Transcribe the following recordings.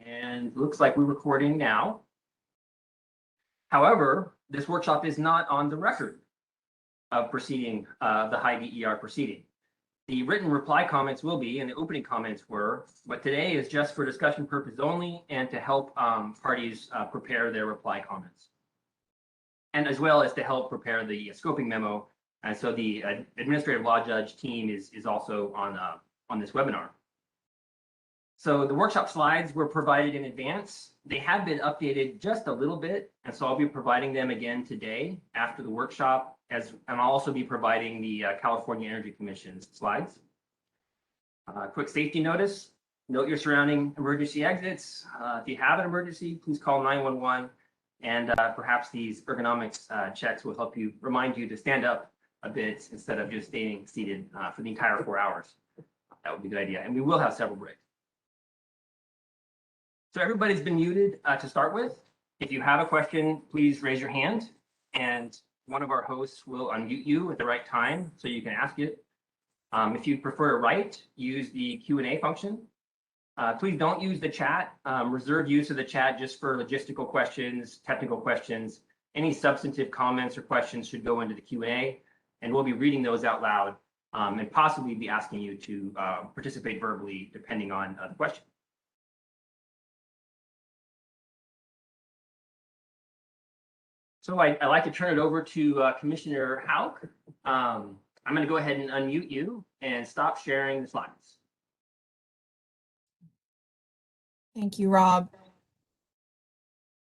And it looks like we're recording now. However, this workshop is not on the record of proceeding, the high DER proceeding. The written reply comments will be, and the opening comments were, but today is just for discussion purposes only and to help parties prepare their reply comments. And as well as to help prepare the scoping memo. And so the administrative law judge team is also on this webinar. So the workshop slides were provided in advance. They have been updated just a little bit, and so I'll be providing them again today after the workshop, and I'll also be providing the California Energy Commission's slides. Quick safety notice, note your surrounding emergency exits. If you have an emergency, please call 911, and perhaps these ergonomics checks will help you, remind you to stand up a bit instead of just staying seated for the entire 4 hours. That would be a good idea, and we will have several breaks. So everybody's been muted to start with. If you have a question, please raise your hand and one of our hosts will unmute you at the right time so you can ask it. If you prefer to write, use the Q&A function. Please don't use the chat. Reserve use of the chat just for logistical questions, technical questions. Any substantive comments or questions should go into the Q&A, and we'll be reading those out loud and possibly be asking you to participate verbally depending on the question. So I'd like to turn it over to Commissioner Hauck. I'm going to go ahead and unmute you and stop sharing the slides. Thank you, Rob.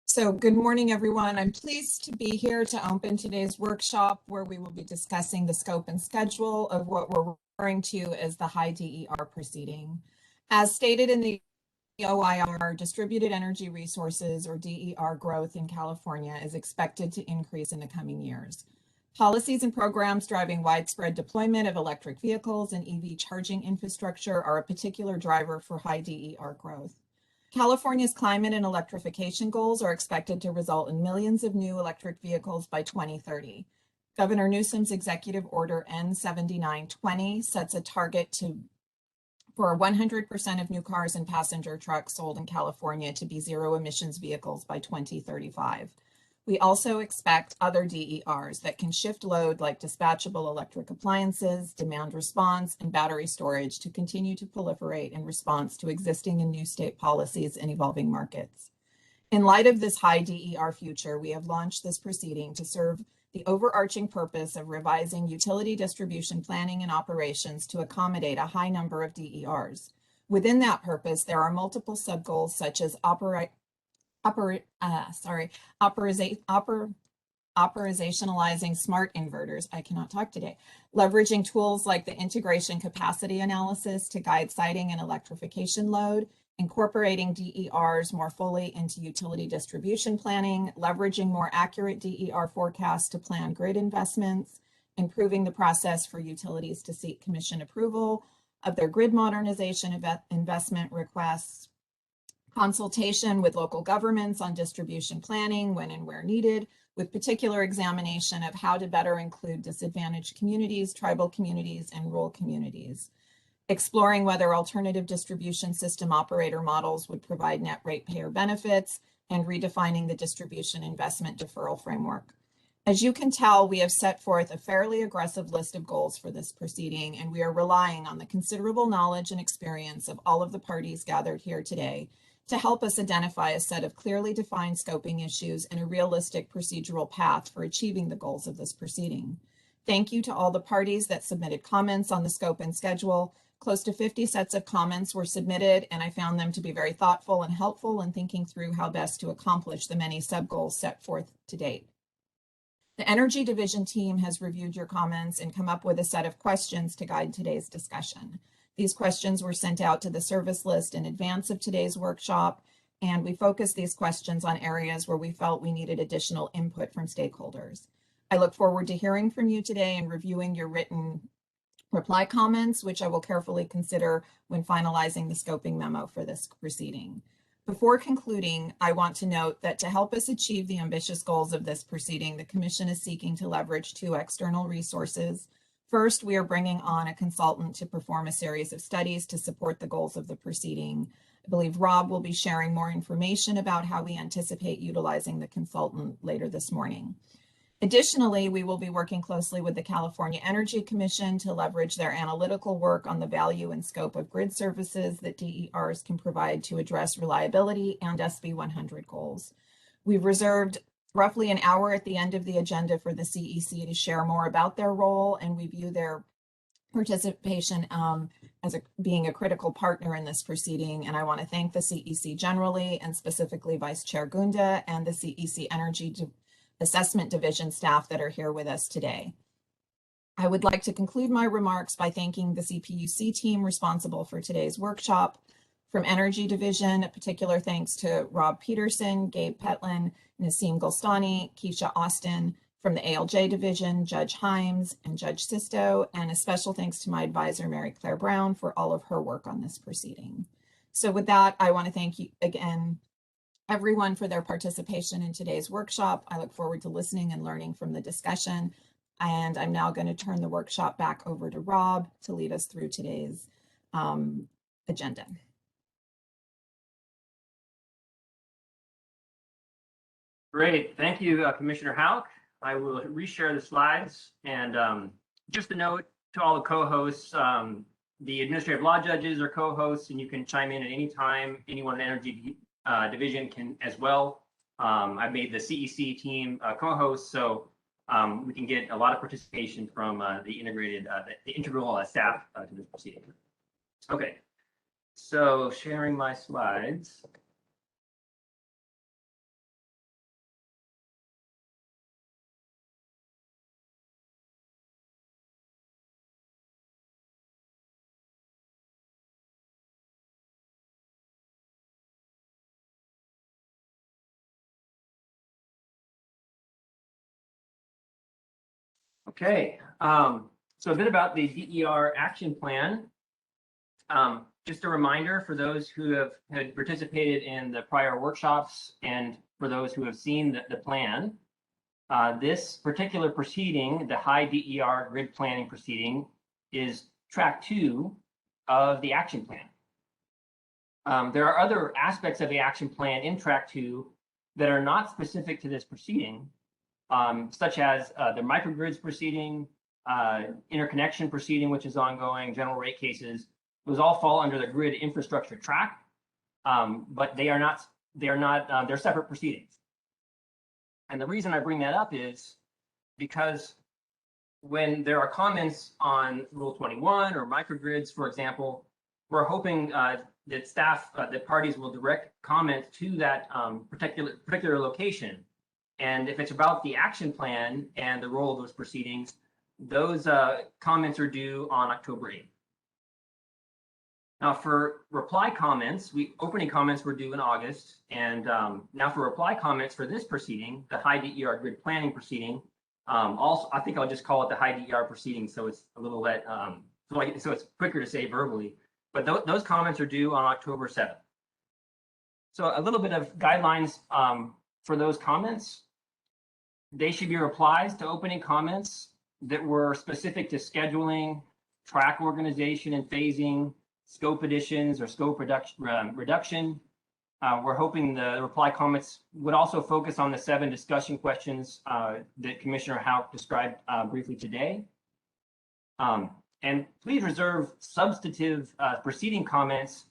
So good morning, everyone. I'm pleased to be here to open today's workshop where we will be discussing the scope and schedule of what we're referring to as the high DER proceeding. As stated in the OIR, distributed energy resources, or DER growth in California is expected to increase in the coming years. Policies and programs driving widespread deployment of electric vehicles and EV charging infrastructure are a particular driver for high DER growth. California's climate and electrification goals are expected to result in millions of new electric vehicles by 2030. Governor Newsom's Executive Order N7920 sets a target for 100% of new cars and passenger trucks sold in California to be zero emissions vehicles by 2035. We also expect other DERs that can shift load like dispatchable electric appliances, demand response, and battery storage to continue to proliferate in response to existing and new state policies and evolving markets. In light of this high DER future, we have launched this proceeding to serve the overarching purpose of revising utility distribution planning and operations to accommodate a high number of DERs. Within that purpose, there are multiple sub-goals such as operationalizing smart inverters, I cannot talk today, leveraging tools like the integration capacity analysis to guide siting and electrification load, incorporating DERs more fully into utility distribution planning, leveraging more accurate DER forecasts to plan grid investments, improving the process for utilities to seek commission approval of their grid modernization investment requests, consultation with local governments on distribution planning when and where needed, with particular examination of how to better include disadvantaged communities, tribal communities, and rural communities. Exploring whether alternative distribution system operator models would provide net ratepayer benefits, and redefining the distribution investment deferral framework. As you can tell, we have set forth a fairly aggressive list of goals for this proceeding, and we are relying on the considerable knowledge and experience of all of the parties gathered here today to help us identify a set of clearly defined scoping issues and a realistic procedural path for achieving the goals of this proceeding. Thank you to all the parties that submitted comments on the scope and schedule. Close to 50 sets of comments were submitted, and I found them to be very thoughtful and helpful in thinking through how best to accomplish the many sub-goals set forth to date. The Energy Division team has reviewed your comments and come up with a set of questions to guide today's discussion. These questions were sent out to the service list in advance of today's workshop, and we focused these questions on areas where we felt we needed additional input from stakeholders. I look forward to hearing from you today and reviewing your written reply comments, which I will carefully consider when finalizing the scoping memo for this proceeding. Before concluding, I want to note that to help us achieve the ambitious goals of this proceeding, the Commission is seeking to leverage two external resources. First, we are bringing on a consultant to perform a series of studies to support the goals of the proceeding. I believe Rob will be sharing more information about how we anticipate utilizing the consultant later this morning. Additionally, we will be working closely with the California Energy Commission to leverage their analytical work on the value and scope of grid services that DERs can provide to address reliability and SB 100 goals. We've reserved roughly an hour at the end of the agenda for the CEC to share more about their role, and we view their participation as being a critical partner in this proceeding. And I want to thank the CEC generally, and specifically Vice Chair Gunda and the CEC Energy Assessment Division staff that are here with us today. I would like to conclude my remarks by thanking the CPUC team responsible for today's workshop. From Energy Division, a particular thanks to Rob Peterson, Gabe Petlin, Nassim Golstani, Keisha Austin. From the ALJ Division, Judge Himes and Judge Sisto, and a special thanks to my advisor, Mary Claire Brown, for all of her work on this proceeding. So with that, I want to thank you again, everyone, for their participation in today's workshop. I look forward to listening and learning from the discussion. And I'm now going to turn the workshop back over to Rob to lead us through today's agenda. Great. Thank you, Commissioner Hauck. I will reshare the slides, and just a note to all the co-hosts, the administrative law judges are co-hosts, and you can chime in at any time. Anyone in Energy Division can as well. I've made the CEC team co-hosts, so we can get a lot of participation from the integral staff to this proceeding. Okay, so sharing my slides. Okay, so a bit about the DER action plan. Just a reminder for those who had participated in the prior workshops and for those who have seen the plan, this particular proceeding, the high DER grid planning proceeding, is track 2 of the action plan. There are other aspects of the action plan in track 2 that are not specific to this proceeding, such as the microgrids proceeding, interconnection proceeding, which is ongoing, general rate cases. Those all fall under the grid infrastructure track, but they're separate proceedings. And the reason I bring that up is because when there are comments on Rule 21 or microgrids, for example, we're hoping that that parties will direct comment to that particular location. And if it's about the action plan and the role of those proceedings, those comments are due on October 8th. Now for reply comments, opening comments were due in August. And now for reply comments for this proceeding, the high DER grid planning proceeding, also, I think I'll just call it the high DER proceeding, so it's a little so it's quicker to say verbally. But those comments are due on October 7th. So a little bit of guidelines for those comments. They should be replies to opening comments that were specific to scheduling, track organization and phasing, scope additions or scope reduction. We're hoping the reply comments would also focus on the 7 discussion questions that Commissioner Hauck described briefly today. And please reserve substantive proceeding comments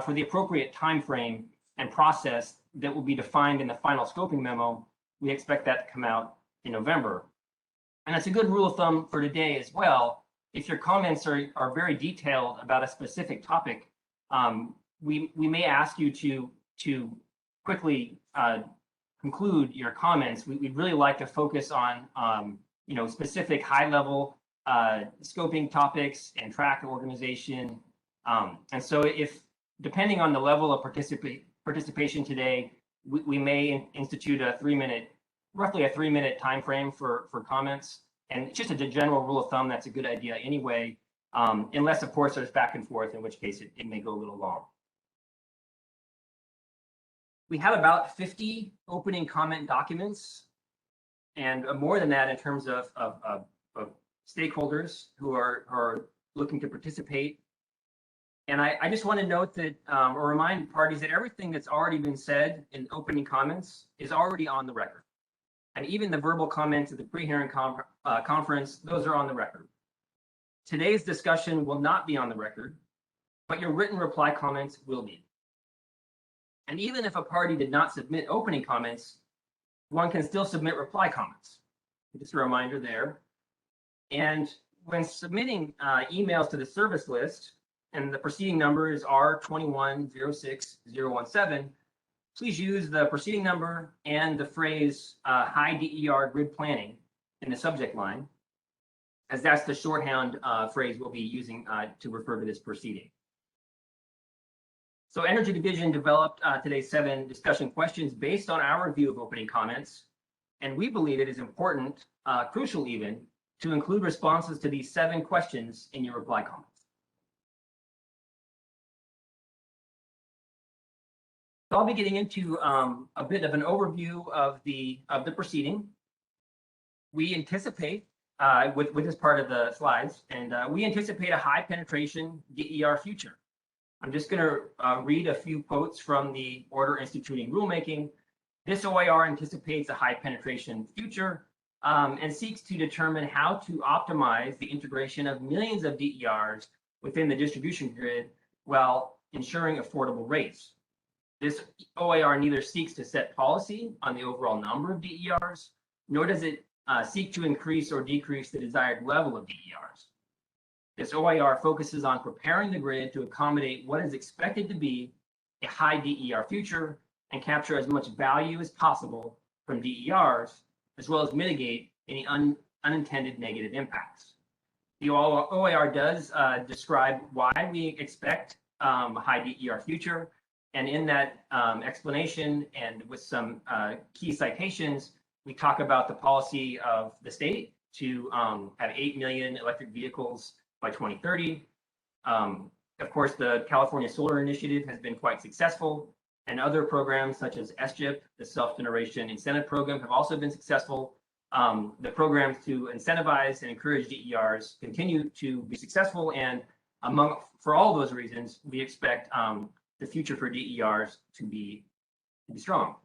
for the appropriate time frame and process that will be defined in the final scoping memo. We expect that to come out in November. And it's a good rule of thumb for today as well. If your comments are very detailed about a specific topic, we may ask you to quickly conclude your comments. We'd really like to focus on specific high-level scoping topics and track organization. And so if, depending on the level of participation today, we may institute roughly a 3-minute time frame for comments. And just as a general rule of thumb, that's a good idea anyway, unless, of course, there's back and forth, in which case it may go a little long. We have about 50 opening comment documents, and more than that in terms of stakeholders who are looking to participate. And I just want to note that, or remind parties that everything that's already been said in opening comments is already on the record. And even the verbal comments at the pre-hearing conference, those are on the record. Today's discussion will not be on the record, but your written reply comments will be. And even if a party did not submit opening comments, one can still submit reply comments. Just a reminder there. And when submitting emails to the service list, and the proceeding number is R.21-06-017, please use the proceeding number and the phrase high DER grid planning in the subject line, as that's the shorthand phrase we'll be using to refer to this proceeding. So Energy Division developed today's 7 discussion questions based on our review of opening comments, and we believe it is important, crucial even, to include responses to these 7 questions in your reply comments. So I'll be getting into a bit of an overview of the proceeding. We anticipate, with this part of the slides, and we anticipate a high penetration DER future. I'm just going to read a few quotes from the order instituting rulemaking. This OIR anticipates a high penetration future and seeks to determine how to optimize the integration of millions of DERs within the distribution grid while ensuring affordable rates. This OIR neither seeks to set policy on the overall number of DERs, nor does it seek to increase or decrease the desired level of DERs. This OIR focuses on preparing the grid to accommodate what is expected to be a high DER future and capture as much value as possible from DERs, as well as mitigate any unintended negative impacts. The OIR does describe why we expect a high DER future. And in that explanation and with some key citations, we talk about the policy of the state to have 8 million electric vehicles by 2030. Of course, the California Solar Initiative has been quite successful, and other programs such as SGIP, the Self-Generation Incentive Program, have also been successful. The programs to incentivize and encourage DERs continue to be successful, and for all those reasons, we expect the future for DERs to be strong.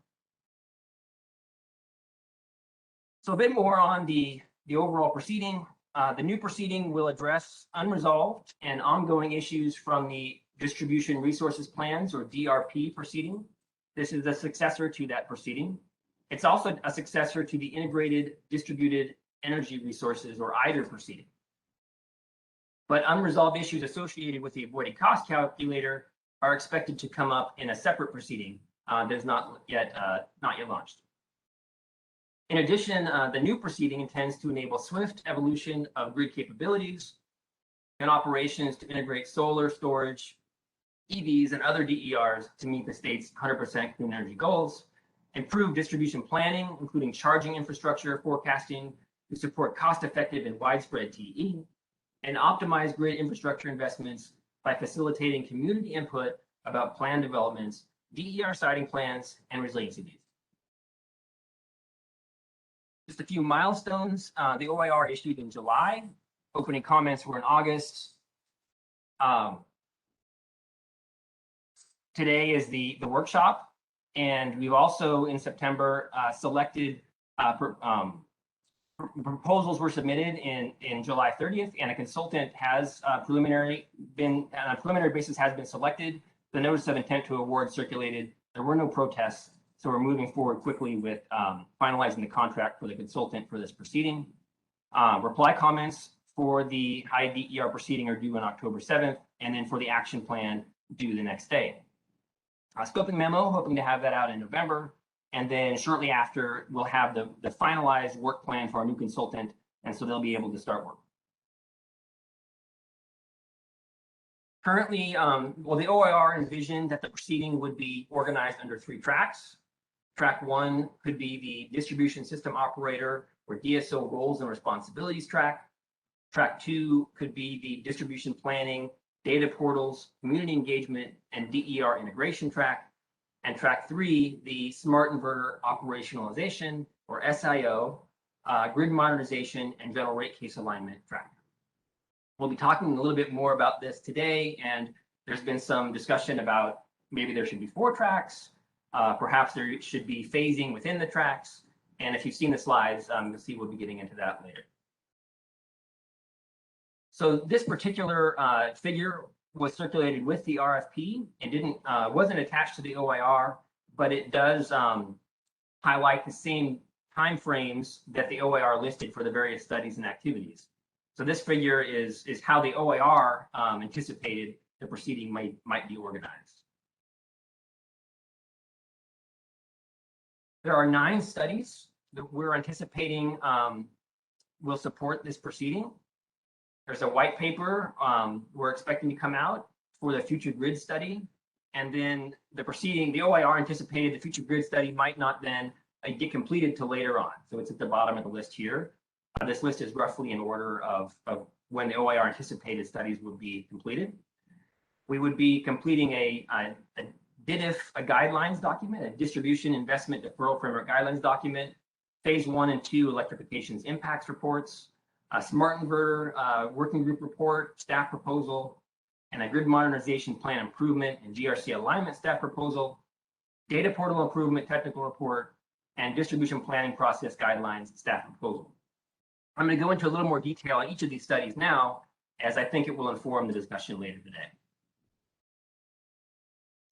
So a bit more on the overall proceeding. The new proceeding will address unresolved and ongoing issues from the Distribution Resources Plans, or DRP proceeding. This is a successor to that proceeding. It's also a successor to the Integrated Distributed Energy Resources, or IDER proceeding. But unresolved issues associated with the avoided cost calculator are expected to come up in a separate proceeding that is not yet launched. In addition, the new proceeding intends to enable swift evolution of grid capabilities and operations to integrate solar storage, EVs, and other DERs to meet the state's 100% clean energy goals, improve distribution planning, including charging infrastructure forecasting to support cost-effective and widespread TE, and optimize grid infrastructure investments by facilitating community input about plan developments, DER siting plans, and resiliency needs. Just a few milestones. The OIR issued in July. Opening comments were in August. Today is the workshop, and we've also in September selected proposals were submitted in July 30th, and a consultant has on a preliminary basis has been selected. The notice of intent to award circulated. There were no protests, so we're moving forward quickly with finalizing the contract for the consultant for this proceeding. Reply comments for the high DER proceeding are due on October 7th, and then for the action plan due the next day. Scoping memo, hoping to have that out in November. And then shortly after, we'll have the finalized work plan for our new consultant, and so they'll be able to start work. Currently, the OIR envisioned that the proceeding would be organized under 3 tracks. Track 1 could be the distribution system operator or DSO roles and responsibilities track. Track 2 could be the distribution planning, data portals, community engagement, and DER integration track. And track 3, the smart inverter operationalization, or SIO, grid modernization, and general rate case alignment track. We'll be talking a little bit more about this today, and There's been some discussion about maybe there should be 4 tracks. Perhaps there should be phasing within the tracks. And if you've seen the slides, you'll see we'll be getting into that later. So this particular figure was circulated with the RFP. It wasn't attached to the OIR, but it does highlight the same timeframes that the OIR listed for the various studies and activities. So this figure is how the OIR anticipated the proceeding might be organized. There are 9 studies that we're anticipating will support this proceeding. There's a white paper we're expecting to come out for the future grid study. And then the OIR anticipated the future grid study might not then get completed till later on. So it's at the bottom of the list here. This list is roughly in order of when the OIR anticipated studies would be completed. We would be completing a DPP guidelines document, a distribution investment deferral framework guidelines document, phase 1 and 2 electrification's impacts reports, a smart inverter working group report, staff proposal, and a grid modernization plan improvement and GRC alignment staff proposal, data portal improvement technical report, and distribution planning process guidelines staff proposal. I'm going to go into a little more detail on each of these studies now, as I think it will inform the discussion later today.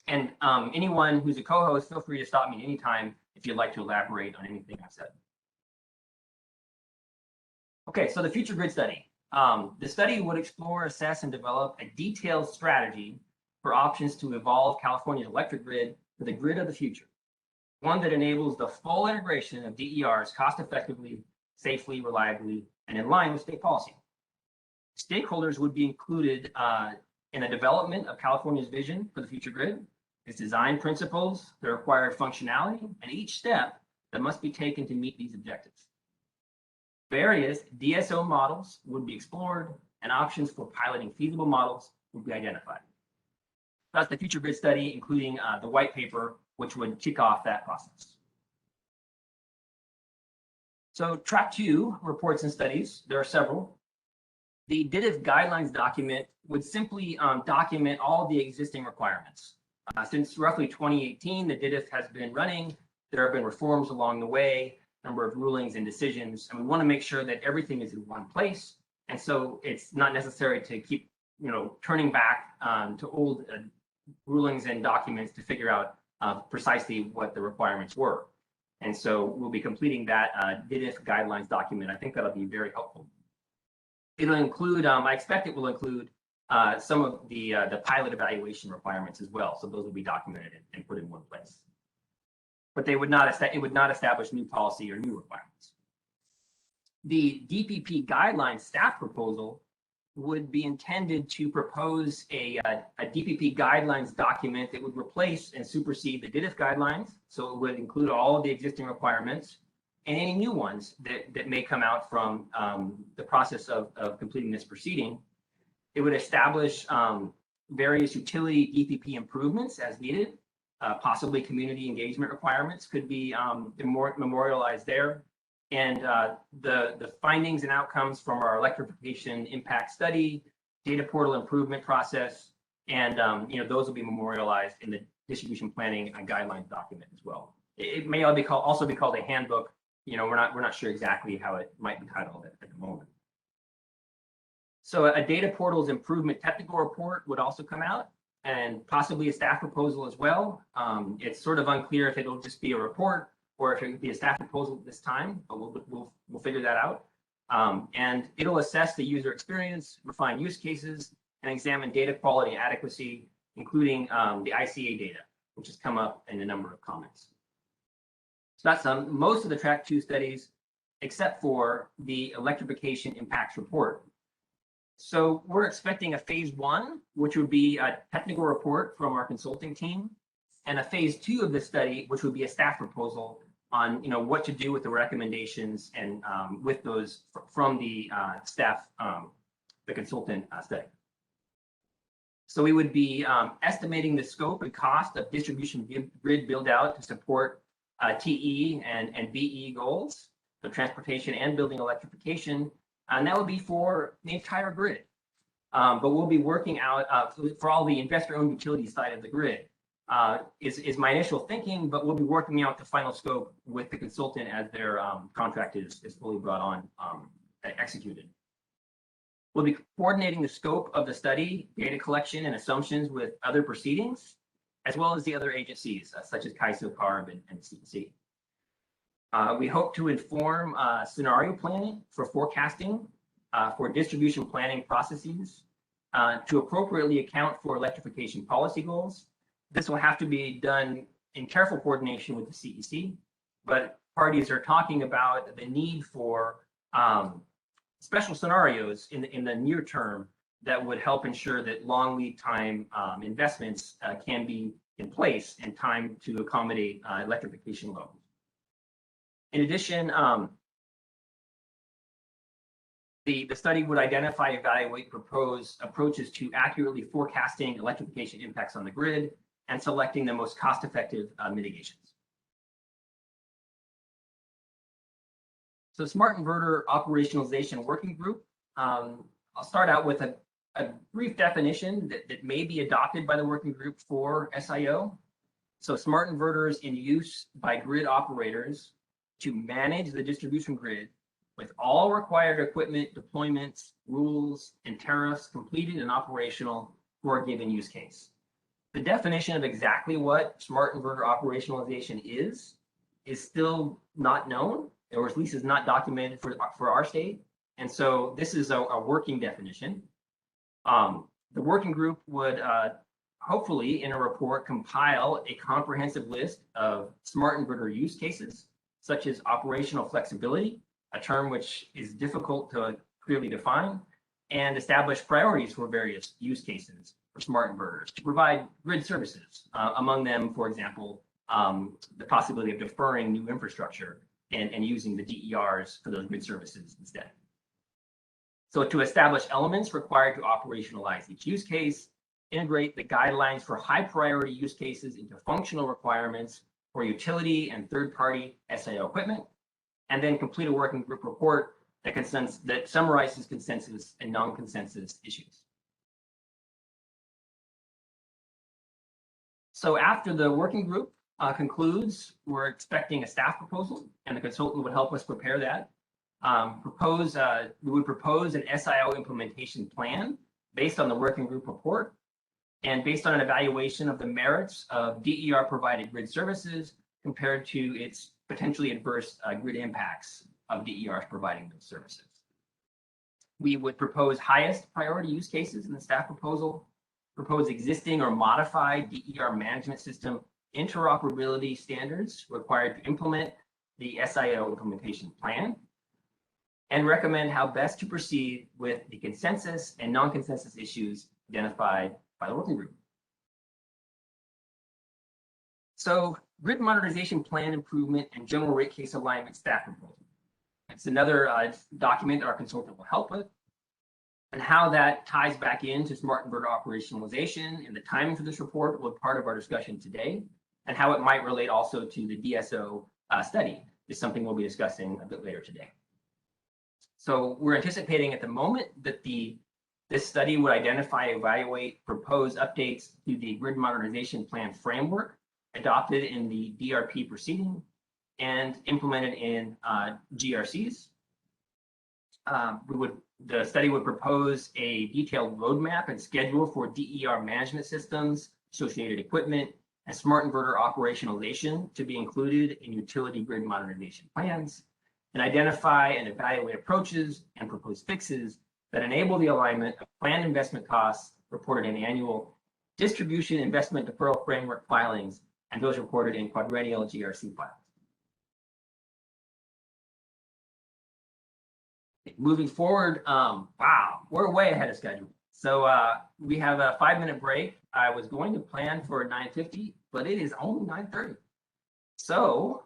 And anyone who's a co-host, feel free to stop me anytime if you'd like to elaborate on anything I've said. Okay, so the future grid study. The study would explore, assess, and develop a detailed strategy for options to evolve California's electric grid for the grid of the future, one that enables the full integration of DERs cost-effectively, safely, reliably, and in line with state policy. Stakeholders would be included in the development of California's vision for the future grid, its design principles, the required functionality, and each step that must be taken to meet these objectives. Various DSO models would be explored, and options for piloting feasible models would be identified. That's the future grid study, including the white paper, which would kick off that process. So track 2, reports and studies. There are several. The DPP Guidelines document would simply document all the existing requirements. Since roughly 2018, the DPP has been running. There have been reforms along the way, number of rulings and decisions, and we want to make sure that everything is in one place. And so it's not necessary to keep, turning back to old rulings and documents to figure out precisely what the requirements were. And so we'll be completing that DPP Guidelines document. I think that'll be very helpful. It'll include, I expect it will include some of the pilot evaluation requirements as well. So those will be documented and put in one place. But it would not establish new policy or new requirements. The DPP Guidelines staff proposal would be intended to propose a DPP Guidelines document that would replace and supersede the DPP Guidelines. So it would include all of the existing requirements and any new ones that may come out from the process of completing this proceeding. It would establish various utility DPP improvements as needed. Possibly community engagement requirements could be memorialized there. And the findings and outcomes from our electrification impact study, data portal improvement process, and those will be memorialized in the distribution planning and guidelines document as well. It may also be called a handbook. We're not sure exactly how it might be titled at the moment. So a data portals improvement technical report would also come out, and possibly a staff proposal as well. It's sort of unclear if it'll just be a report or if it would be a staff proposal this time, but we'll figure that out. And it'll assess the user experience, refine use cases, and examine data quality adequacy, including the ICA data, which has come up in a number of comments. So that's most of the track 2 studies, except for the electrification impacts report. So we're expecting a phase 1, which would be a technical report from our consulting team, and a phase 2 of the study, which would be a staff proposal on what to do with the recommendations and with those from the staff, the consultant study. So we would be estimating the scope and cost of distribution grid build out to support TE and BE goals, so transportation and building electrification. And that would be for the entire grid. but we'll be working out for all the investor-owned utility side of the grid. Is my initial thinking, but we'll be working out the final scope with the consultant as their contract is fully brought on, executed. We'll be coordinating the scope of the study, data collection, and assumptions with other proceedings, as well as the other agencies, such as CAISO, CARB, and CPUC. We hope to inform scenario planning for forecasting, for distribution planning processes, to appropriately account for electrification policy goals. This will have to be done in careful coordination with the CEC, but parties are talking about the need for special scenarios in the near term that would help ensure that long lead time investments can be in place in time to accommodate electrification load. In addition, the study would identify, evaluate, propose approaches to accurately forecasting electrification impacts on the grid and selecting the most cost-effective mitigations. So Smart Inverter Operationalization Working Group, I'll start out with a brief definition that may be adopted by the working group for SIO. So smart inverters in use by grid operators to manage the distribution grid with all required equipment, deployments, rules, and tariffs completed and operational for a given use case. The definition of exactly what smart inverter operationalization is still not known, or at least is not documented for our state. And so this is a working definition. The working group would hopefully in a report compile a comprehensive list of smart inverter use cases, such as operational flexibility, a term which is difficult to clearly define, and establish priorities for various use cases for smart inverters to provide grid services. Among them, for example, the possibility of deferring new infrastructure and using the DERs for those grid services instead. So to establish elements required to operationalize each use case, integrate the guidelines for high priority use cases into functional requirements for utility and third-party SIO equipment, and then complete a working group report that summarizes consensus and non-consensus issues. So after the working group concludes, we're expecting a staff proposal, and the consultant would help us prepare that. We would propose an SIO implementation plan based on the working group report and based on an evaluation of the merits of DER provided grid services compared to its potentially adverse grid impacts of DERs providing those services. We would propose highest priority use cases in the staff proposal, propose existing or modified DER management system interoperability standards required to implement the SIO implementation plan, and recommend how best to proceed with the consensus and non-consensus issues identified by the working group. So grid modernization plan improvement and general rate case alignment staff proposal. It's another document that our consultant will help with, and how that ties back into smart inverter operationalization and the timing for this report will be part of our discussion today, and how it might relate also to the DSO study is something we'll be discussing a bit later today. So we're anticipating at the moment that this study would identify, evaluate, propose updates to the grid modernization plan framework adopted in the DRP proceeding and implemented in GRCs. The study would propose a detailed roadmap and schedule for DER management systems, associated equipment, and smart inverter operationalization to be included in utility grid modernization plans, and identify and evaluate approaches and propose fixes that enable the alignment of planned investment costs reported in annual distribution investment deferral framework filings and those reported in quadrennial GRC filings. Moving forward, wow, we're way ahead of schedule. So we have a 5-minute break. I was going to plan for 9:50, but it is only 9:30. So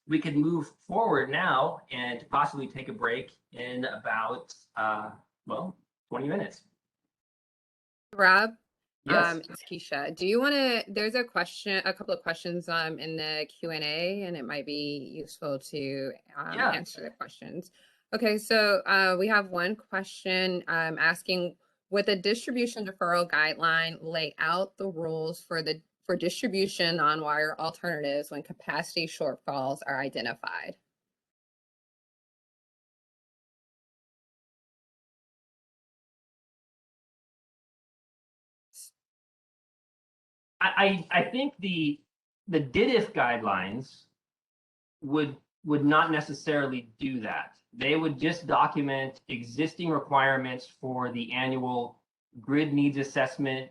we could move forward now and possibly take a break in about, 20 minutes. Rob, Yes. it's Keisha. Do you want to, there's a couple of questions in the Q&A, and it might be useful to answer the questions. Okay, so we have one question asking, would the distribution deferral guideline lay out the rules for distribution on-wire alternatives when capacity shortfalls are identified? I think the DIDIF guidelines would not necessarily do that. They would just document existing requirements for the annual grid needs assessment,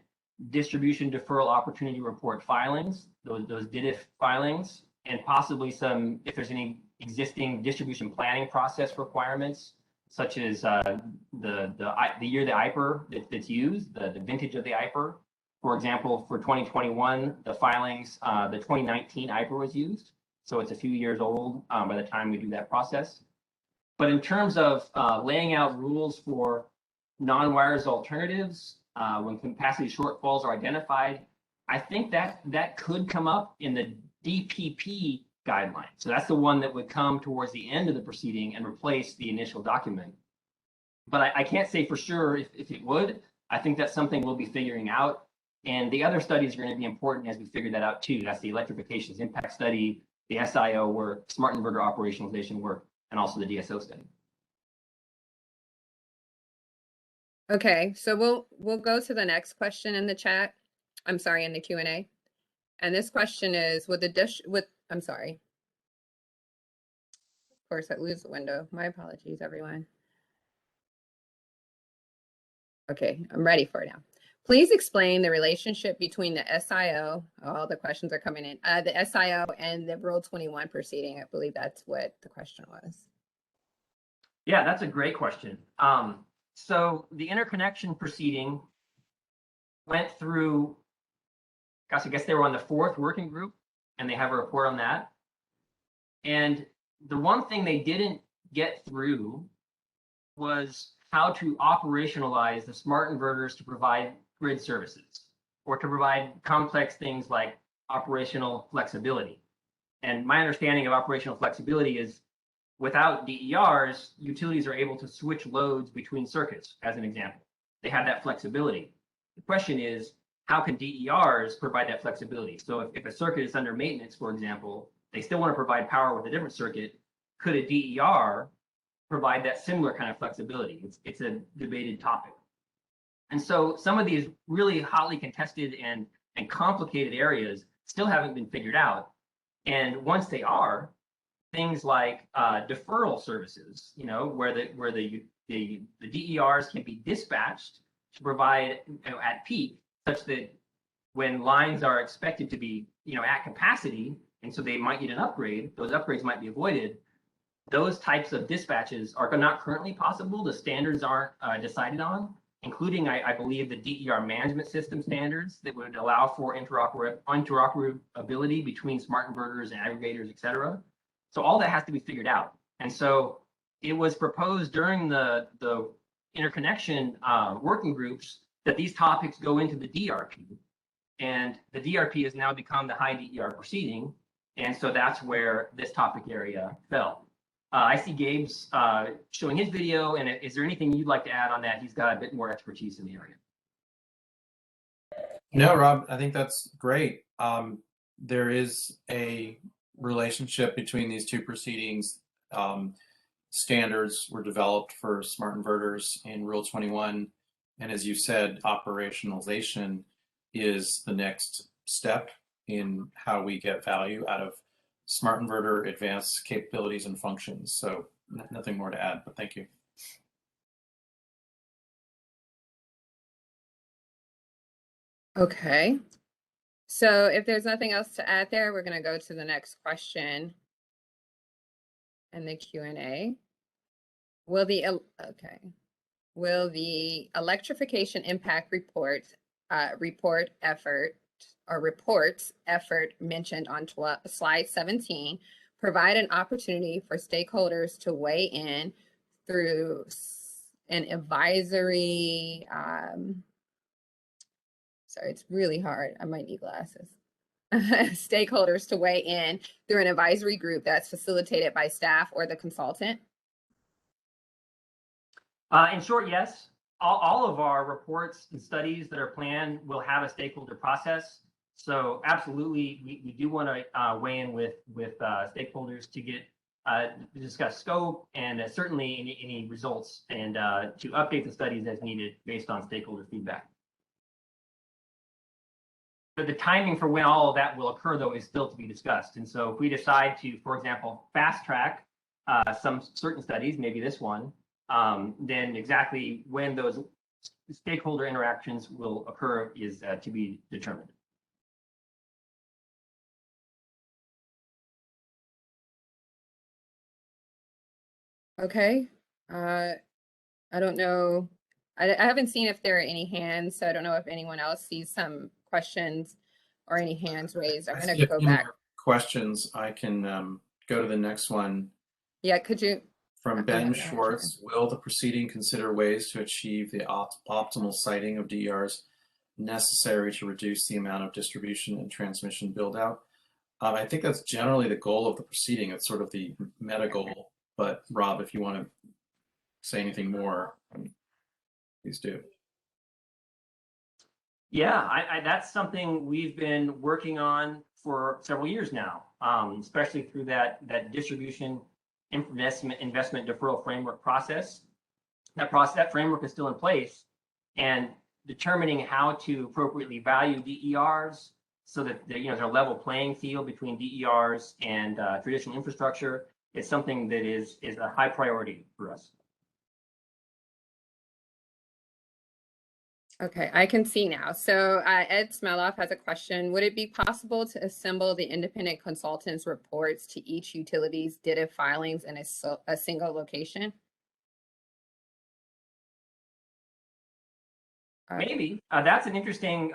distribution deferral opportunity report filings, those DIDIF filings, and possibly some, if there's any existing distribution planning process requirements, such as the year the IPER that's used, the vintage of the IPER. For example, for 2021, the filings, the 2019 IPER was used. So it's a few years old by the time we do that process. But in terms of laying out rules for non-wires alternatives, when capacity shortfalls are identified, I think that could come up in the DPP guideline. So that's the one that would come towards the end of the proceeding and replace the initial document. But I can't say for sure if it would. I think that's something we'll be figuring out. And the other studies are going to be important as we figure that out too. That's the Electrification's impact study, the SIO work, smart inverter operationalization work, and also the DSO study. Okay, so we'll go to the next question in the chat. I'm sorry, in the Q&A. And this question is, I'm sorry. Of course, I lose the window. My apologies, everyone. Okay, I'm ready for it now. Please explain the relationship between the SIO, all the questions are coming in, the SIO and the Rule 21 proceeding. I believe that's what the question was. Yeah, that's a great question. So the interconnection proceeding went through, gosh, I guess they were on the 4th working group, and they have a report on that. And the one thing they didn't get through was how to operationalize the smart inverters to provide grid services or to provide complex things like operational flexibility. And my understanding of operational flexibility is without DERs, utilities are able to switch loads between circuits, as an example. They have that flexibility. The question is, how can DERs provide that flexibility? So if a circuit is under maintenance, for example, they still want to provide power with a different circuit. Could a DER provide that similar kind of flexibility? It's a debated topic. And so some of these really hotly contested and complicated areas still haven't been figured out. And once they are, things like deferral services, where the DERs can be dispatched to provide at peak, such that when lines are expected to be at capacity, and so they might need an upgrade, those upgrades might be avoided. Those types of dispatches are not currently possible. The standards aren't decided on, including, I believe, the DER management system standards that would allow for interoperability between smart inverters and aggregators, et cetera. So all that has to be figured out. And so it was proposed during the interconnection working groups that these topics go into the DRP. And the DRP has now become the high DER proceeding. And so that's where this topic area fell. I see Gabe's showing his video, and is there anything you'd like to add on that? He's got a bit more expertise in the area. No, Rob, I think that's great. There is a relationship between these two proceedings. Standards were developed for smart inverters in Rule 21. And as you said, operationalization is the next step in how we get value out of smart inverter advanced capabilities and functions. So nothing more to add, but thank you. Okay. So if there's nothing else to add there, we're going to go to the next question and the Q&A. Will the electrification impact reports effort mentioned on slide 17 provide an opportunity for stakeholders to weigh in through an advisory, sorry, it's really hard. I might need glasses. Stakeholders to weigh in through an advisory group that's facilitated by staff or the consultant? In short, yes. All of our reports and studies that are planned will have a stakeholder process. So absolutely, we do want to weigh in with stakeholders to get to discuss scope and certainly any results and to update the studies as needed based on stakeholder feedback. But the timing for when all of that will occur, though, is still to be discussed. And so if we decide to, for example, fast track some certain studies, maybe this one, then exactly when those stakeholder interactions will occur is to be determined. Okay. I don't know. I haven't seen if there are any hands, so I don't know if anyone else sees some questions or any hands raised. I'm I going see to a go few back. more questions. I can go to the next one. Yeah, could you? From I Ben have Schwartz, will the proceeding consider ways to achieve the optimal siting of DERs necessary to reduce the amount of distribution and transmission build out? I think that's generally the goal of the proceeding. It's sort of the meta goal. But Rob, if you want to say anything more, please do. Yeah, that's something we've been working on for several years now, especially through that distribution investment deferral framework process. That framework is still in place, and determining how to appropriately value DERs so that there's a level playing field between DERs and traditional infrastructure is something that is a high priority for us. Okay, I can see now. So Ed Smeloff has a question. Would it be possible to assemble the independent consultants' reports to each utility's DITIF filings in a single location? Maybe. That's an interesting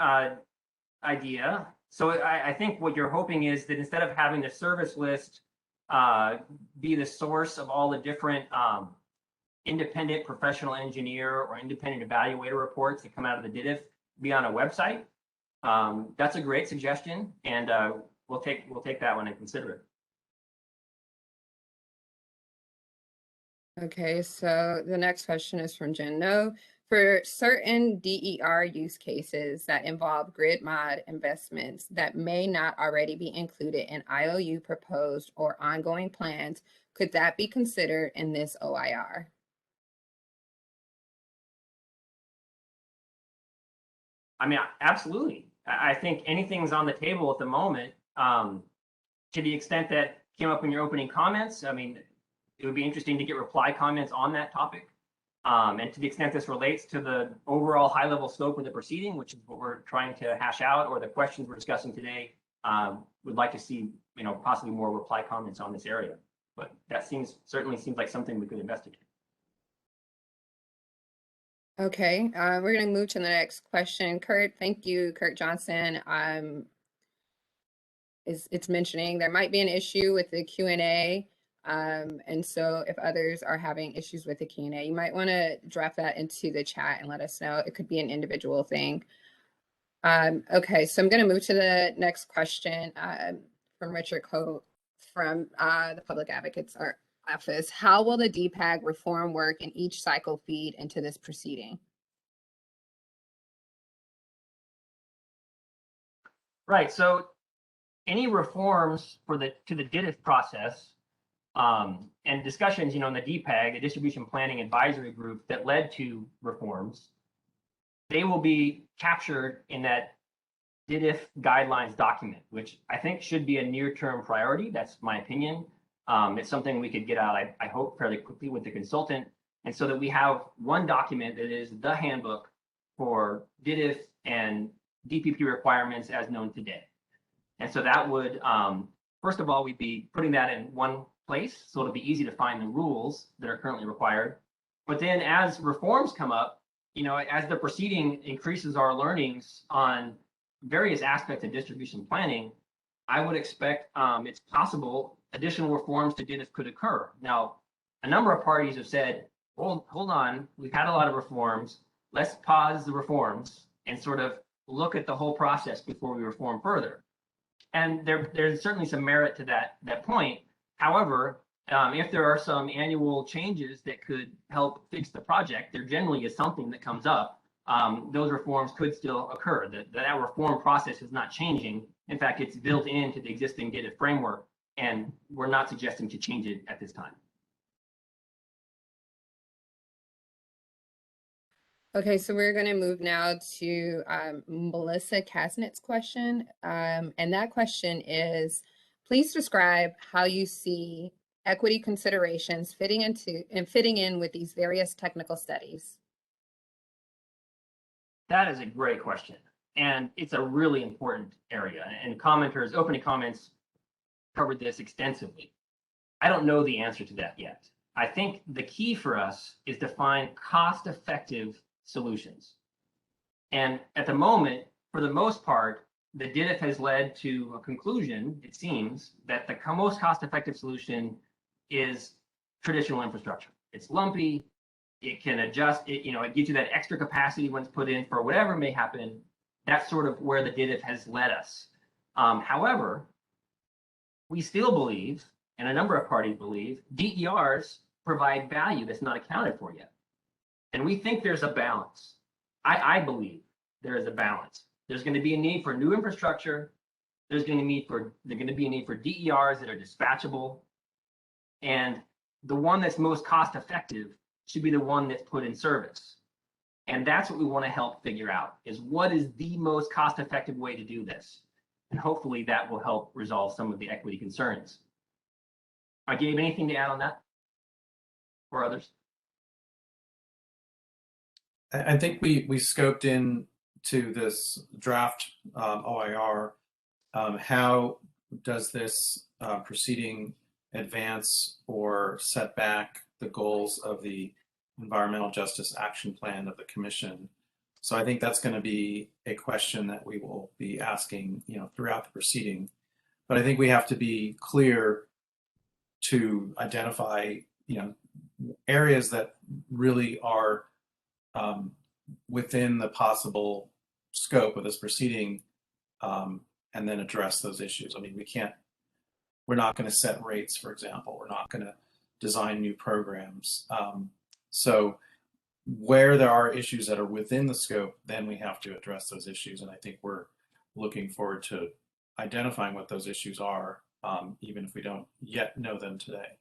idea. So I think what you're hoping is that instead of having the service list be the source of all the different independent professional engineer or independent evaluator reports that come out of the DITIF be on a website. That's a great suggestion, and we'll take that one and consider it. Okay, so the next question is from Jen No. For certain DER use cases that involve grid mod investments that may not already be included in IOU proposed or ongoing plans, could that be considered in this OIR? I mean, absolutely. I think anything's on the table at the moment. To the extent that came up in your opening comments, I mean, it would be interesting to get reply comments on that topic. And to the extent this relates to the overall high-level scope of the proceeding, which is what we're trying to hash out, or the questions we're discussing today, would like to see, possibly more reply comments on this area. But that certainly seems like something we could investigate. Okay, we're going to move to the next question. Kurt, thank you, Kurt Johnson. It's mentioning there might be an issue with the Q&A. And so if others are having issues with the Q&A, you might want to draft that into the chat and let us know. It could be an individual thing. Okay, so I'm going to move to the next question from Richard Coe from the Public Advocates Office. How will the DPAG reform work in each cycle feed into this proceeding? Right, so any reforms to the DITIF process and discussions, in the DPAG, the Distribution Planning Advisory Group that led to reforms, they will be captured in that DITIF guidelines document, which I think should be a near-term priority. That's my opinion. It's something we could get out, I hope, fairly quickly with the consultant, and so that we have one document that is the handbook for DITIF and DPP requirements as known today. And so that would, first of all, we'd be putting that in one place, so it'll be easy to find the rules that are currently required. But then as reforms come up, as the proceeding increases our learnings on various aspects of distribution planning, I would expect it's possible additional reforms to DITIF could occur. Now, a number of parties have said, hold on, we've had a lot of reforms. Let's pause the reforms and sort of look at the whole process before we reform further. And there's certainly some merit to that point. However, If there are some annual changes that could help fix the project, there generally is something that comes up. Those reforms could still occur. That reform process is not changing. In fact, it's built into the existing data framework, and we're not suggesting to change it at this time. Okay, so we're going to move now to Melissa Kasnet's question. And that question is, please describe how you see equity considerations fitting in with these various technical studies. That is a great question. And it's a really important area. And commenters, opening comments covered this extensively. I don't know the answer to that yet. I think the key for us is to find cost-effective solutions. And at the moment, for the most part, the DITIF has led to a conclusion, it seems, that the most cost-effective solution is traditional infrastructure. It's lumpy, it can adjust, it gives you that extra capacity when it's put in for whatever may happen. That's sort of where the DITIF has led us. However, we still believe, and a number of parties believe, DERs provide value that's not accounted for yet. And we think there's a balance. I believe there is a balance. There's going to be a need for new infrastructure. There's going to be a need for DERs that are dispatchable. And the one that's most cost effective should be the one that's put in service. And that's what we want to help figure out, is what is the most cost effective way to do this? And hopefully that will help resolve some of the equity concerns. Gabe, anything to add on that? Or others? I think we scoped in to this draft OIR. How does this proceeding advance or set back the goals of the Environmental Justice Action Plan of the Commission? So I think that's going to be a question that we will be asking, throughout the proceeding. But I think we have to be clear to identify, areas that really are within the possible scope of this proceeding, and then address those issues. I mean, we're not going to set rates, for example. We're not going to design new programs. So where there are issues that are within the scope, then we have to address those issues. And I think we're looking forward to identifying what those issues are, even if we don't yet know them today.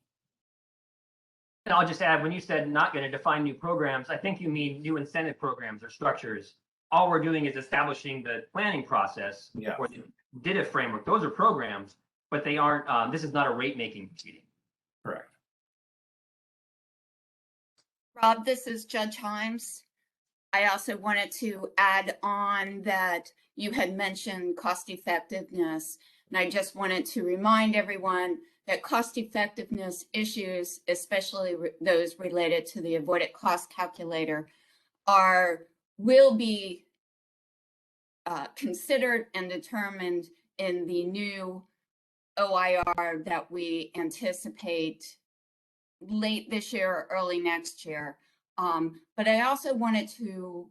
And I'll just add, when you said not going to define new programs, I think you mean new incentive programs or structures. All we're doing is establishing the planning process or the DITIF framework. Those are programs, but they aren't, this is not a rate-making proceeding. Correct. Rob, this is Judge Himes. I also wanted to add on that you had mentioned cost effectiveness, and I just wanted to remind everyone that cost effectiveness issues, especially those related to the avoided cost calculator, will be considered and determined in the new OIR that we anticipate late this year or early next year. But I also wanted to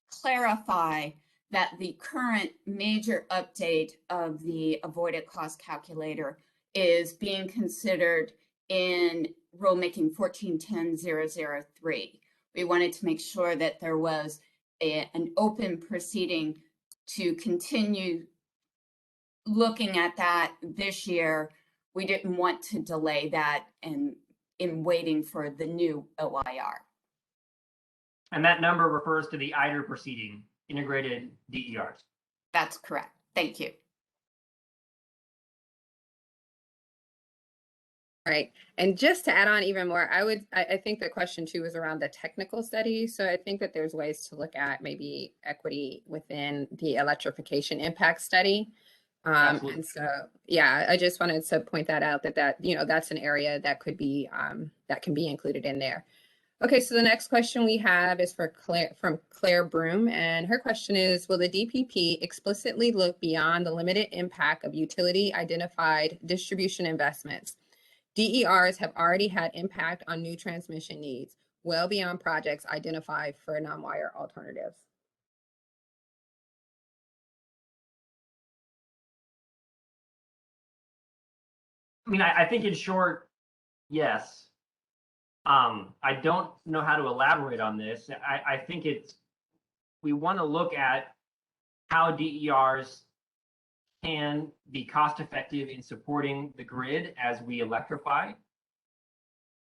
clarify that the current major update of the avoided cost calculator is being considered in rulemaking 1410-003. We wanted to make sure that there was an open proceeding to continue looking at that this year. We didn't want to delay that in waiting for the new OIR. And that number refers to the IDER proceeding, integrated DERs. That's correct. Thank you. Right. And just to add on even more, I think the question too was around the technical study. So I think that there's ways to look at maybe equity within the electrification impact study. And so, yeah, I just wanted to point that out, that that's an area that could be, that can be included in there. Okay, so the next question we have is from Claire Broom, and her question is, will the DPP explicitly look beyond the limited impact of utility identified distribution investments? DERs have already had impact on new transmission needs, well beyond projects identified for non-wire alternatives. I mean, I think in short, yes. I don't know how to elaborate on this. I think we want to look at how DERs can be cost effective in supporting the grid as we electrify.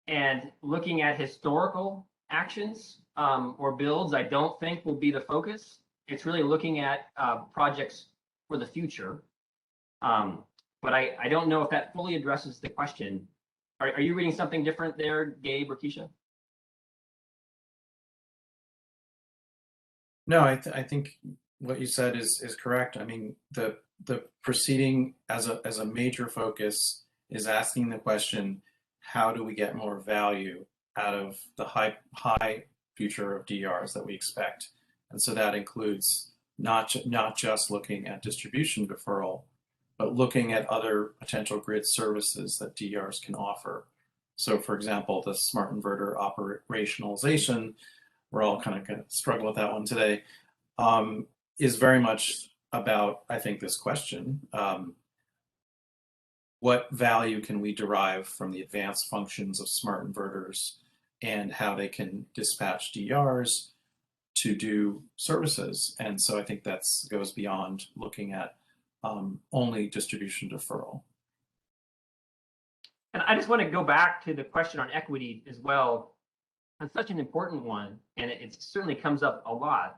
And looking at historical actions or builds, I don't think will be the focus. It's really looking at projects for the future. But I don't know if that fully addresses the question. Are you reading something different there, Gabe or Keisha? No, I think what you said is correct. I mean, the proceeding as a major focus is asking the question, how do we get more value out of the high future of DRs that we expect? And so that includes not just looking at distribution deferral, but looking at other potential grid services that DRs can offer. So for example, the smart inverter operationalization, we're all kind of going to struggle with that one today, is very much about, I think, this question. What value can we derive from the advanced functions of smart inverters and how they can dispatch DRs to do services? And so I think that goes beyond looking at only distribution deferral. And I just want to go back to the question on equity as well. It's such an important one, and it certainly comes up a lot.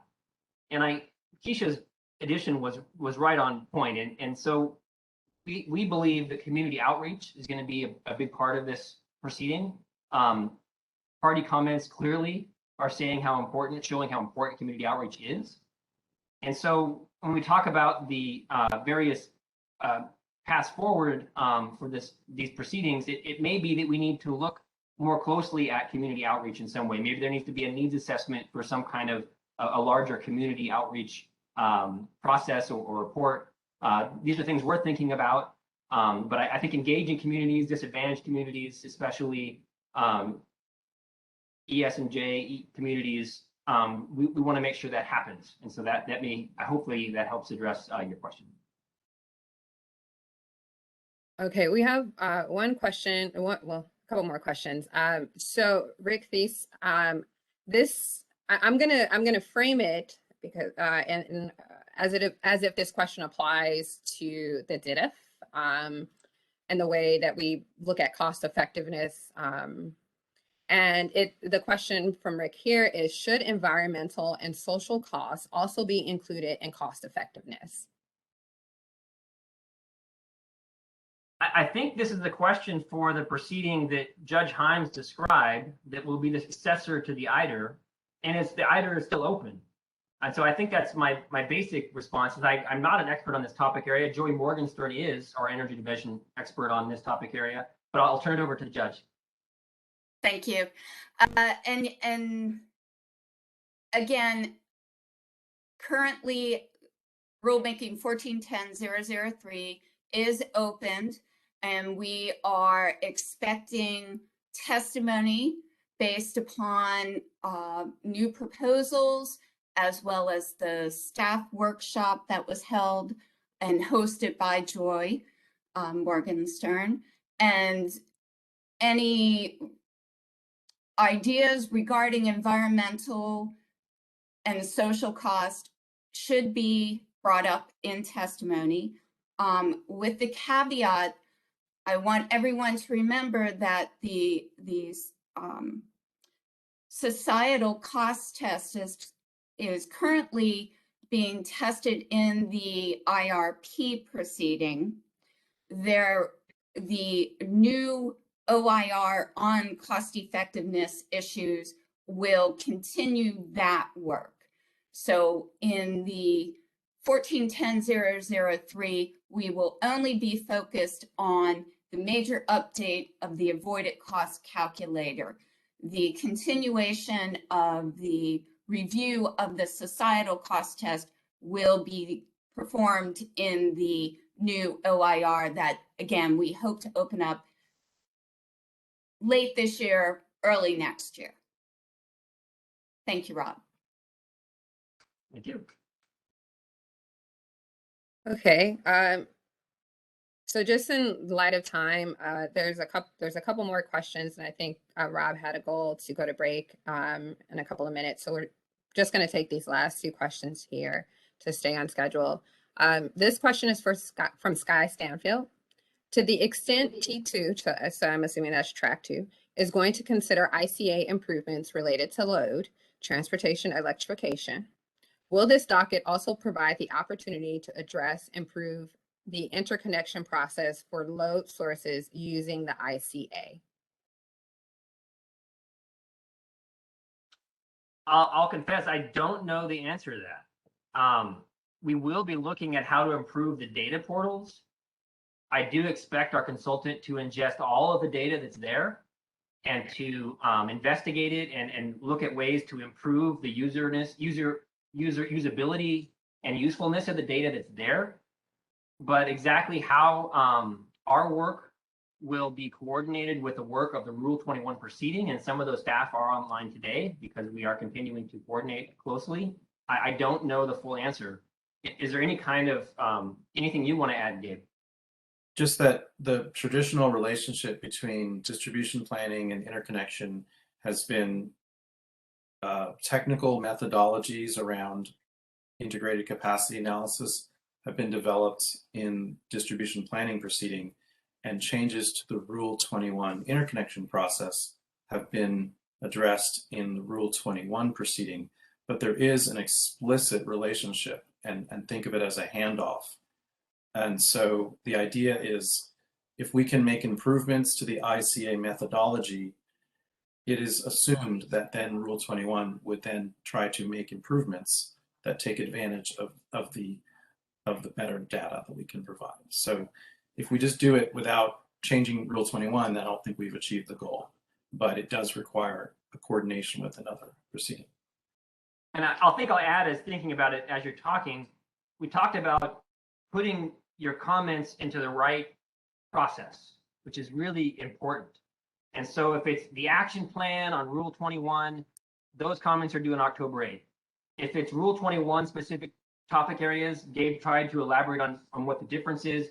And Keisha's addition was right on point. And so we believe that community outreach is going to be a big part of this proceeding. Party comments clearly are saying showing how important community outreach is. And so when we talk about the various paths forward for these proceedings, it may be that we need to look more closely at community outreach in some way. Maybe there needs to be a needs assessment for some kind of a larger community outreach process or report. These are things we're thinking about, but I think engaging communities, disadvantaged communities, especially ES and J communities, we want to make sure that happens. And so that hopefully that helps address your question. Okay, we have one question, well, a couple more questions. So Rick Thies, I'm gonna frame it because and as if this question applies to the DITF and the way that we look at cost effectiveness. And the question from Rick here is, should environmental and social costs also be included in cost effectiveness? I think this is the question for the proceeding that Judge Himes described that will be the successor to the IDER, and the IDER is still open. And so I think that's my basic response. Is I'm not an expert on this topic area. Joey Morgenstern is our energy division expert on this topic area, but I'll turn it over to the judge. Thank you. And again, currently rulemaking 1410-003 is opened, and we are expecting testimony based upon new proposals, as well as the staff workshop that was held and hosted by Joy Morgenstern. And any ideas regarding environmental and social cost should be brought up in testimony. With the caveat, I want everyone to remember that these societal cost test is currently being tested in the IRP proceeding. The new OIR on cost effectiveness issues will continue that work. So in the 1410-003, we will only be focused on the major update of the avoided cost calculator. The continuation of the review of the societal cost test will be performed in the new OIR that, again, we hope to open up late this year, early next year. Thank you, Rob. Thank you. Okay. So just in light of time, there's a couple more questions, and I think Rob had a goal to go to break in a couple of minutes. So we're just going to take these last 2 questions here to stay on schedule. This question is from Sky Stanfield. To the extent T2, so I'm assuming that's track 2, is going to consider ICA improvements related to load, transportation, electrification, will this docket also provide the opportunity to improve the interconnection process for load sources using the ICA? I'll confess, I don't know the answer to that. We will be looking at how to improve the data portals. I do expect our consultant to ingest all of the data that's there and to investigate it and look at ways to improve the usability and usefulness of the data that's there. But exactly how our work will be coordinated with the work of the Rule 21 proceeding, and some of those staff are online today because we are continuing to coordinate closely. I don't know the full answer. Is there any kind of anything you want to add, Gabe? Just that the traditional relationship between distribution planning and interconnection has been technical methodologies around integrated capacity analysis have been developed in distribution planning proceeding, and changes to the Rule 21 interconnection process have been addressed in the Rule 21 proceeding. But there is an explicit relationship, and think of it as a handoff. And so the idea is, if we can make improvements to the ICA methodology, it is assumed that then Rule 21 would then try to make improvements that take advantage of the better data that we can provide. So if we just do it without changing Rule 21, then I don't think we've achieved the goal. But it does require a coordination with another proceeding. And I'll add, as thinking about it as you're talking, we talked about putting your comments into the right process, which is really important. And so if it's the action plan on Rule 21, those comments are due on October 8th. If it's Rule 21 specific topic areas, Gabe tried to elaborate on what the difference is.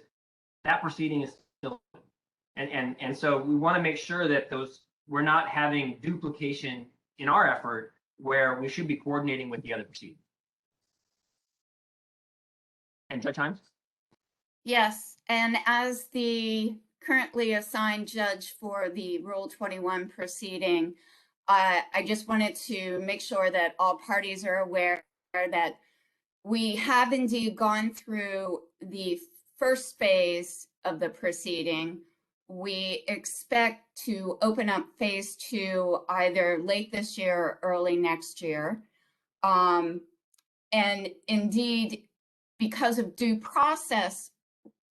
That proceeding is still open. And so we want to make sure that we're not having duplication in our effort where we should be coordinating with the other proceedings. And Judge Himes? Yes, and as the currently assigned judge for the Rule 21 proceeding, I just wanted to make sure that all parties are aware that we have indeed gone through the first phase of the proceeding. We expect to open up phase 2 either late this year or early next year. And indeed, because of due process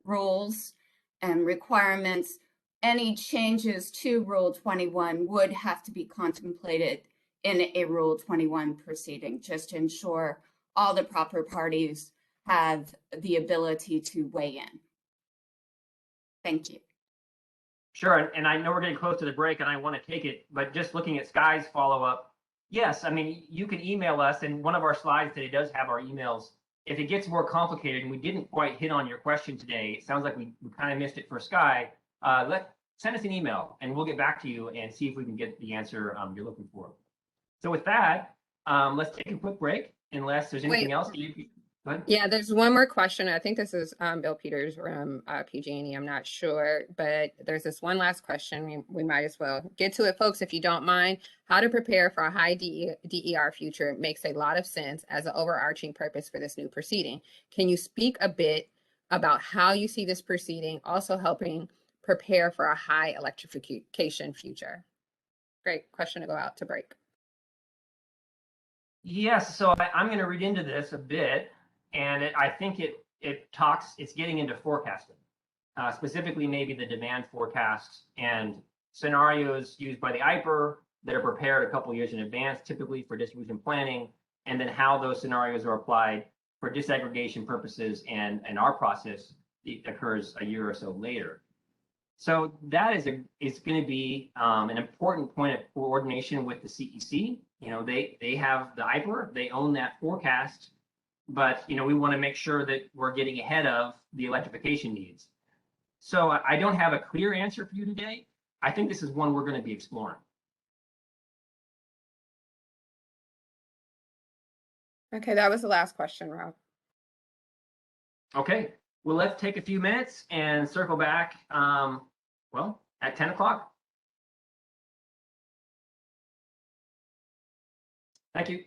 rules and requirements, any changes to Rule 21 would have to be contemplated in a Rule 21 proceeding, just to ensure all the proper parties have the ability to weigh in. Thank you. Sure, and I know we're getting close to the break and I want to take it, but just looking at Sky's follow-up, yes, I mean, you can email us, and one of our slides today does have our emails. If it gets more complicated and we didn't quite hit on your question today, it sounds like we kind of missed it for Sky, send us an email and we'll get back to you and see if we can get the answer you're looking for. So with that, let's take a quick break unless there's anything else. Go ahead. Yeah, there's one more question. I think this is Bill Peters from PG&E. I'm not sure, but there's this one last question. We might as well get to it, folks, if you don't mind. How to prepare for a high DER future makes a lot of sense as an overarching purpose for this new proceeding. Can you speak a bit about how you see this proceeding also helping prepare for a high electrification future? Great question to go out to break. Yes, so I'm going to read into this a bit. And I think it's getting into forecasting, specifically maybe the demand forecasts and scenarios used by the IPER that are prepared a couple years in advance, typically for distribution planning, and then how those scenarios are applied for disaggregation purposes and our process occurs a year or so later. So that is going to be an important point of coordination with the CEC. You know, they have the IPER, they own that forecast. But, you know, we want to make sure that we're getting ahead of the electrification needs. So I don't have a clear answer for you today. I think this is one we're going to be exploring. Okay, that was the last question, Rob. Okay, well, let's take a few minutes and circle back, well, at 10 o'clock. Thank you.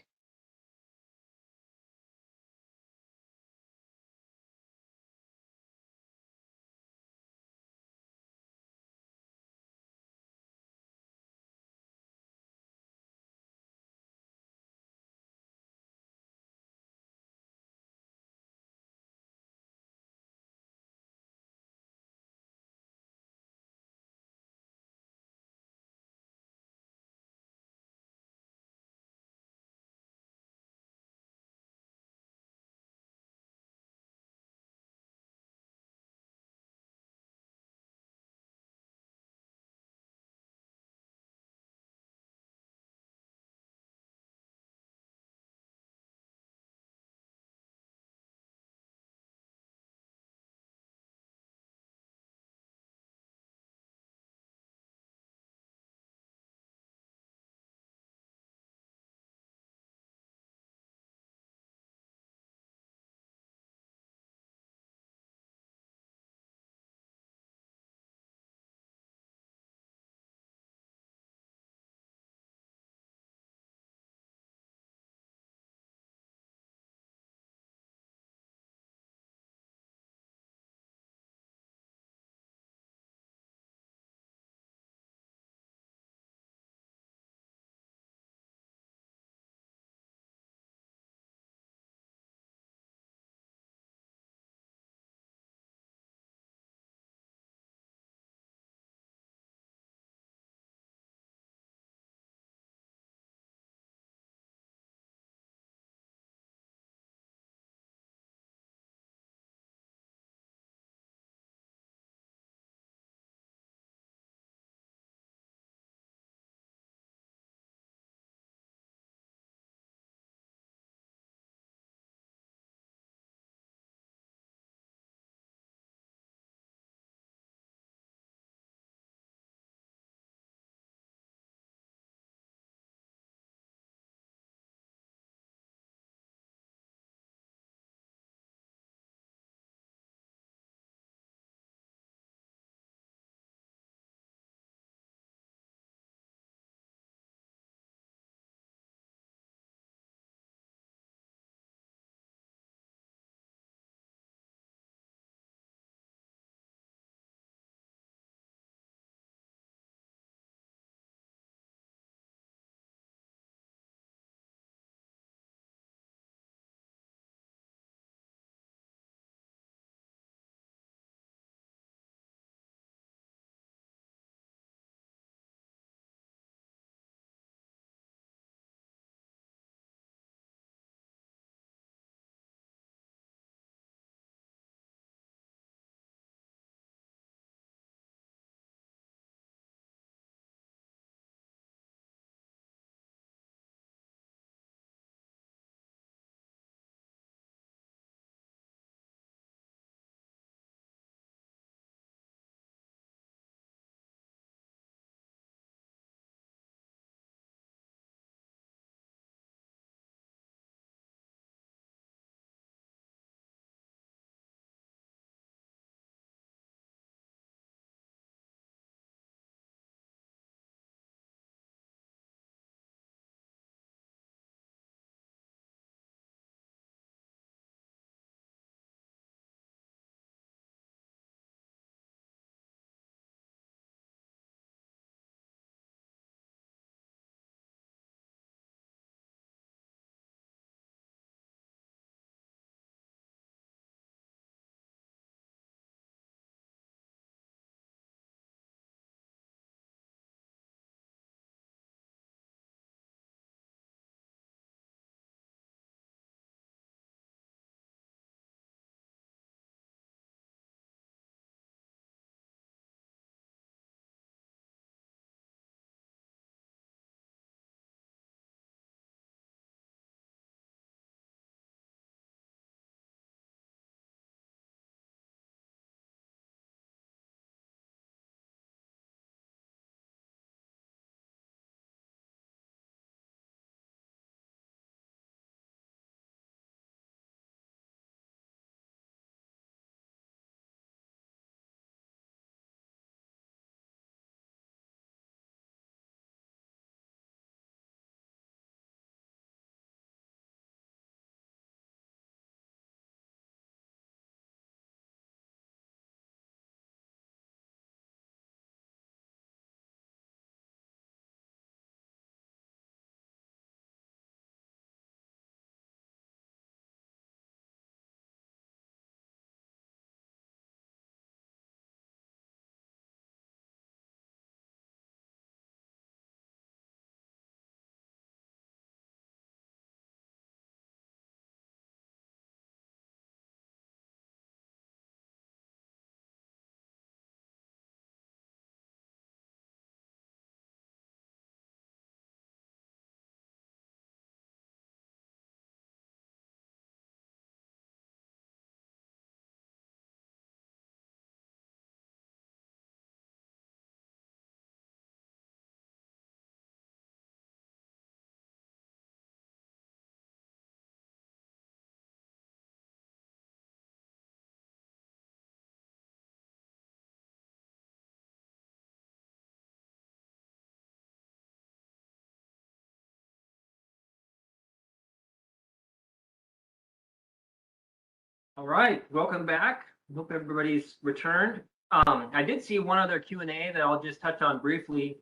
All right, welcome back. Hope everybody's returned. I did see one other Q&A that I'll just touch on briefly.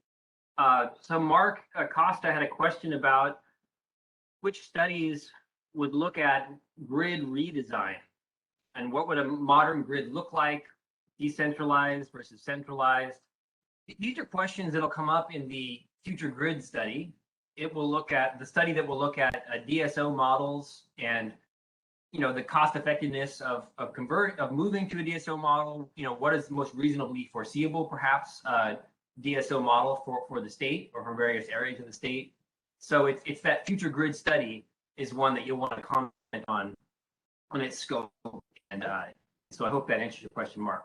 So Mark Acosta had a question about which studies would look at grid redesign and what would a modern grid look like, decentralized versus centralized. These are questions that'll come up in the future grid study. It will look at the study that will look at DSO models and the cost effectiveness of moving to a DSO model. What is the most reasonably foreseeable, perhaps, DSO model for the state or for various areas of the state. So it's that future grid study is one that you'll want to comment on its scope. And so I hope that answers your question, Mark.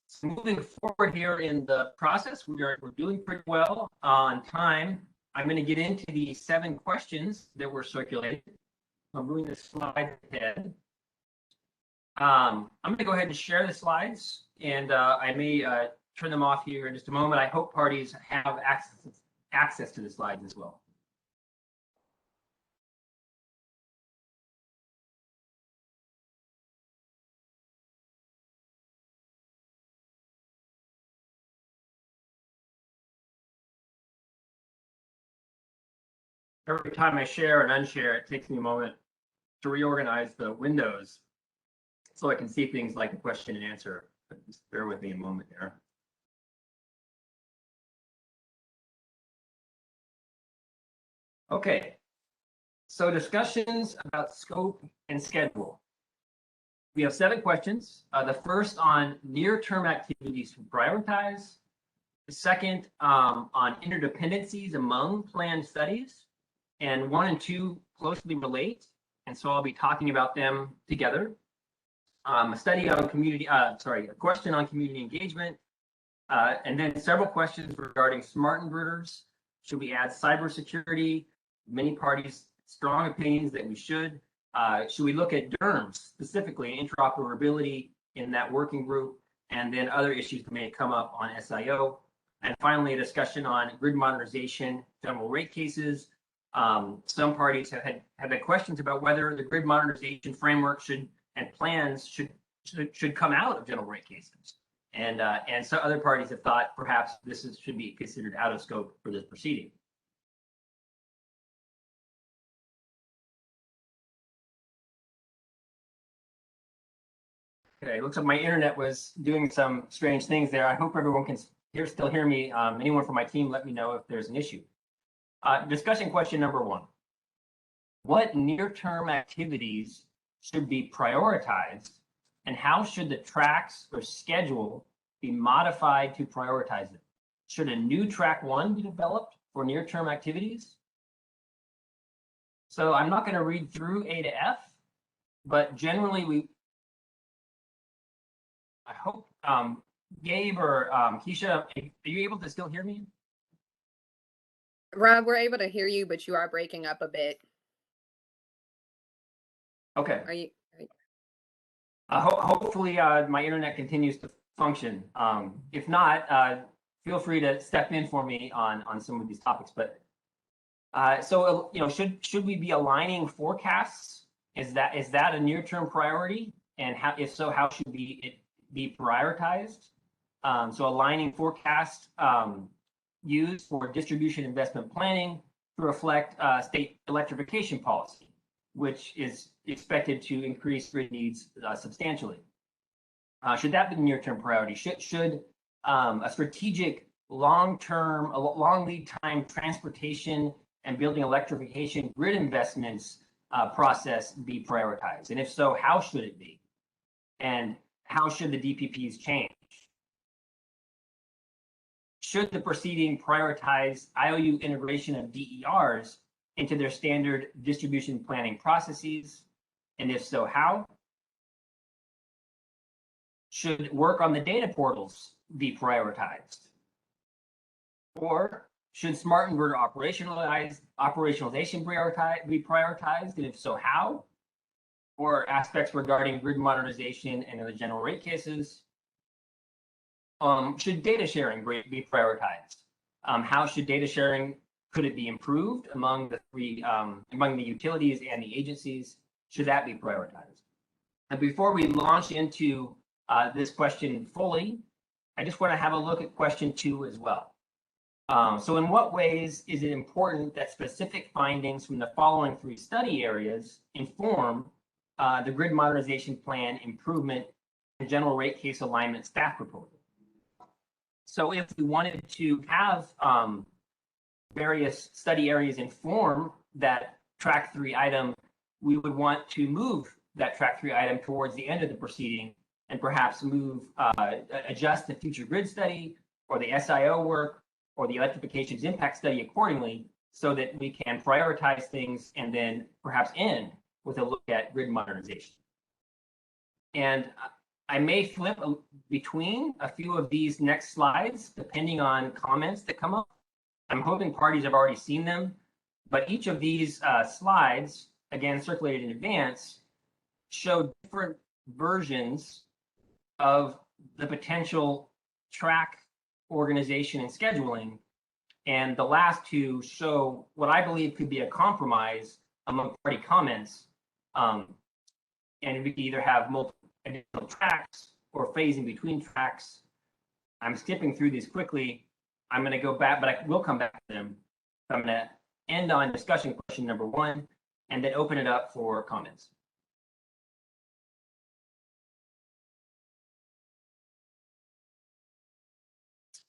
So moving forward here in the process, we're doing pretty well on time. I'm going to get into the 7 questions that were circulated. I'm moving the slide ahead. I'm going to go ahead and share the slides, and I may turn them off here in just a moment. I hope parties have access to the slides as well. Every time I share and unshare, it takes me a moment to reorganize the windows so I can see things like the question and answer. Just bear with me a moment there. Okay, so discussions about scope and schedule. We have 7 questions. The first on near-term activities to prioritize. The second on interdependencies among planned studies. And 1 and 2 closely relate, and so I'll be talking about them together. A question on community engagement, and then several questions regarding smart inverters. Should we add cybersecurity? Many parties, strong opinions that we should. Should we look at DERMS, specifically interoperability in that working group, and then other issues that may come up on SIO. And finally, a discussion on grid modernization, general rate cases. Some parties have had questions about whether the grid modernization framework and plans should come out of general rate cases. And so other parties have thought perhaps should be considered out of scope for this proceeding. Okay, looks like my internet was doing some strange things there. I hope everyone can still hear me. Anyone from my team, let me know if there's an issue. Discussion question number 1. What near-term activities should be prioritized, and how should the tracks or schedule be modified to prioritize it? Should a new track 1 be developed for near-term activities? So I'm not going to read through A to F, but generally I hope Gabe or Keisha, are you able to still hear me? Rob, we're able to hear you, but you are breaking up a bit. Okay. Are you? Hopefully my internet continues to function. If not, feel free to step in for me on some of these topics. But so should we be aligning forecasts? Is that a near-term priority? And if so, how should it be prioritized? So aligning forecast used for distribution investment planning to reflect state electrification policy, which is expected to increase grid needs substantially. Should that be a near-term priority? Should a strategic long-term, long lead time transportation and building electrification grid investments process be prioritized? And if so, how should it be? And how should the DPPs change? Should the proceeding prioritize IOU integration of DERs into their standard distribution planning processes? And if so, how? Should work on the data portals be prioritized? Or should smart inverter operationalization be prioritized? And if so, how? Or aspects regarding grid modernization and the general rate cases? Should data sharing be prioritized? How should data sharing Could it be improved among the among the utilities and the agencies? Should that be prioritized? And before we launch into this question fully, I just want to have a look at question 2 as well. So in what ways is it important that specific findings from the following 3 study areas inform the grid modernization plan improvement and general rate case alignment staff proposal? So if we wanted to have various study areas inform that track 3 item, we would want to move that track 3 item towards the end of the proceeding and perhaps adjust the future grid study or the SIO work or the electrification's impact study accordingly so that we can prioritize things and then perhaps end with a look at grid modernization. And I may flip between a few of these next slides depending on comments that come up. I'm hoping parties have already seen them, but each of these slides, again circulated in advance, show different versions of the potential track organization and scheduling. And the last 2 show what I believe could be a compromise among party comments. And we can either have multiple additional tracks or phasing between tracks. I'm skipping through these quickly. I'm going to go back, but I will come back to them. I'm going to end on discussion question number 1 and then open it up for comments.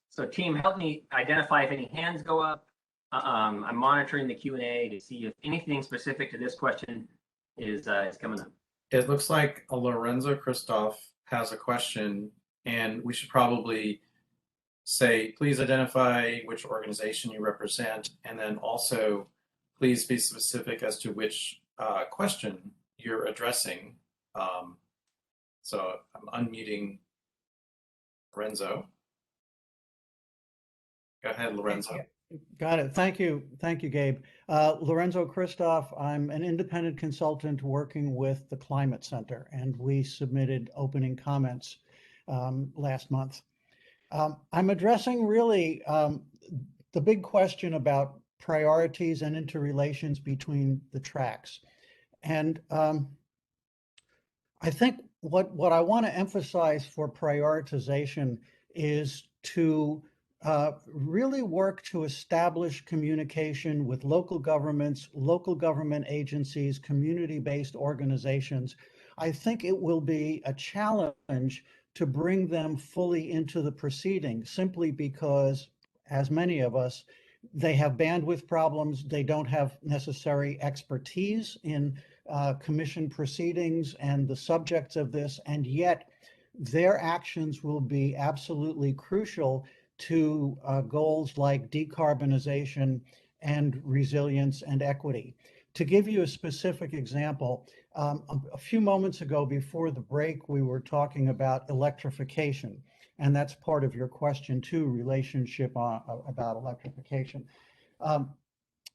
So team, help me identify if any hands go up. I'm monitoring the Q&A to see if anything specific to this question is coming up. It looks like Lorenzo Christoph has a question, and we should probably say, please identify which organization you represent, and then also please be specific as to which question you're addressing. So I'm unmuting Lorenzo. Go ahead, Lorenzo. Got it. Thank you, Gabe. Lorenzo Christoph. I'm an independent consultant working with the Climate Center, and we submitted opening comments last month. I'm addressing really the big question about priorities and interrelations between the tracks. And I think what I want to emphasize for prioritization is to really work to establish communication with local governments, local government agencies, community-based organizations. I think it will be a challenge to bring them fully into the proceeding simply because, as many of us, they have bandwidth problems. They don't have necessary expertise in commission proceedings and the subjects of this, and yet their actions will be absolutely crucial to goals like decarbonization and resilience and equity. To give you a specific example, a few moments ago before the break, we were talking about electrification, and that's part of your question too, relationship about electrification.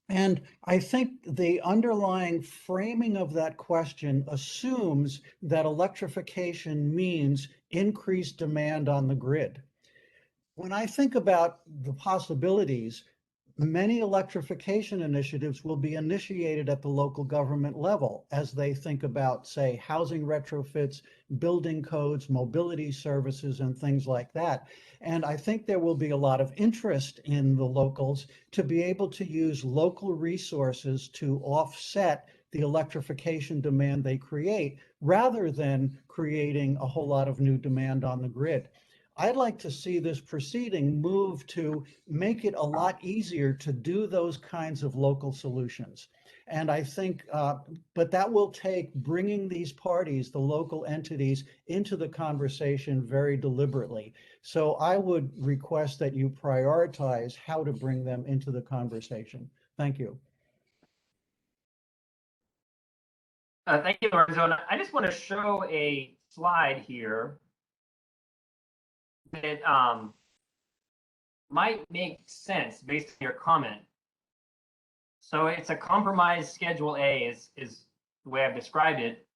And I think the underlying framing of that question assumes that electrification means increased demand on the grid. When I think about the possibilities, many electrification initiatives will be initiated at the local government level as they think about, say, housing retrofits, building codes, mobility services, and things like that. And I think there will be a lot of interest in the locals to be able to use local resources to offset the electrification demand they create, rather than creating a whole lot of new demand on the grid. I'd like to see this proceeding move to make it a lot easier to do those kinds of local solutions. And I think, but that will take bringing these parties, the local entities, into the conversation very deliberately. So I would request that you prioritize how to bring them into the conversation. Thank you. Thank you, Lorenzo. I just want to show a slide here that might make sense based on your comment. So it's a compromise Schedule A is the way I've described it.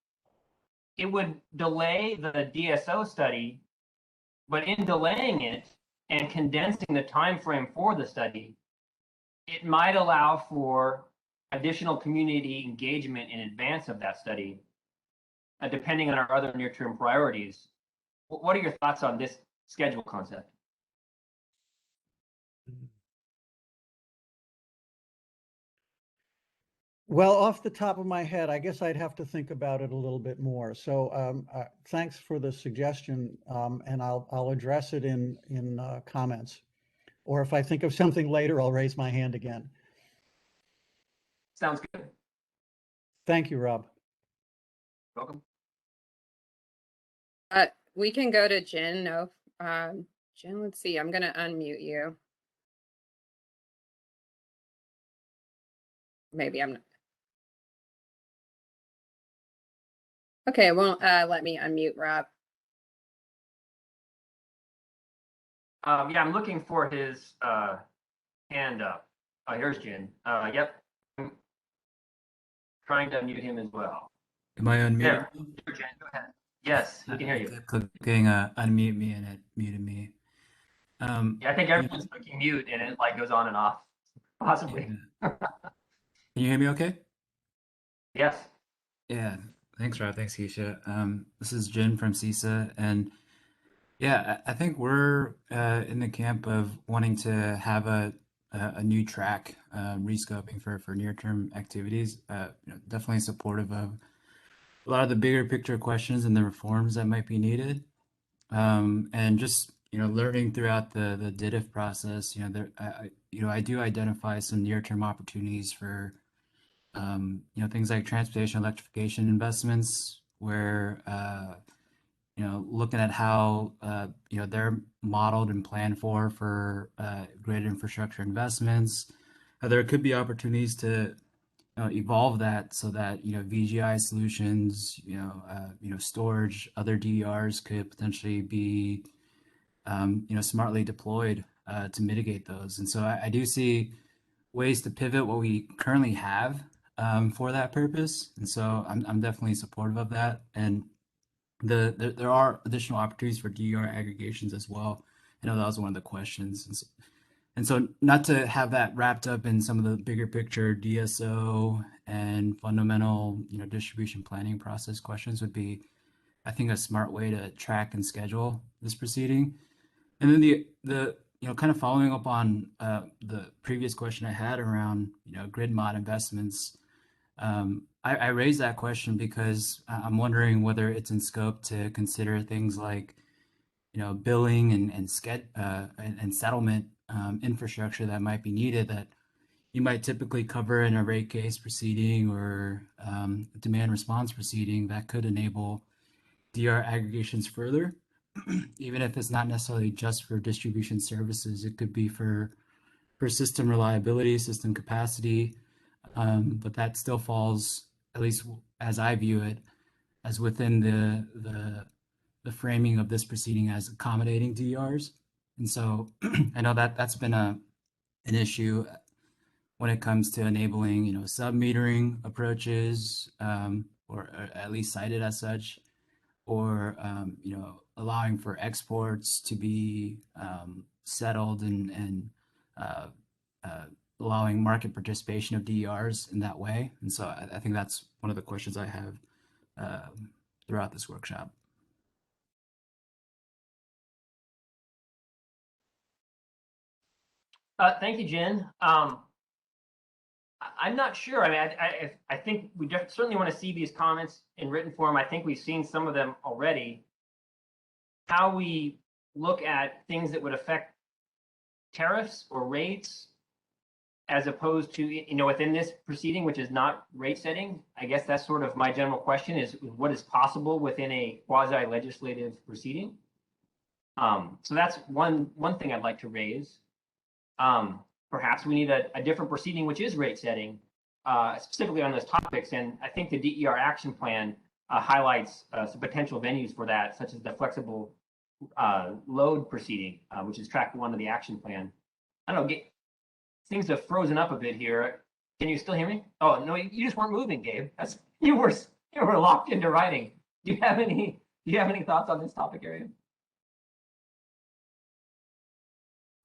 It would delay the DSO study, but in delaying it and condensing the time frame for the study, it might allow for additional community engagement in advance of that study, depending on our other near-term priorities. What are your thoughts on this schedule concept? Well, off the top of my head, I guess I'd have to think about it a little bit more. So thanks for the suggestion, and I'll address it in comments. Or if I think of something later, I'll raise my hand again. Sounds good. Thank you, Rob. Welcome. We can go to Jen. No, Jen, let's see. I'm going to unmute you. Maybe I'm not. Okay, it won't let me unmute Rob. Yeah, I'm looking for his hand up. Oh, here's Jen. Yep. I'm trying to unmute him as well. Am I unmuted? There. Jen, go ahead. Yes, we can hear I you. kept clicking unmute me and it muted me. Yeah, I think everyone's clicking mute and it like goes on and off, possibly. Yeah. Can you hear me okay? Yes. Yeah. Thanks, Rob. Thanks, Keisha. This is Jin from CISA, and yeah, I think we're in the camp of wanting to have a new track rescoping for near-term activities. Definitely supportive of a lot of the bigger picture questions and the reforms that might be needed. And just learning throughout the DITIF process, I do identify some near-term opportunities for things like transportation electrification investments, where looking at how they're modeled and planned for grid infrastructure investments. There could be opportunities to evolve that so that VGI solutions, storage, other DERs could potentially be smartly deployed to mitigate those. And so I do see ways to pivot what we currently have for that purpose. And so I'm definitely supportive of that. And there are additional opportunities for DER aggregations as well. I know that was one of the questions. And so not to have that wrapped up in some of the bigger picture DSO and fundamental, distribution planning process questions would be, I think, a smart way to track and schedule this proceeding. And then the kind of following up on the previous question I had around, grid mod investments. I raised that question because I'm wondering whether it's in scope to consider things like, billing and settlement infrastructure that might be needed that you might typically cover in a rate case proceeding or demand response proceeding that could enable DR aggregations further, even if it's not necessarily just for distribution services. It could be for system reliability, system capacity, but that still falls, at least as I view it, as within the framing of this proceeding as accommodating DERs. And so I know that that's been an issue when it comes to enabling, sub-metering approaches, or at least cited as such, or, allowing for exports to be settled and allowing market participation of DERs in that way. And so I think that's one of the questions I have throughout this workshop. Thank you, Jen. I'm not sure. I mean, I think we certainly want to see these comments in written form. I think we've seen some of them already. How we look at things that would affect tariffs or rates, as opposed to, within this proceeding, which is not rate setting. I guess that's sort of my general question, is what is possible within a quasi-legislative proceeding. So that's one thing I'd like to raise. Perhaps we need a different proceeding, which is rate setting, specifically on those topics. And I think the DER action plan highlights some potential venues for that, such as the flexible load proceeding, which is track 1 of the action plan. I don't know, things have frozen up a bit here. Can you still hear me? Oh, no, you just weren't moving, Gabe. You were locked into writing. Do you have any thoughts on this topic area?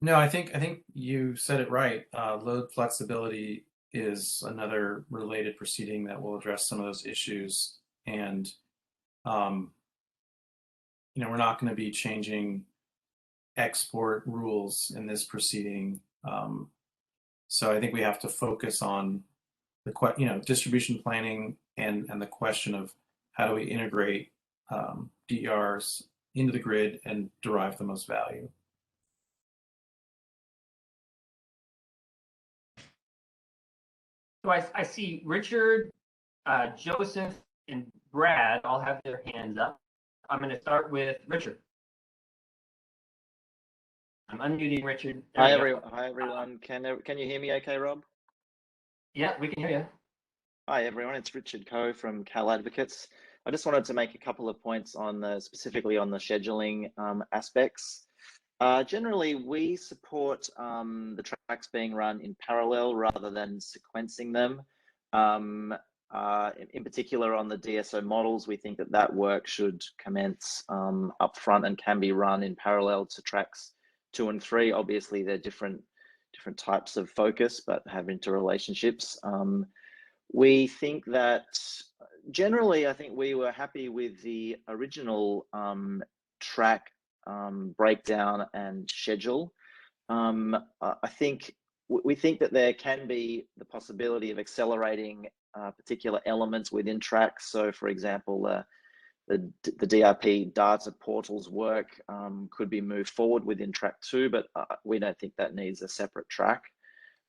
No, I think you said it right. Load flexibility is another related proceeding that will address some of those issues. And we're not going to be changing export rules in this proceeding. So I think we have to focus on the distribution planning and the question of how do we integrate DERs into the grid and derive the most value. So I see Richard, Joseph, and Brad all have their hands up. I'm going to start with Richard. I'm unmuting Richard. Hi everyone. Can you hear me okay, Rob? Yeah, we can hear you. Hi everyone, it's Richard Coe from Cal Advocates. I just wanted to make a couple of points on specifically on the scheduling aspects. Generally, we support the tracks being run in parallel rather than sequencing them. In particular, on the DSO models, we think that work should commence upfront and can be run in parallel to tracks 2 and 3. Obviously, they're different types of focus, but have interrelationships. We think that generally, I think we were happy with the original track breakdown and schedule. I think we think that there can be the possibility of accelerating particular elements within tracks. So, for example, the DRP data portals work could be moved forward within track 2, but we don't think that needs a separate track.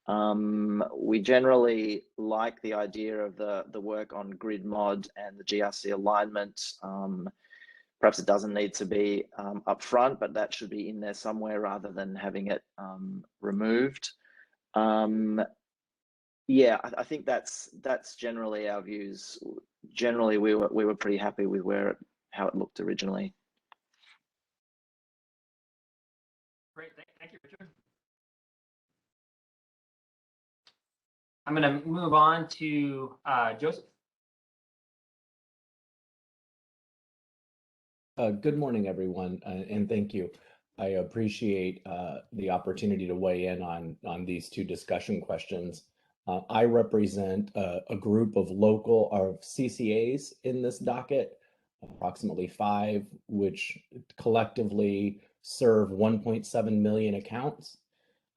We generally like the idea of the work on grid mod and the GRC alignment. Perhaps it doesn't need to be upfront, but that should be in there somewhere rather than having it removed. Yeah, I think that's generally our views. Generally, we were pretty happy with how it looked originally. Great, thank you, Richard. I'm going to move on to Joseph. Good morning, everyone, and thank you. I appreciate the opportunity to weigh in on these two discussion questions. I represent a group of CCAs in this docket, approximately 5, which collectively serve 1.7 million accounts.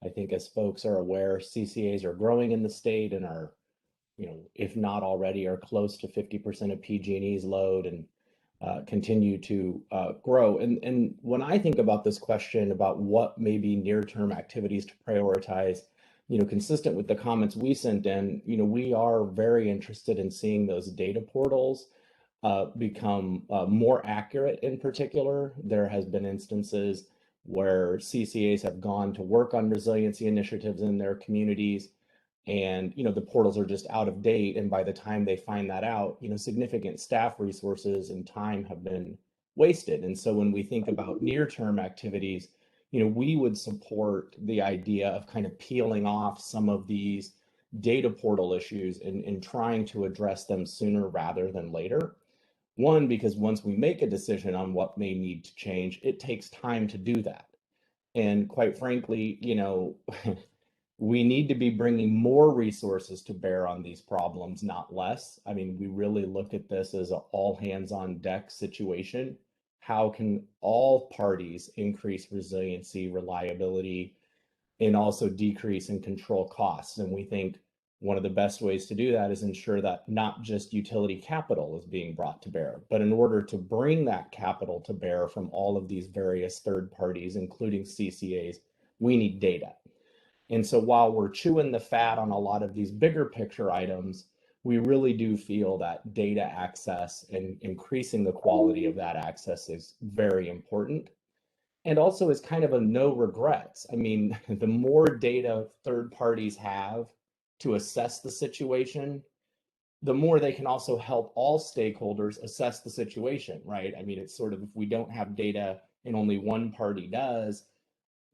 I think as folks are aware, CCAs are growing in the state and are, if not already, are close to 50% of PG&E's load and continue to grow. And when I think about this question about what may be near-term activities to prioritize, consistent with the comments we sent in, we are very interested in seeing those data portals become more accurate. In particular, there has been instances where CCAs have gone to work on resiliency initiatives in their communities, and the portals are just out of date, and by the time they find that out, significant staff resources and time have been wasted. And so when we think about near-term activities, we would support the idea of kind of peeling off some of these data portal issues and trying to address them sooner rather than later. One, because once we make a decision on what may need to change, it takes time to do that. And quite frankly, we need to be bringing more resources to bear on these problems, not less. I mean, we really look at this as an all hands on deck situation. How can all parties increase resiliency, reliability, and also decrease and control costs? And we think one of the best ways to do that is ensure that not just utility capital is being brought to bear, but in order to bring that capital to bear from all of these various third parties, including CCAs, we need data. And so while we're chewing the fat on a lot of these bigger picture items, we really do feel that data access and increasing the quality of that access is very important. And also is kind of a no regrets. I mean, the more data third parties have to assess the situation, the more they can also help all stakeholders assess the situation, right? I mean, it's sort of, if we don't have data and only one party does,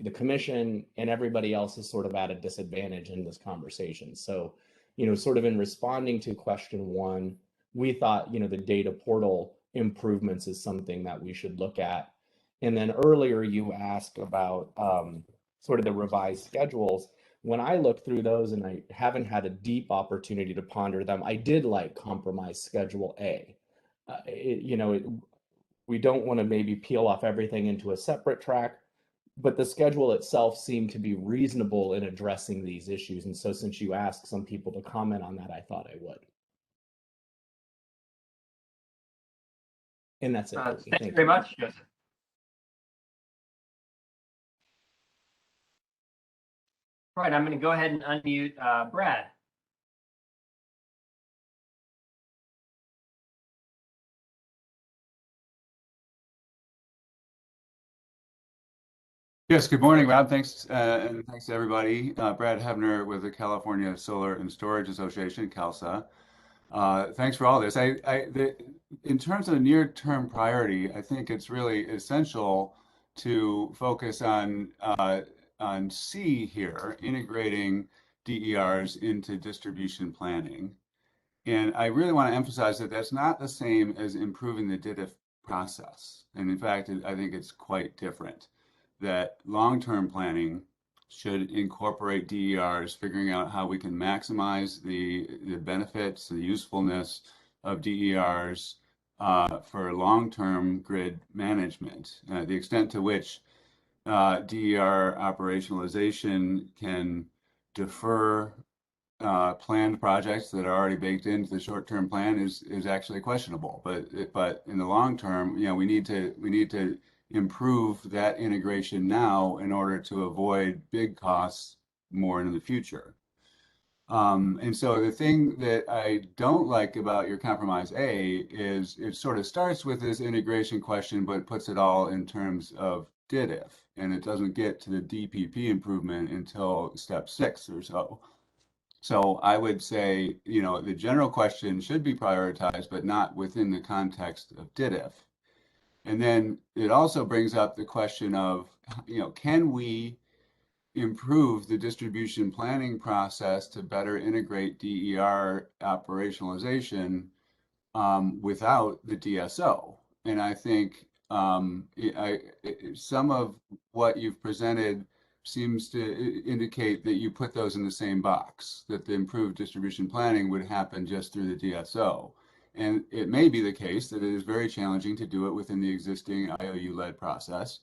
the commission and everybody else is sort of at a disadvantage in this conversation. So, sort of in responding to question 1, we thought, the data portal improvements is something that we should look at. And then earlier you asked about sort of the revised schedules, when I look through those and I haven't had a deep opportunity to ponder them, I did like compromise schedule A. We don't want to maybe peel off everything into a separate track, but the schedule itself seemed to be reasonable in addressing these issues. And so since you asked some people to comment on that, I thought I would. And that's it. Thank you very much, Joseph. Right, I'm going to go ahead and unmute Brad. Yes, good morning, Rob. Thanks, and thanks to everybody. Brad Hebner with the California Solar and Storage Association, CalSA. Thanks for all this. In terms of near-term priority, I think it's really essential to focus on C here, integrating DERs into distribution planning. And I really want to emphasize that that's not the same as improving the DDIF process. And in fact, I think it's quite different. That long-term planning should incorporate DERs, figuring out how we can maximize the benefits, the usefulness of DERs for long-term grid management. The extent to which DER operationalization can defer planned projects that are already baked into the short-term plan is actually questionable. But in the long term, we need to improve that integration now in order to avoid big costs more in the future. And so the thing that I don't like about your compromise A is it sort of starts with this integration question, but puts it all in terms of DDIF, and it doesn't get to the DPP improvement until step 6 or so. So I would say, the general question should be prioritized, but not within the context of DDIF. And then it also brings up the question of, can we improve the distribution planning process to better integrate DER operationalization without the DSO? And I think some of what you've presented seems to indicate that you put those in the same box, that the improved distribution planning would happen just through the DSO. And it may be the case that it is very challenging to do it within the existing IOU-led process,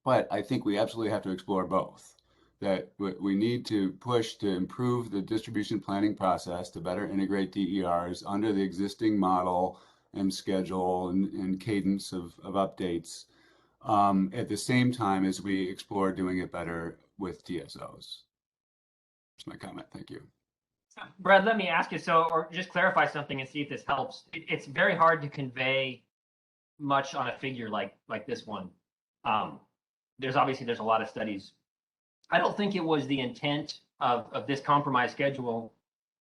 but I think we absolutely have to explore both. That we need to push to improve the distribution planning process to better integrate DERs under the existing model and schedule and cadence of updates at the same time as we explore doing it better with DSOs. That's my comment. Thank you. Brad, let me ask you, or just clarify something and see if this helps. It's very hard to convey much on a figure like this one. There's a lot of studies. I don't think it was the intent of this compromise schedule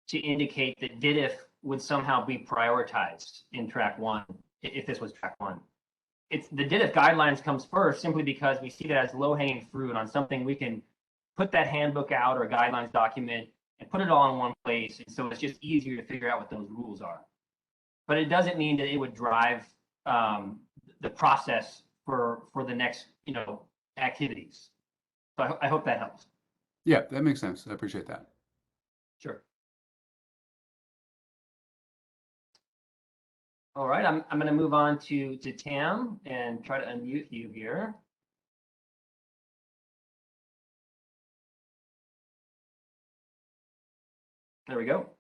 to indicate that DDIF would somehow be prioritized in track 1, if this was track 1. It's the DDIF guidelines comes first simply because we see that as low-hanging fruit on something we can put that handbook out or a guidelines document and put it all in one place. And so it's just easier to figure out what those rules are. But it doesn't mean that it would drive the process for the next, activities. So I hope that helps. Yeah, that makes sense. I appreciate that. Sure. All right, I'm going to move on to Tam and try to unmute you here. There we go.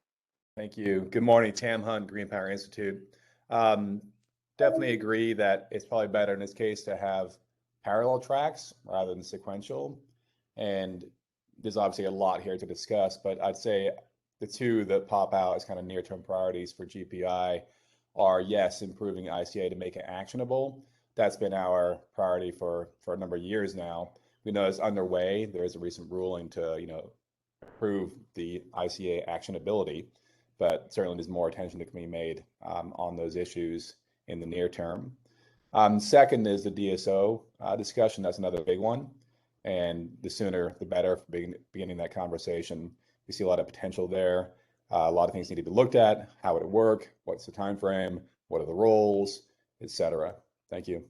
Thank you. Good morning, Tam Hunt, Green Power Institute. Definitely agree that it's probably better in this case to have parallel tracks rather than sequential. And there's obviously a lot here to discuss, but I'd say the two that pop out as kind of near-term priorities for GPI are, yes, improving ICA to make it actionable. That's been our priority for a number of years now. We know it's underway. There is a recent ruling to, improve the ICA actionability, but certainly there's more attention that can be made on those issues in the near term. Second is the DSO discussion. That's another big one. And the sooner, the better for beginning that conversation. We see a lot of potential there. A lot of things need to be looked at. How would it work? What's the time frame? What are the roles, et cetera? Thank you.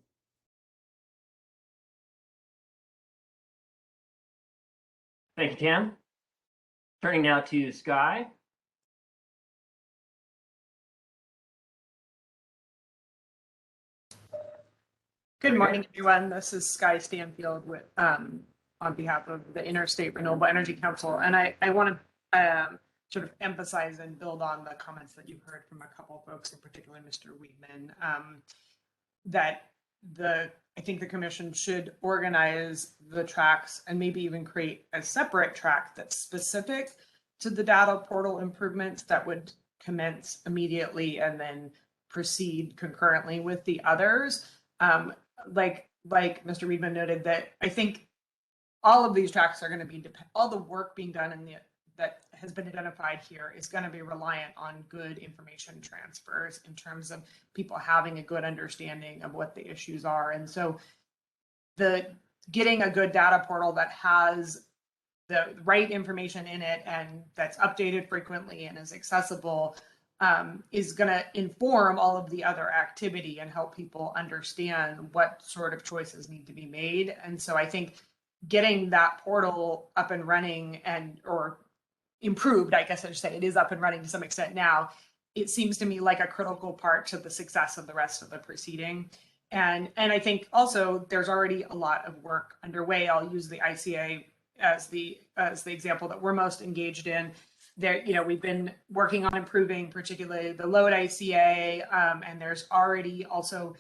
Thank you, Tam. Turning now to Sky. Good morning, everyone. This is Sky Stanfield with on behalf of the Interstate Renewable Energy Council, and I want to sort of emphasize and build on the comments that you've heard from a couple of folks, in particular Mr. Weedman, that I think the commission should organize the tracks and maybe even create a separate track that's specific to the data portal improvements that would commence immediately and then proceed concurrently with the others. Like Mr. Weedman noted, that I think all of these tracks are going to be all the work being done in that has been identified here is going to be reliant on good information transfers in terms of people having a good understanding of what the issues are. And so getting a good data portal that has the right information in it and that's updated frequently and is accessible is going to inform all of the other activity and help people understand what sort of choices need to be made. And so I think getting that portal up and running or improved, I guess I should say, it is up and running to some extent now. It seems to me like a critical part to the success of the rest of the proceeding. And I think also there's already a lot of work underway. I'll use the ICA as the example that we're most engaged in. There, we've been working on improving particularly the load ICA, and there's already also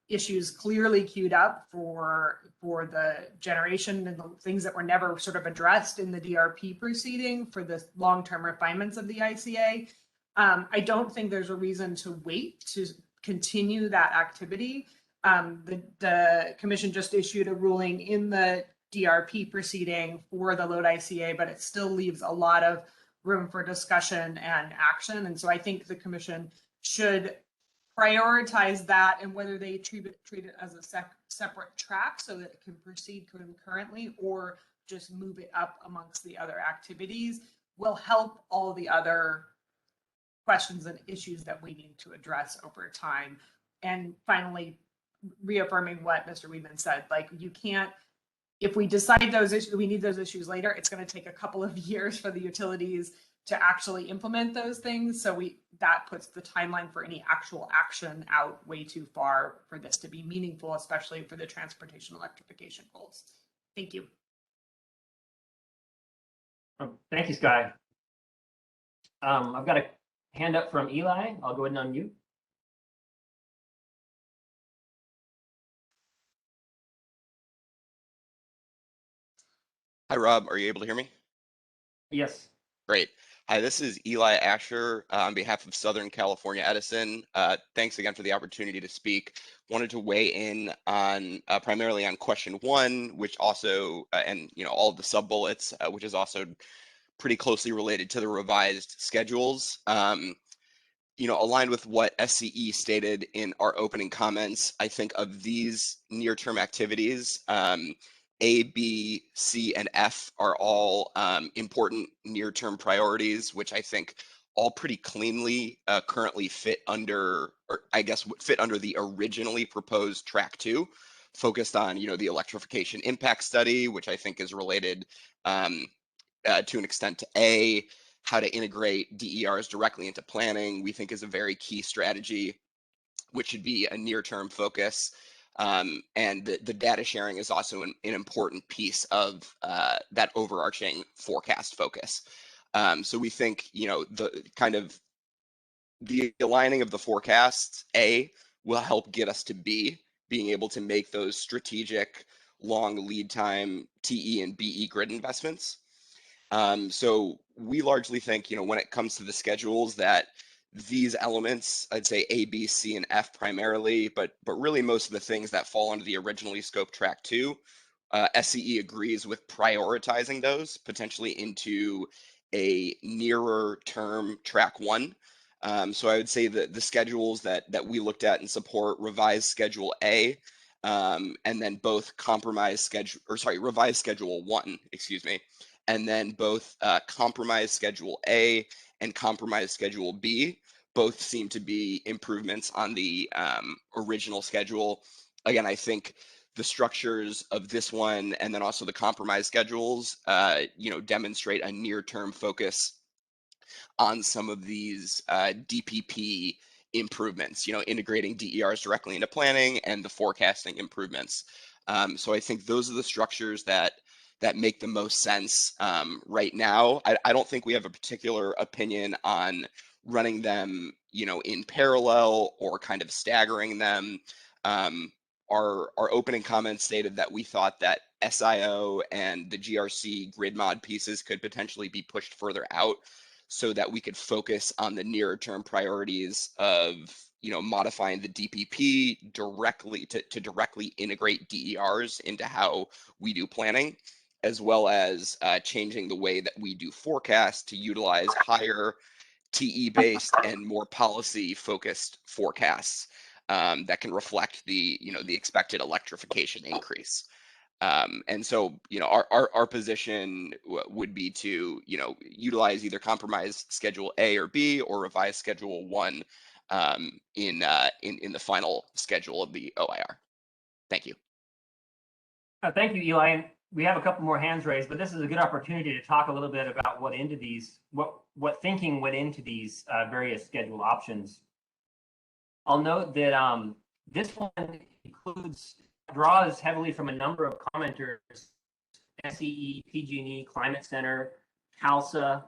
issues clearly queued up for the generation and the things that were never sort of addressed in the DRP proceeding for the long-term refinements of the ICA. I don't think there's a reason to wait to continue that activity. The commission just issued a ruling in the DRP proceeding for the load ICA, but it still leaves a lot of room for discussion and action. And so I think the commission should prioritize that, and whether they treat it as a separate track so that it can proceed concurrently or just move it up amongst the other activities will help all the other questions and issues that we need to address over time. And finally, reaffirming what Mr. Weedman said, like, you can't, if we decide those issues, we need those issues later, it's going to take a couple of years for the utilities to actually implement those things. So that puts the timeline for any actual action out way too far for this to be meaningful, especially for the transportation electrification goals. Thank you. Thank you, Sky. I've got a hand up from Eli. I'll go ahead and unmute. Hi, Rob. Are you able to hear me? Yes. Great. Hi, this is Eli Asher on behalf of Southern California Edison. Thanks again for the opportunity to speak. Wanted to weigh in on primarily on question 1, which also, and all of the sub bullets, which is also pretty closely related to the revised schedules. Aligned with what SCE stated in our opening comments, I think of these near-term activities, A, B, C, and F are all important near-term priorities, which I think all pretty cleanly currently fit under, or I guess would fit under the originally proposed track 2, focused on, the electrification impact study, which I think is related to an extent to A, how to integrate DERs directly into planning, we think is a very key strategy, which should be a near-term focus. And the data sharing is also an important piece of that overarching forecast focus. So we think, the aligning of the forecasts, A, will help get us to B, being able to make those strategic long lead time TE and BE grid investments. So we largely think, when it comes to the schedules, that these elements, I'd say A, B, C, and F primarily, but really most of the things that fall under the originally scoped track 2, SCE agrees with prioritizing those potentially into a nearer term track 1. So I would say that the schedules that we looked at and support, revised schedule A, and then both revised schedule 1, and then both compromise schedule A and compromise schedule B both seem to be improvements on the original schedule. Again, I think the structures of this one and then also the compromise schedules, demonstrate a near-term focus on some of these DPP improvements, integrating DERs directly into planning and the forecasting improvements. So I think those are the structures that make the most sense right now. I don't think we have a particular opinion on running them, in parallel or kind of staggering them. Our opening comments stated that we thought that SIO and the GRC grid mod pieces could potentially be pushed further out so that we could focus on the nearer term priorities of modifying the DPP directly to directly integrate DERs into how we do planning, as well as changing the way that we do forecasts to utilize higher TE-based and more policy-focused forecasts that can reflect the expected electrification increase. And so, our position would be to, utilize either compromise schedule A or B or revise schedule 1 in the final schedule of the OIR. Thank you. Thank you, Eli. And we have a couple more hands raised, but this is a good opportunity to talk a little bit about what thinking went into these various schedule options. I'll note that this one draws heavily from a number of commenters: SEE, PG&E, Climate Center, CALSA,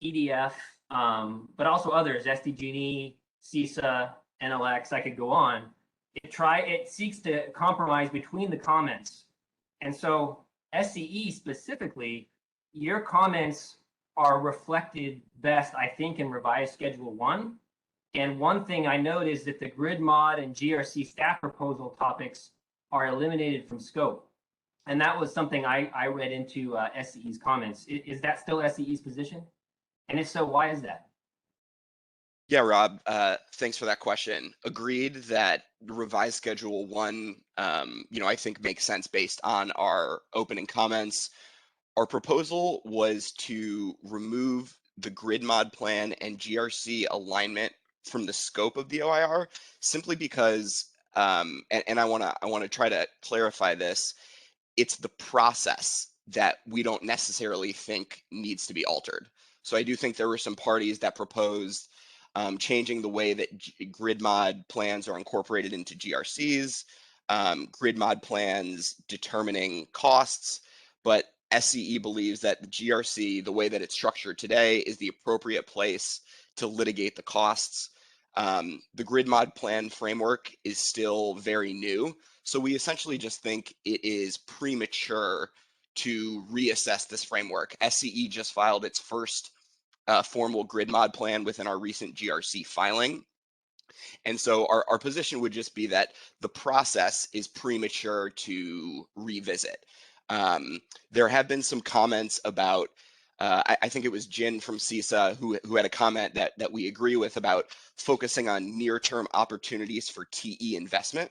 EDF, but also others: SDG&E, CISA, NLX. I could go on. It seeks to compromise between the comments, and so SCE specifically, your comments are reflected best, I think, in revised Schedule 1. And one thing I note is that the grid mod and GRC staff proposal topics are eliminated from scope. And that was something I read into SCE's comments. Is that still SCE's position? And if so, why is that? Yeah, Rob, thanks for that question. Agreed that revised Schedule 1, I think makes sense based on our opening comments. Our proposal was to remove the grid mod plan and GRC alignment from the scope of the OIR, simply because, and I want to try to clarify this, it's the process that we don't necessarily think needs to be altered. So I do think there were some parties that proposed changing the way that grid mod plans are incorporated into GRCs, grid mod plans determining costs, but SCE believes that the GRC, the way that it's structured today, is the appropriate place to litigate the costs. The grid mod plan framework is still very new, so we essentially just think it is premature to reassess this framework. SCE just filed its first formal grid mod plan within our recent GRC filing. And so our position would just be that the process is premature to revisit. There have been some comments about, I think it was Jin from CISA who had a comment that we agree with about focusing on near-term opportunities for TE investment.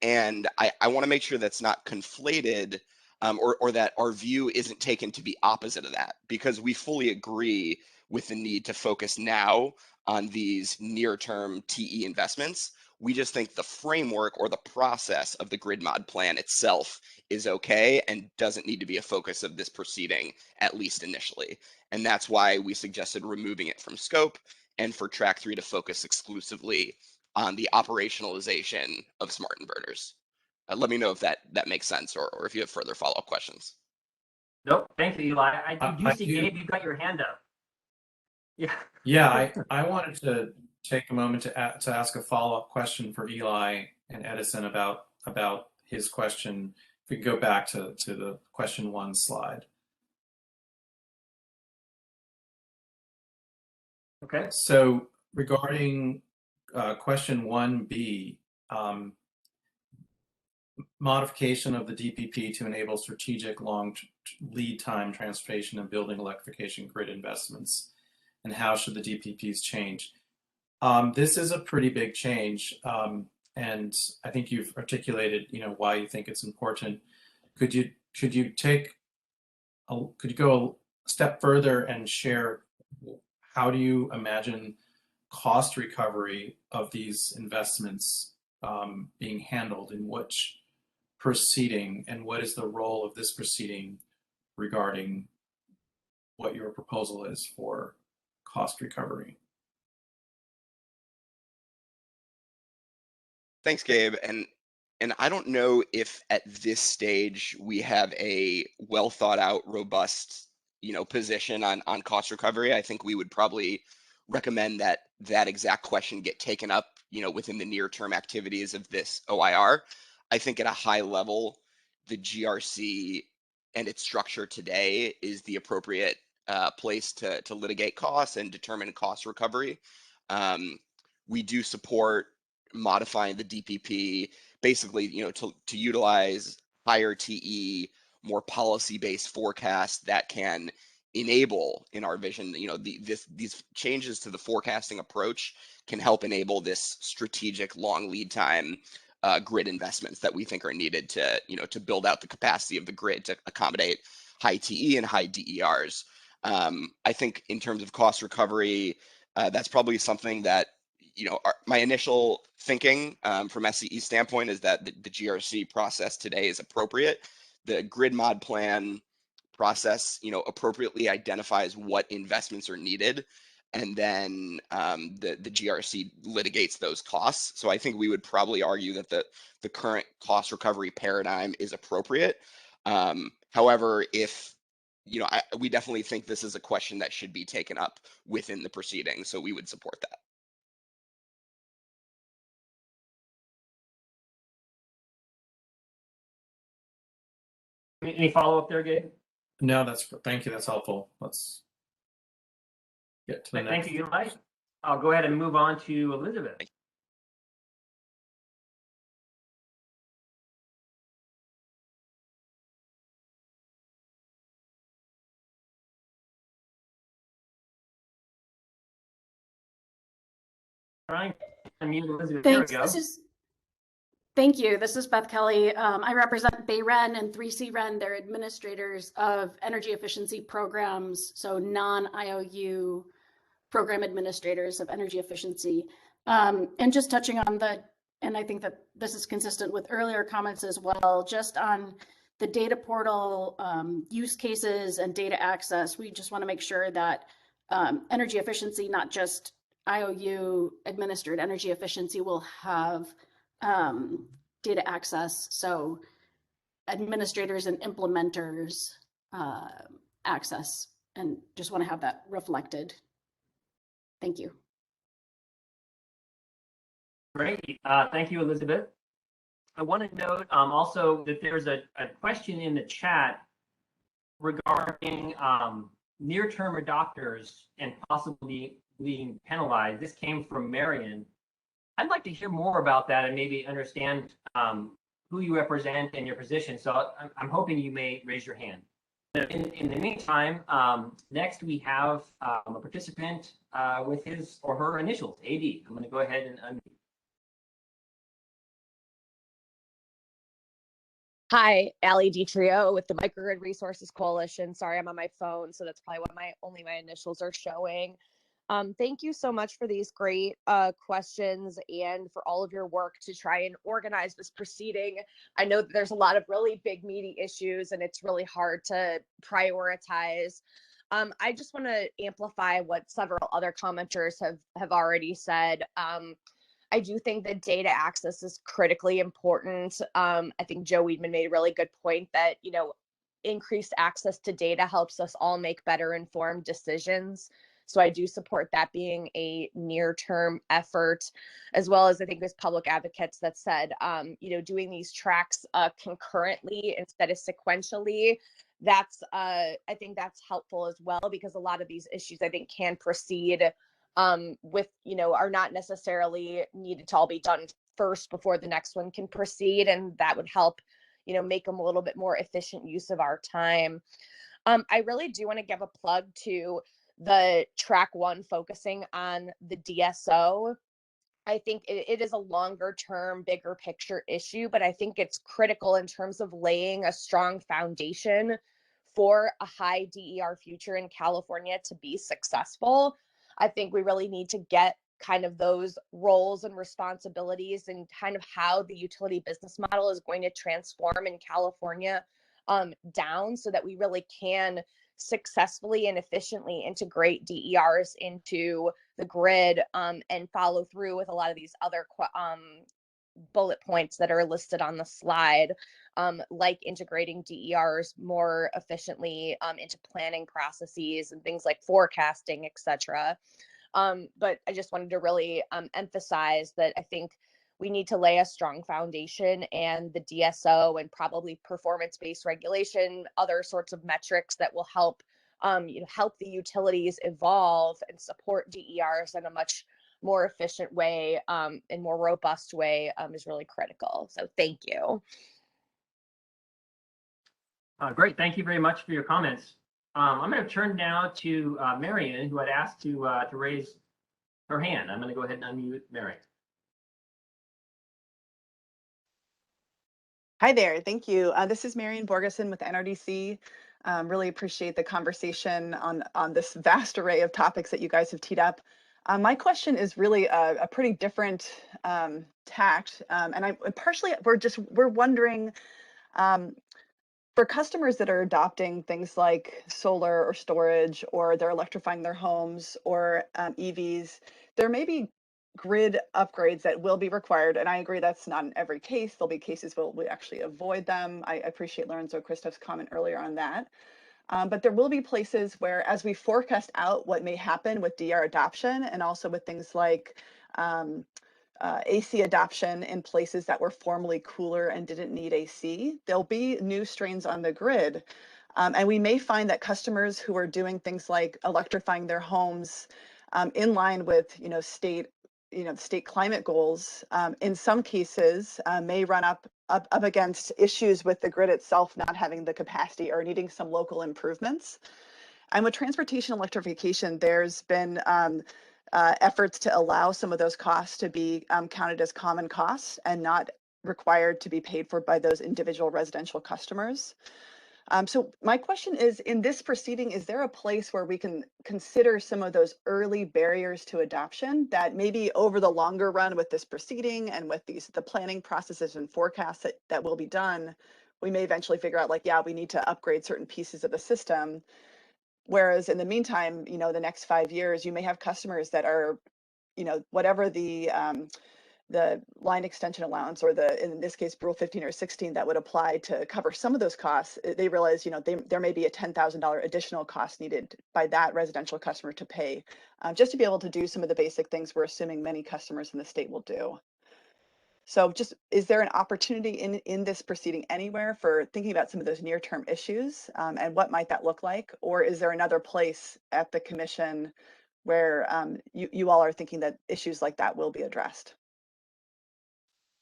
And I want to make sure that's not conflated, or that our view isn't taken to be opposite of that, because we fully agree with the need to focus now on these near-term TE investments. We just think the framework or the process of the grid mod plan itself is okay and doesn't need to be a focus of this proceeding, at least initially. And that's why we suggested removing it from scope and for track 3 to focus exclusively on the operationalization of smart inverters. Let me know if that makes sense, or if you have further follow-up questions. Nope. Thank you, Eli. I do see Gabe, you got your hand up. Yeah. Yeah, I wanted to take a moment to ask a follow-up question for Eli and Edison about his question. If we could go back to the question 1 slide. Okay. So regarding question 1B, modification of the DPP to enable strategic long lead time transportation and building electrification grid investments, and how should the DPPs change? This is a pretty big change, and I think you've articulated, why you think it's important. Could you go a step further and share how do you imagine cost recovery of these investments being handled? In which proceeding, and what is the role of this proceeding regarding what your proposal is for cost recovery? Thanks, Gabe. And I don't know if at this stage we have a well thought out, robust, position on cost recovery. I think we would probably recommend that that exact question get taken up, within the near term activities of this OIR. I think at a high level, the GRC and its structure today is the appropriate place to litigate costs and determine cost recovery. We do support modifying the DPP, basically, to utilize higher TE, more policy-based forecasts that can enable, in our vision, these changes to the forecasting approach can help enable this strategic long lead time grid investments that we think are needed to, to build out the capacity of the grid to accommodate high TE and high DERs. I think in terms of cost recovery, that's probably something that, my initial thinking from SCE standpoint is that the GRC process today is appropriate. The grid mod plan process, appropriately identifies what investments are needed, and then the GRC litigates those costs. So I think we would probably argue that the current cost recovery paradigm is appropriate. However, if we definitely think this is a question that should be taken up within the proceeding, so we would support that. Any follow-up there, Gabe? No, thank you. That's helpful. Let's get to the next. Thank you, Eli. I'll go ahead and move on to Elizabeth. Trying to unmute Elizabeth. Thanks. There we go. Thank you. This is Beth Kelly. I represent BayREN and 3C REN. They're administrators of energy efficiency programs, so non-IOU program administrators of energy efficiency. And just touching on and I think that this is consistent with earlier comments as well, just on the data portal use cases and data access, we just want to make sure that energy efficiency, not just IOU administered energy efficiency, will have data access, so administrators and implementers access, and just want to have that reflected. Thank you. Great. Thank you, Elizabeth. I want to note also that there's a question in the chat regarding near-term adopters and possibly being penalized. This came from Marion. I'd like to hear more about that and maybe understand who you represent and your position. So I'm hoping you may raise your hand. In the meantime, next we have a participant with his or her initials, AD. I'm going to go ahead and unmute. Hi, Allie DiTrio with the Microgrid Resources Coalition. Sorry, I'm on my phone, so that's probably why only my initials are showing. Thank you so much for these great questions and for all of your work to try and organize this proceeding. I know that there's a lot of really big, meaty issues, and it's really hard to prioritize. I just want to amplify what several other commenters have already said. I do think that data access is critically important. I think Joe Weedman made a really good point that, increased access to data helps us all make better informed decisions. So I do support that being a near-term effort, as well as I think there's public advocates that said, doing these tracks concurrently instead of sequentially, I think that's helpful as well, because a lot of these issues I think can proceed with, are not necessarily needed to all be done first before the next one can proceed. And that would help, make them a little bit more efficient use of our time. I really do want to give a plug to the track one focusing on the DSO. I think it is a longer term, bigger picture issue, but I think it's critical in terms of laying a strong foundation for a high DER future in California to be successful. I think we really need to get kind of those roles and responsibilities and kind of how the utility business model is going to transform in California down so that we really can successfully and efficiently integrate DERs into the grid and follow through with a lot of these other bullet points that are listed on the slide, like integrating DERs more efficiently into planning processes and things like forecasting, etc. But I just wanted to really emphasize that I think we need to lay a strong foundation, and the DSO and probably performance-based regulation, other sorts of metrics that will help help the utilities evolve and support DERs in a much more efficient way and more robust way is really critical. So thank you. Great. Thank you very much for your comments. I'm going to turn now to Marion, who had asked to raise her hand. I'm going to go ahead and unmute Marion. Hi there, thank you. This is Marion Borgeson with NRDC. Really appreciate the conversation on this vast array of topics that you guys have teed up. My question is really a pretty different tact, and we're wondering, for customers that are adopting things like solar or storage, or they're electrifying their homes or EVs, there may be grid upgrades that will be required. And I agree that's not in every case. There'll be cases where we actually avoid them. I appreciate Lorenzo Christoph's comment earlier on that. But there will be places where, as we forecast out what may happen with DR adoption and also with things like AC adoption in places that were formerly cooler and didn't need AC, there'll be new strains on the grid. And we may find that customers who are doing things like electrifying their homes in line with state climate goals, in some cases may run up against issues with the grid itself not having the capacity or needing some local improvements. And with transportation electrification, there's been efforts to allow some of those costs to be counted as common costs and not required to be paid for by those individual residential customers. So my question is, in this proceeding, is there a place where we can consider some of those early barriers to adoption that maybe over the longer run with this proceeding and with the planning processes and forecasts that will be done, we may eventually figure out, like, yeah, we need to upgrade certain pieces of the system. Whereas in the meantime, the next 5 years, you may have customers that are, whatever the line extension allowance, or in this case, Rule 15 or 16, that would apply to cover some of those costs, they realize, there may be a $10,000 additional cost needed by that residential customer to pay, just to be able to do some of the basic things we're assuming many customers in the state will do. So just, is there an opportunity in this proceeding anywhere for thinking about some of those near-term issues, and what might that look like? Or is there another place at the commission where you all are thinking that issues like that will be addressed?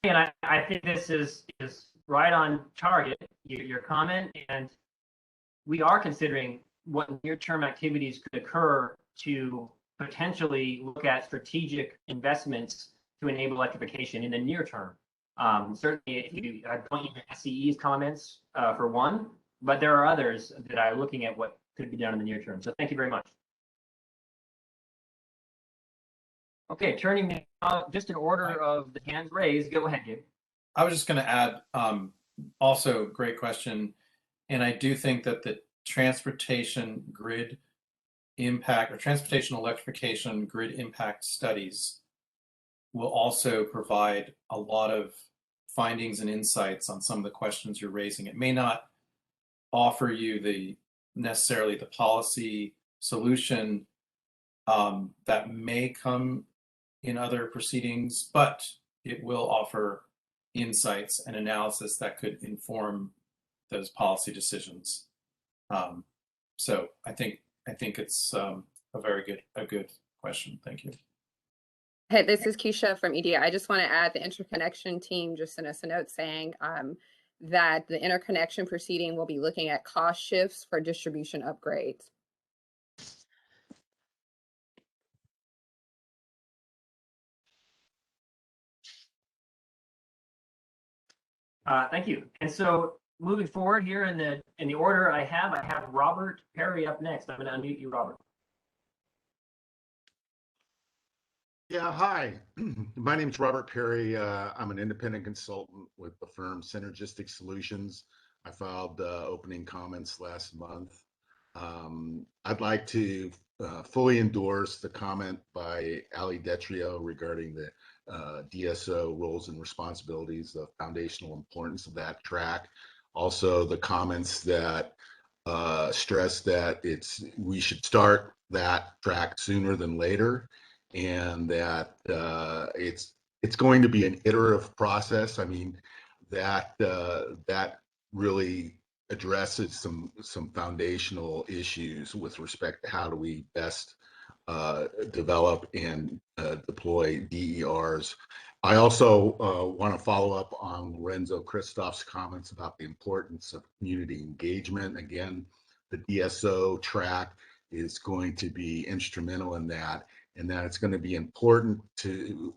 And I think this is right on target, your comment, and we are considering what near-term activities could occur to potentially look at strategic investments to enable electrification in the near term. Certainly, I point you to SCE's comments for one, but there are others that are looking at what could be done in the near term. So thank you very much. Okay, turning now, just in order of the hands raised, go ahead, Gabe. I was just going to add, also great question. And I do think that the transportation grid impact, or transportation electrification grid impact studies will also provide a lot of findings and insights on some of the questions you're raising. It may not offer you necessarily the policy solution that may come in other proceedings, but it will offer insights and analysis that could inform those policy decisions. So I think it's a good question. Thank you. Hey, this is Keisha from EDI. I just want to add, the interconnection team just sent us a note saying that the interconnection proceeding will be looking at cost shifts for distribution upgrades. Thank you. And so moving forward here in the order I have Robert Perry up next. I'm going to unmute you, Robert. Yeah, hi. My name's Robert Perry. I'm an independent consultant with the firm Synergistic Solutions. I filed opening comments last month. I'd like to fully endorse the comment by Ali Detrio regarding the DSO roles and responsibilities, the foundational importance of that track. Also, the comments that stress that we should start that track sooner than later, and that it's going to be an iterative process. I mean, that really addresses some foundational issues with respect to how do we best develop and deploy DERs. I also want to follow up on Lorenzo Christoph's comments about the importance of community engagement. Again, the DSO track is going to be instrumental in that, and that it's going to be important to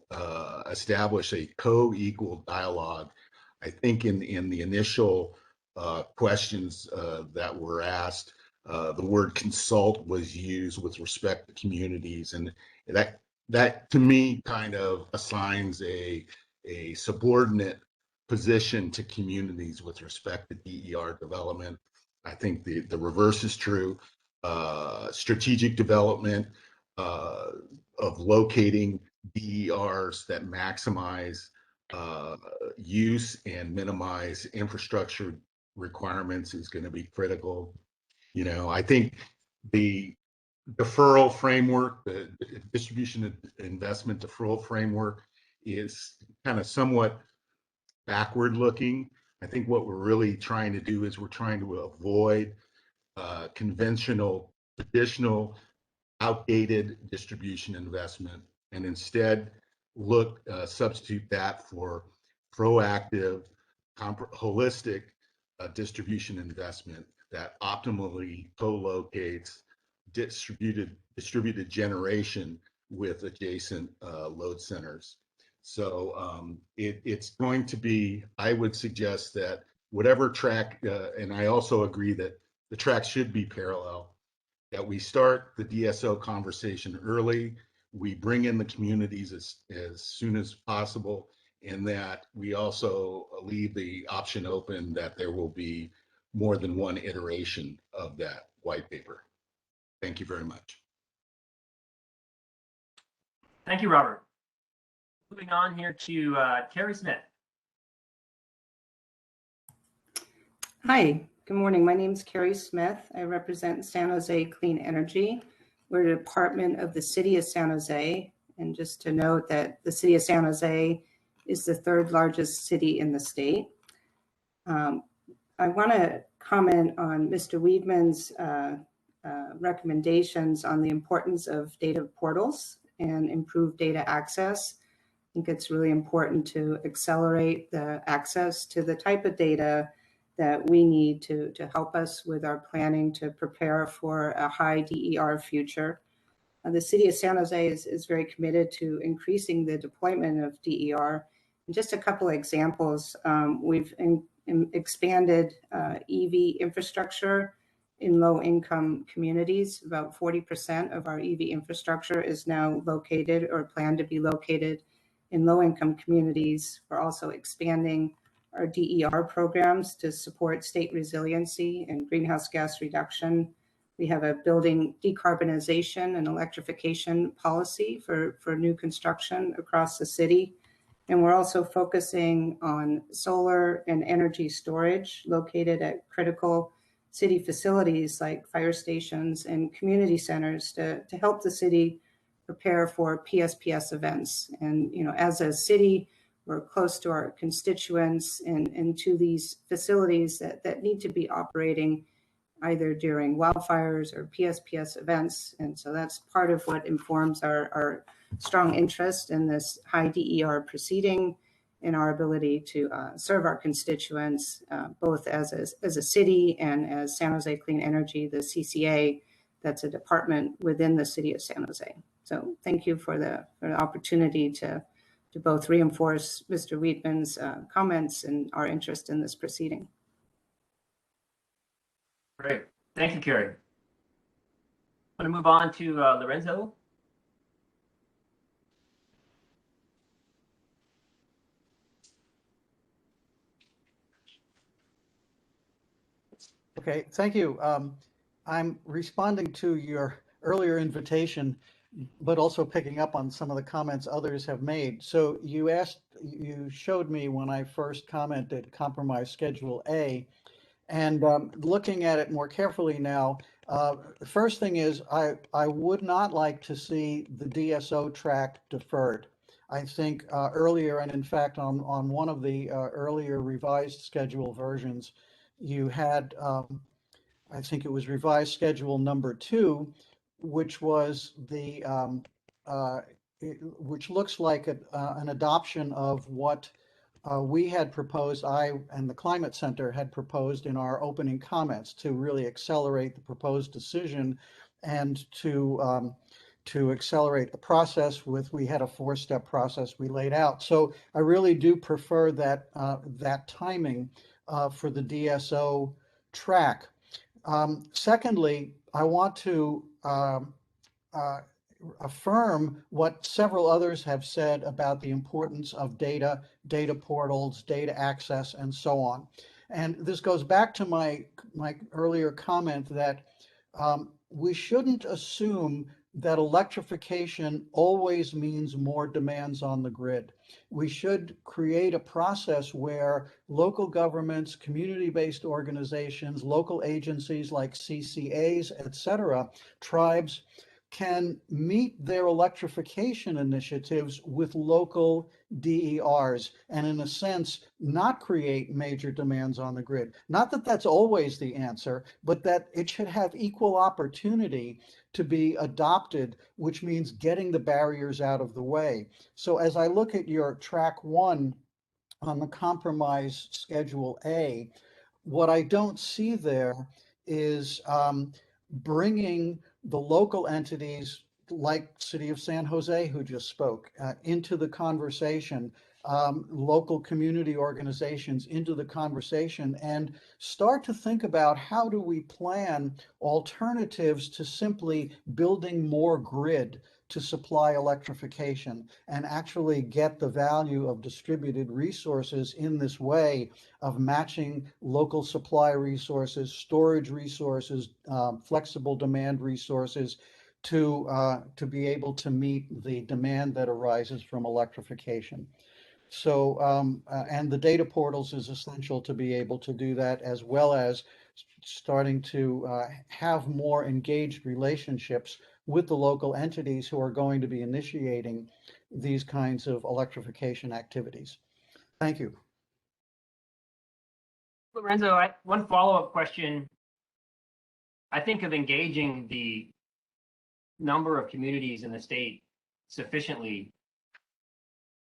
establish a co-equal dialogue. I think in the initial questions that were asked, the word consult was used with respect to communities, and that to me kind of assigns a subordinate position to communities with respect to DER development. I think the reverse is true. Strategic development of locating DERs that maximize use and minimize infrastructure requirements is going to be critical. You know, I think the deferral framework, the distribution investment deferral framework is kind of somewhat backward looking. I think what we're really trying to do is we're trying to avoid conventional, traditional, outdated distribution investment, and instead substitute that for proactive, holistic distribution investment that optimally co-locates distributed generation with adjacent load centers. So it's going to be, I would suggest that whatever track, and I also agree that the track should be parallel, that we start the DSO conversation early, we bring in the communities as soon as possible, and that we also leave the option open that there will be more than one iteration of that white paper. Thank you very much. Thank you, Robert. Moving on here to Carrie Smith. Hi, good morning. My name is Carrie Smith. I represent San Jose Clean Energy. We're a department of the City of San Jose. And just to note that the City of San Jose is the third largest city in the state. I want to comment on Mr. Weidman's recommendations on the importance of data portals and improved data access. I think it's really important to accelerate the access to the type of data that we need to help us with our planning to prepare for a high DER future. The City of San Jose is very committed to increasing the deployment of DER. And just a couple of examples, we've expanded EV infrastructure in low-income communities. About 40% of our EV infrastructure is now located or planned to be located in low-income communities. We're also expanding our DER programs to support state resiliency and greenhouse gas reduction. We have a building decarbonization and electrification policy for new construction across the city. And we're also focusing on solar and energy storage located at critical city facilities like fire stations and community centers to help the city prepare for PSPS events. And, you know, as a city, we're close to our constituents and to these facilities that need to be operating either during wildfires or PSPS events. And so that's part of what informs our strong interest in this high DER proceeding and our ability to serve our constituents, both as a city and as San Jose Clean Energy, the CCA, that's a department within the City of San Jose. So thank you for the opportunity to both reinforce Mr. Weidman's comments and our interest in this proceeding. Great. Thank you, Carrie. I'm going to move on to Lorenzo. Okay, thank you. I'm responding to your earlier invitation, but also picking up on some of the comments others have made. So you showed me when I first commented compromise Schedule A, and looking at it more carefully now, the first thing is I would not like to see the DSO track deferred. I think earlier, and in fact on one of the earlier revised schedule versions, you had I think it was revised schedule number 2, which was uh, which looks like an adoption of what we had proposed, I and the Climate Center had proposed in our opening comments to really accelerate the proposed decision and to accelerate the process we had a 4-step process we laid out. So I really do prefer that timing for the DSO track. Secondly, I want to uh, affirm what several others have said about the importance of data, data portals, data access, and so on. And this goes back to my earlier comment that we shouldn't assume that electrification always means more demands on the grid. We should create a process where local governments, community-based organizations, local agencies like CCAs, et cetera, tribes, can meet their electrification initiatives with local DERs and in a sense not create major demands on the grid. Not that that's always the answer, but that it should have equal opportunity to be adopted, which means getting the barriers out of the way. So as I look at your track 1 on the compromise Schedule A, what I don't see there is bringing the local entities like City of San Jose, who just spoke, into the conversation, local community organizations into the conversation, and start to think about how do we plan alternatives to simply building more grid to supply electrification and actually get the value of distributed resources in this way of matching local supply resources, storage resources, flexible demand resources to be able to meet the demand that arises from electrification. So, and the data portals is essential to be able to do that, as well as starting to have more engaged relationships with the local entities who are going to be initiating these kinds of electrification activities. Thank you. Lorenzo, one follow-up question. I think of engaging the number of communities in the state sufficiently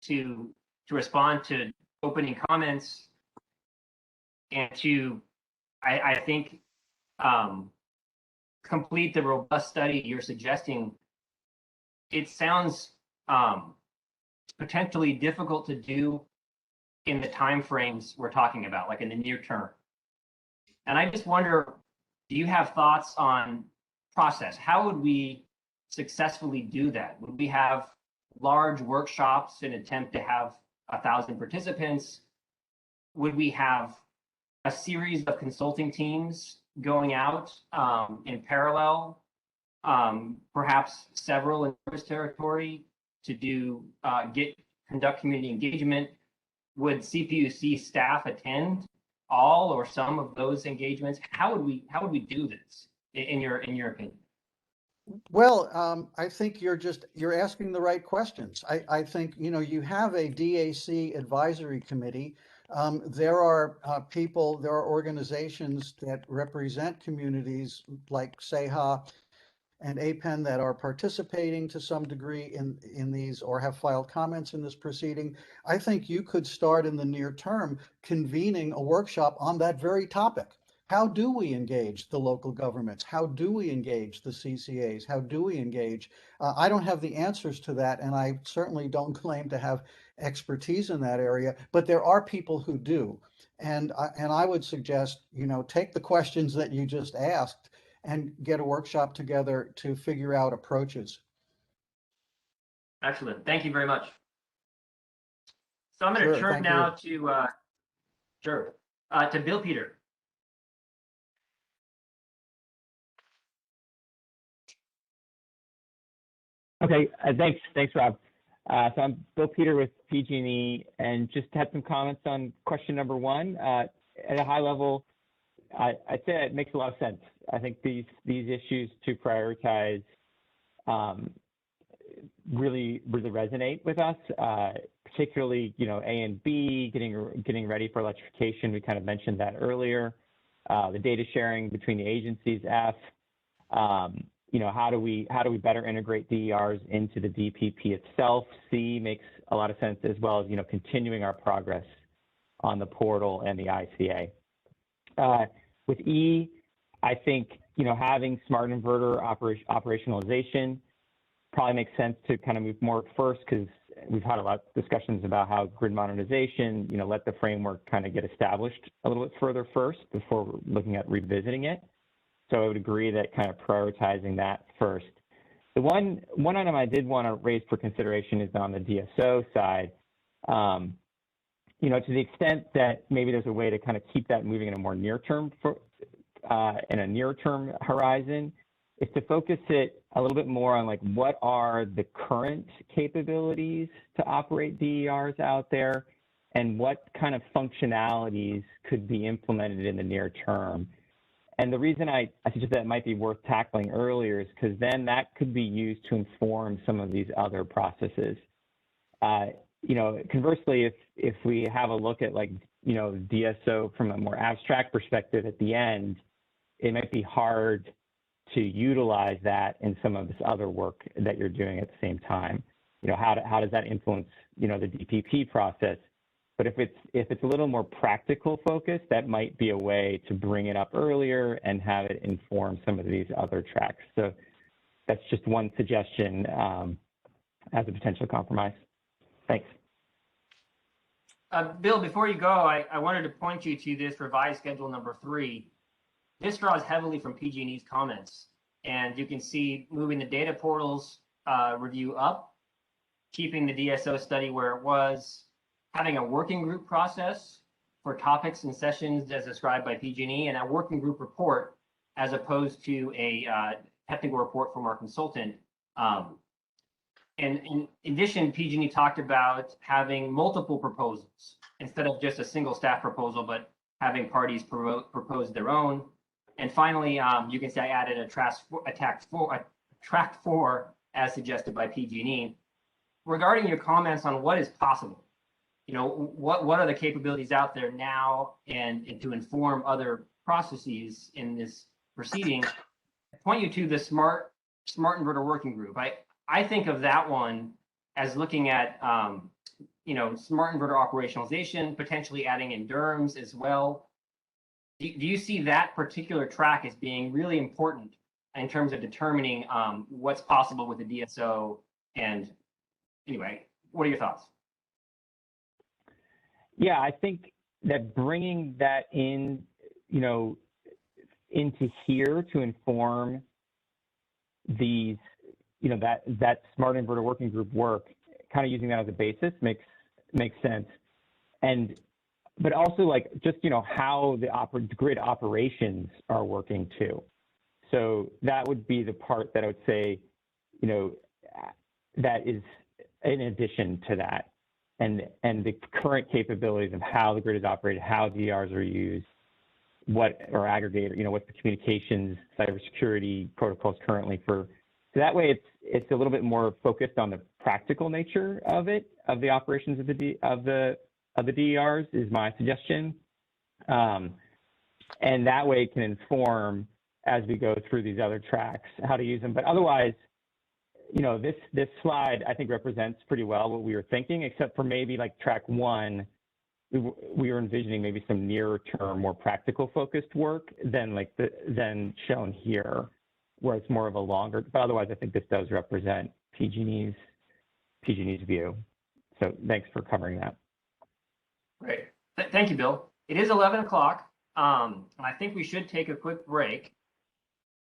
to respond to opening comments and to, I think, complete the robust study you're suggesting. It sounds potentially difficult to do in the timeframes we're talking about, like in the near term. And I just wonder, do you have thoughts on process? How would we successfully do that? Would we have large workshops and attempt to have 1,000 participants? Would we have a series of consulting teams going out in parallel, perhaps several in service territory to do conduct community engagement? Would CPUC staff attend all or some of those engagements? How would we do this in your opinion? Well, I think you're asking the right questions. I think, you have a DAC advisory committee. There are there are organizations that represent communities like SEHA and APEN that are participating to some degree in these or have filed comments in this proceeding. I think you could start in the near term convening a workshop on that very topic. How do we engage the local governments? How do we engage the CCAs? How do we engage? I don't have the answers to that, and I certainly don't claim to have expertise in that area, but there are people who do. And I would suggest, take the questions that you just asked and get a workshop together to figure out approaches. Excellent. Thank you very much. So I'm going to turn now to Bill Peter. Okay, thanks, Rob. So I'm Bill Peter with PG&E, and just had some comments on question number one. At a high level, I'd say it makes a lot of sense. I think these issues to prioritize really resonate with us, particularly A and B, getting ready for electrification. We kind of mentioned that earlier. The data sharing between the agencies, F. How do we better integrate DERs into the DPP itself? C makes a lot of sense, as well as continuing our progress on the portal and the ICA. With E, I think having smart inverter operationalization probably makes sense to kind of move more first, because we've had a lot of discussions about how grid modernization, let the framework kind of get established a little bit further first before looking at revisiting it. So I would agree that kind of prioritizing that first. The one item I did want to raise for consideration is on the DSO side. To the extent that maybe there's a way to kind of keep that moving in a more near-term horizon, is to focus it a little bit more on like what are the current capabilities to operate DERs out there, and what kind of functionalities could be implemented in the near term. And the reason I suggest that it might be worth tackling earlier is because then that could be used to inform some of these other processes. Conversely, if we have a look at DSO from a more abstract perspective at the end, it might be hard to utilize that in some of this other work that you're doing at the same time. How does that influence the DPP process? But if it's a little more practical focus, that might be a way to bring it up earlier and have it inform some of these other tracks. So that's just one suggestion as a potential compromise. Thanks. Bill, before you go, I wanted to point you to this revised schedule number 3. This draws heavily from PG&E's comments, and you can see moving the data portals review up, keeping the DSO study where it was, having a working group process for topics and sessions as described by PG&E, and a working group report as opposed to a technical report from our consultant. And in addition, PG&E talked about having multiple proposals instead of just a single staff proposal, but having parties propose their own. And finally, you can say I added a track 4 as suggested by PG&E. Regarding your comments on what is possible, what are the capabilities out there now and to inform other processes in this proceeding, I point you to the smart inverter working group. I think of that one as looking at smart inverter operationalization, potentially adding in DERMS as well. Do you see that particular track as being really important in terms of determining what's possible with the DSO? And anyway, what are your thoughts? Yeah, I think that bringing that in, into here to inform these, that smart inverter working group work, kind of using that as a basis makes sense. But also just, how the grid operations are working too. So that would be the part that I would say, that is in addition to that. And the current capabilities of how the grid is operated, how DRs are used, what are aggregator, what's the communications, cybersecurity protocols currently for. So that way it's a little bit more focused on the practical nature of it, of the operations of the DERs is my suggestion. And that way it can inform as we go through these other tracks, how to use them. But otherwise, this slide, I think, represents pretty well what we were thinking, except for maybe track 1, we were envisioning maybe some nearer term, more practical focused work than shown here, where it's more of a longer, but otherwise I think this does represent PG&E's view. So thanks for covering that. Great. Thank you, Bill. It is 11 o'clock. I think we should take a quick break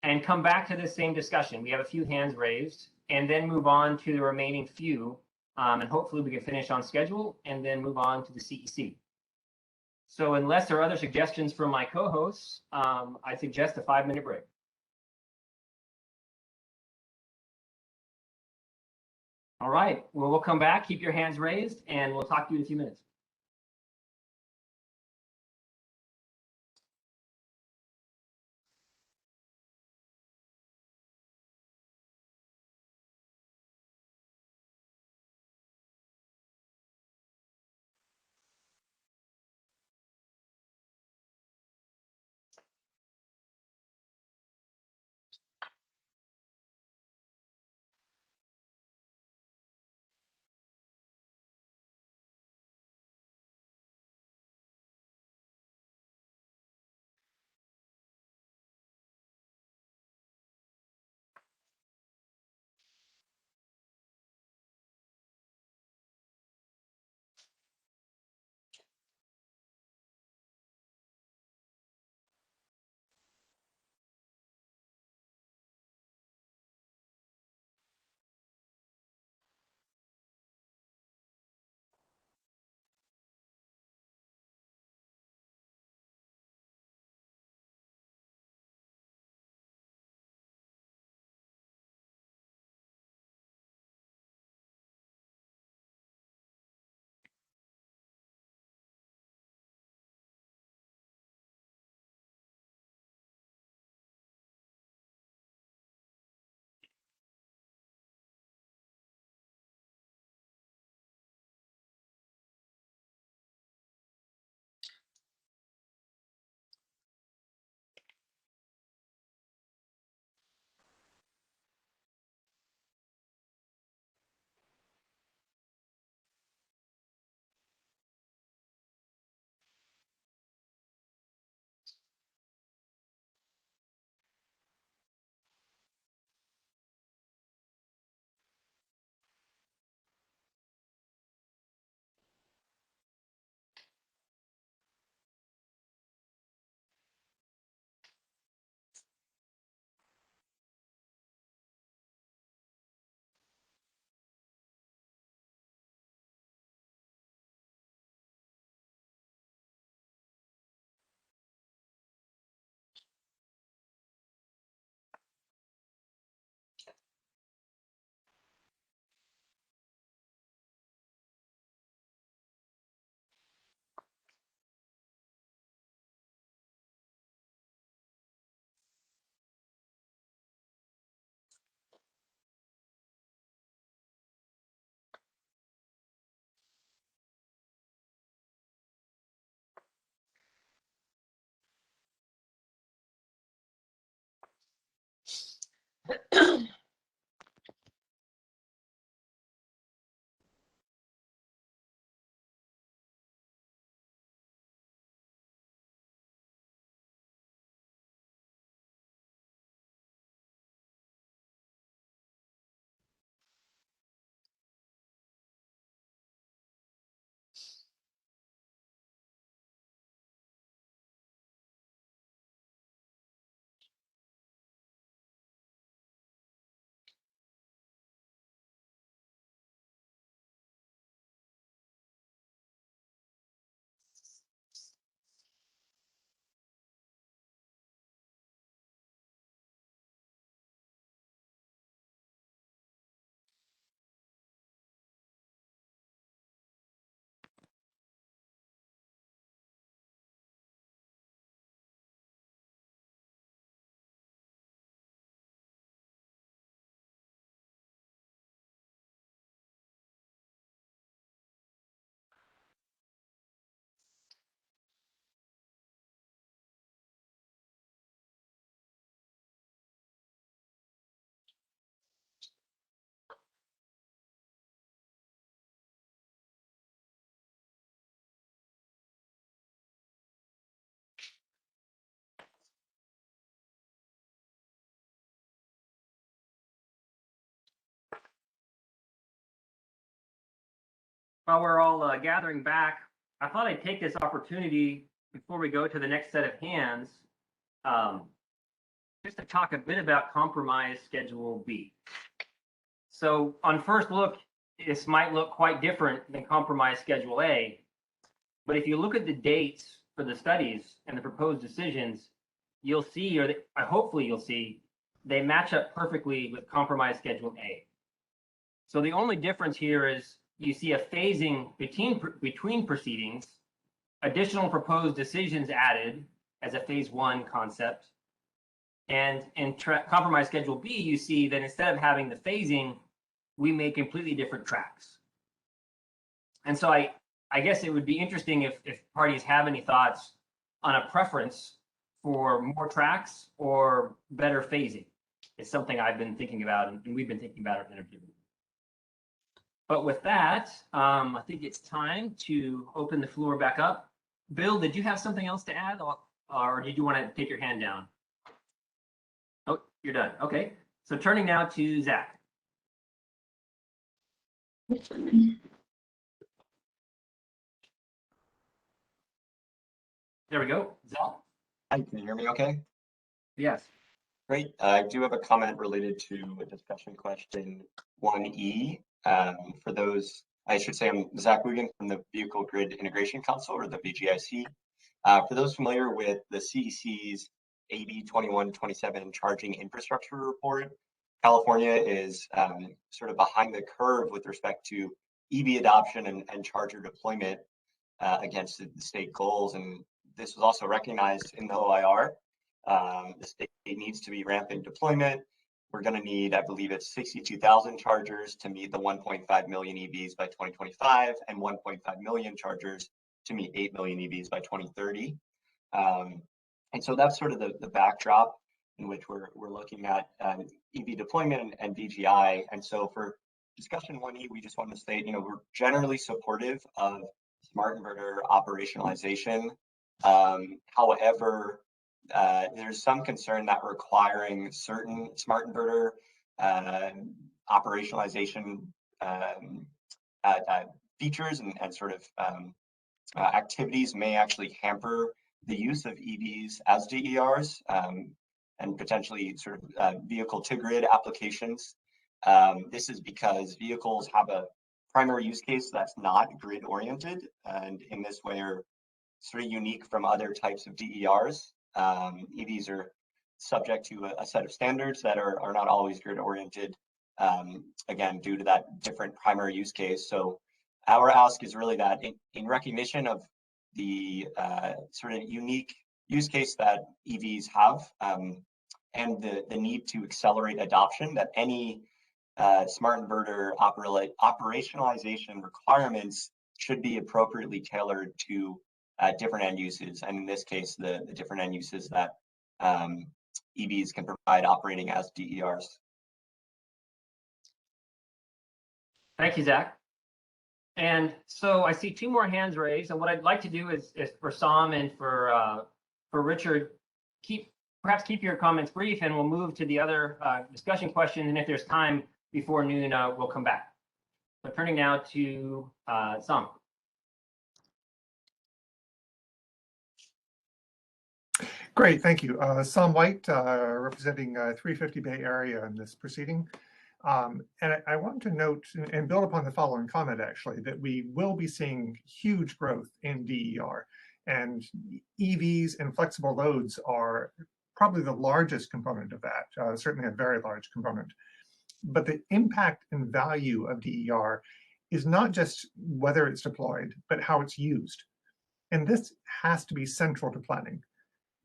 and come back to this same discussion. We have a few hands raised, and then move on to the remaining few. And hopefully we can finish on schedule and then move on to the CEC. So unless there are other suggestions from my co-hosts, I suggest a 5-minute break. All right, well, we'll come back, keep your hands raised, and we'll talk to you in a few minutes. While we're all gathering back, I thought I'd take this opportunity before we go to the next set of hands, just to talk a bit about Compromise Schedule B. So on first look, this might look quite different than Compromise Schedule A, but if you look at the dates for the studies and the proposed decisions, you'll see, or hopefully you'll see, they match up perfectly with Compromise Schedule A. So the only difference here is you see a phasing between proceedings, additional proposed decisions added as a phase 1 concept. And in compromise schedule B, you see that instead of having the phasing, we make completely different tracks. And so I guess it would be interesting if parties have any thoughts on a preference for more tracks or better phasing. It's something I've been thinking about, and we've been thinking about it in Interview. But with that, I think it's time to open the floor back up. Bill, did you have something else to add, or did you want to take your hand down? Oh, you're done. Okay. So turning now to Zach. There we go. Zach? Hi, can you hear me okay? Yes. Great. I do have a comment related to a discussion question 1E. For those, I should say I'm Zach Wigan from the Vehicle Grid Integration Council, or the VGIC. For those familiar with the CEC's AB 21-27 Charging Infrastructure Report, California is sort of behind the curve with respect to EV adoption and charger deployment against the state goals. And this was also recognized in the OIR. The state needs to be ramping deployment. We're going to need, I believe it's 62,000 chargers to meet the 1.5 million EVs by 2025 and 1.5 million chargers to meet 8 million EVs by 2030. And so that's sort of the backdrop in which we're looking at EV deployment and VGI. And so for discussion 1E, we just want to state, we're generally supportive of smart inverter operationalization. However, there's some concern that requiring certain smart inverter operationalization features and sort of activities may actually hamper the use of EVs as DERs and potentially sort of vehicle to grid applications. This is because vehicles have a primary use case that's not grid oriented, and in this way are sort of unique from other types of DERs. EVs are subject to a set of standards that are not always grid oriented, again, due to that different primary use case. So our ask is really that in recognition of the sort of unique use case that EVs have and the need to accelerate adoption, that any smart inverter operationalization requirements should be appropriately tailored to different end uses, and in this case, the different end uses that EVs can provide operating as DERs. Thank you, Zach. And so I see 2 more hands raised, and what I'd like to do is for Sam and for Richard, perhaps keep your comments brief, and we'll move to the other discussion question, and if there's time before noon, we'll come back. So turning now to Sam. Great, thank you. Sam White, representing 350 Bay Area in this proceeding. And I want to note and build upon the following comment, actually, that we will be seeing huge growth in DER. And EVs and flexible loads are probably the largest component of that, certainly a very large component. But the impact and value of DER is not just whether it's deployed, but how it's used. And this has to be central to planning.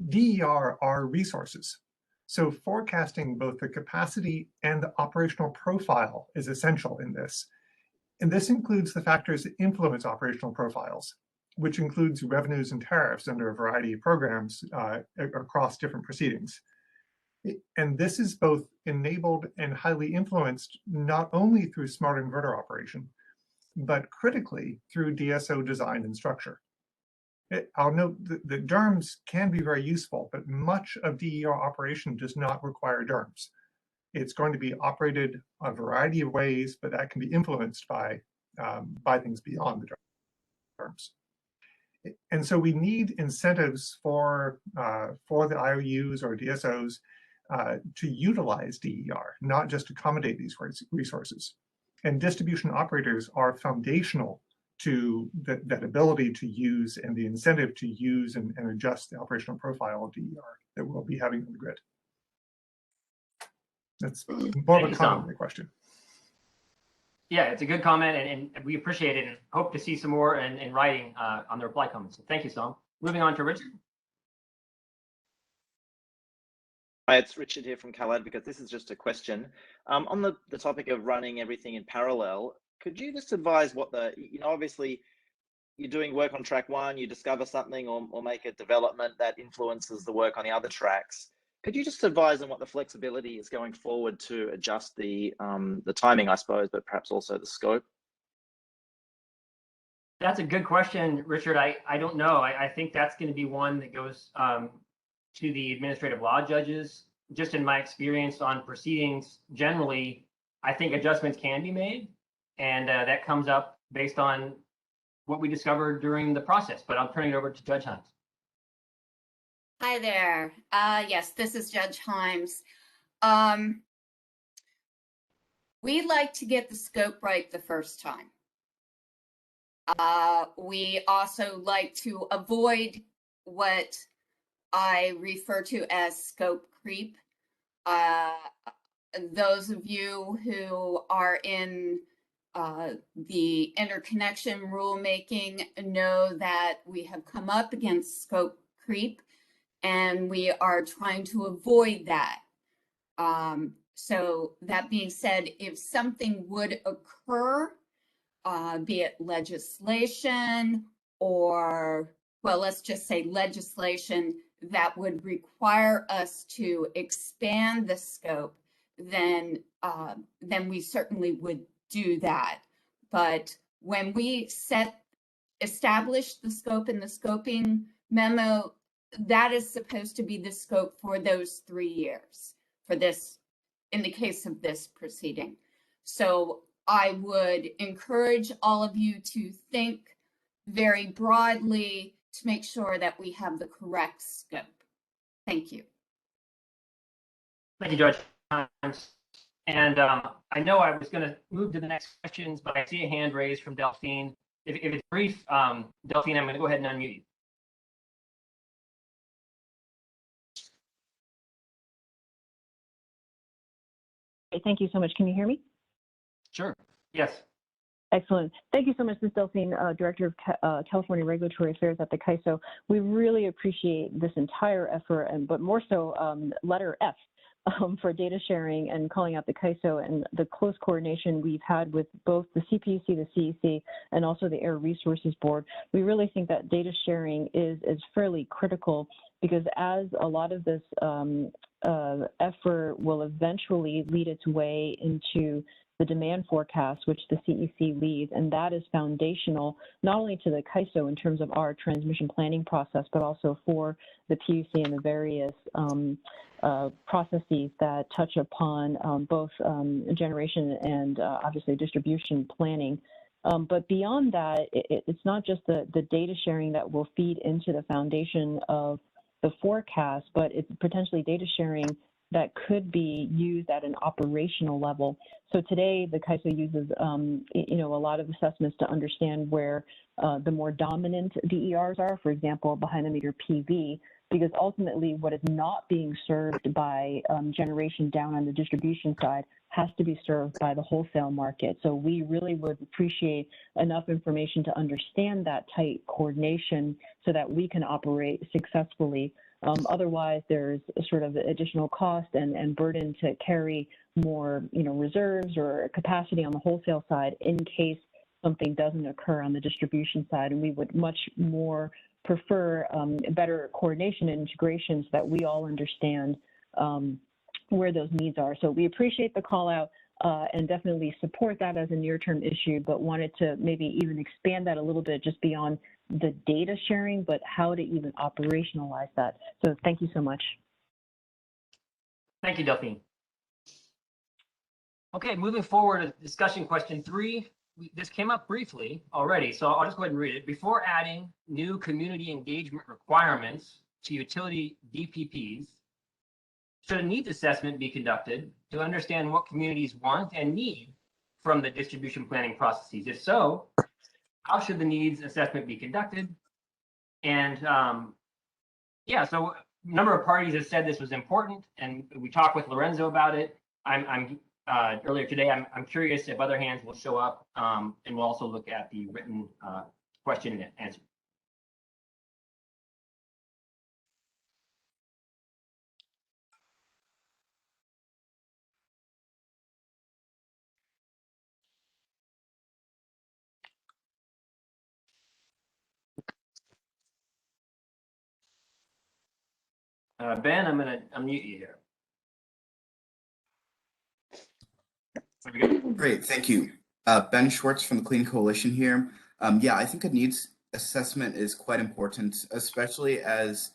DER are resources. So forecasting both the capacity and the operational profile is essential in this. And this includes the factors that influence operational profiles, which includes revenues and tariffs under a variety of programs across different proceedings. And this is both enabled and highly influenced not only through smart inverter operation, but critically through DSO design and structure. I'll note that DERMS can be very useful, but much of DER operation does not require DERMS. It's going to be operated a variety of ways, but that can be influenced by things beyond the DERMS. And so we need incentives for the IOUs or DSOs to utilize DER, not just accommodate these resources. And distribution operators are foundational to that ability to use and the incentive to use and adjust the operational profile of DER that we'll be having on the grid. That's more of a comment than a question. Yeah, it's a good comment, and we appreciate it and hope to see some more in writing on the reply comments. So thank you, Sam. Moving on to Richard. Hi, it's Richard here from Cal Advocates. This is just a question. On the topic of running everything in parallel, could you just advise what obviously you're doing work on track one, you discover something or make a development that influences the work on the other tracks. Could you just advise on what the flexibility is going forward to adjust the timing, I suppose, but perhaps also the scope? That's a good question, Richard. I don't know. I think that's going to be one that goes to the administrative law judges. Just in my experience on proceedings, generally, I think adjustments can be made, and that comes up based on what we discovered during the process. But I'll turn it over to Judge Himes. Hi there. Yes, this is Judge Himes. We like to get the scope right the first time. We also like to avoid what I refer to as scope creep. Those of you who are in the interconnection rulemaking know that we have come up against scope creep, and we are trying to avoid that. So that being said, if something would occur, be it legislation or, well, let's just say legislation that would require us to expand the scope, then we certainly would do that. But when we establish the scope in the scoping memo, that is supposed to be the scope for those 3 years for this, in the case of this proceeding. So I would encourage all of you to think very broadly to make sure that we have the correct scope. Thank you. Thank you, Judge Himes. And I know I was going to move to the next questions, but I see a hand raised from Delphine. If it's brief, Delphine, I'm going to go ahead and unmute you. Thank you so much. Can you hear me? Sure. Yes. Excellent. Thank you so much, Ms. Delphine, Director of California Regulatory Affairs at the CAISO. We really appreciate this entire effort, but more so letter F for data sharing and calling out the CAISO and the close coordination we've had with both the CPUC, the CEC, and also the Air Resources Board. We really think that data sharing is fairly critical, because as a lot of this effort will eventually lead its way into the demand forecast, which the CEC leads, and that is foundational not only to the CAISO in terms of our transmission planning process, but also for the PUC and the various processes that touch upon both generation and obviously distribution planning. But beyond that, it's not just the data sharing that will feed into the foundation of the forecast, but it's potentially data sharing that could be used at an operational level. So today, the CAISO uses, a lot of assessments to understand where the more dominant DERs are, for example, behind the meter PV, because ultimately what is not being served by generation down on the distribution side has to be served by the wholesale market. So we really would appreciate enough information to understand that tight coordination so that we can operate successfully. Otherwise, there's a sort of additional cost and burden to carry more, reserves or capacity on the wholesale side in case something doesn't occur on the distribution side. And we would much more prefer better coordination and integration so that we all understand where those needs are. So we appreciate the call out and definitely support that as a near-term issue, but wanted to maybe even expand that a little bit just beyond the data sharing, but how to even operationalize that. So thank you so much. Thank you, Delphine. Okay, moving forward to discussion question 3. This came up briefly already, so I'll just go ahead and read it. Before adding new community engagement requirements to utility DPPs, should a needs assessment be conducted to understand what communities want and need from the distribution planning processes? If so, how should the needs assessment be conducted? And so a number of parties have said this was important, and we talked with Lorenzo about it. I'm earlier today. I'm curious if other hands will show up, and we'll also look at the written question and answer. Ben, I'm going to unmute you here. Great, thank you. Ben Schwartz from the Clean Coalition here. Yeah, I think a needs assessment is quite important, especially as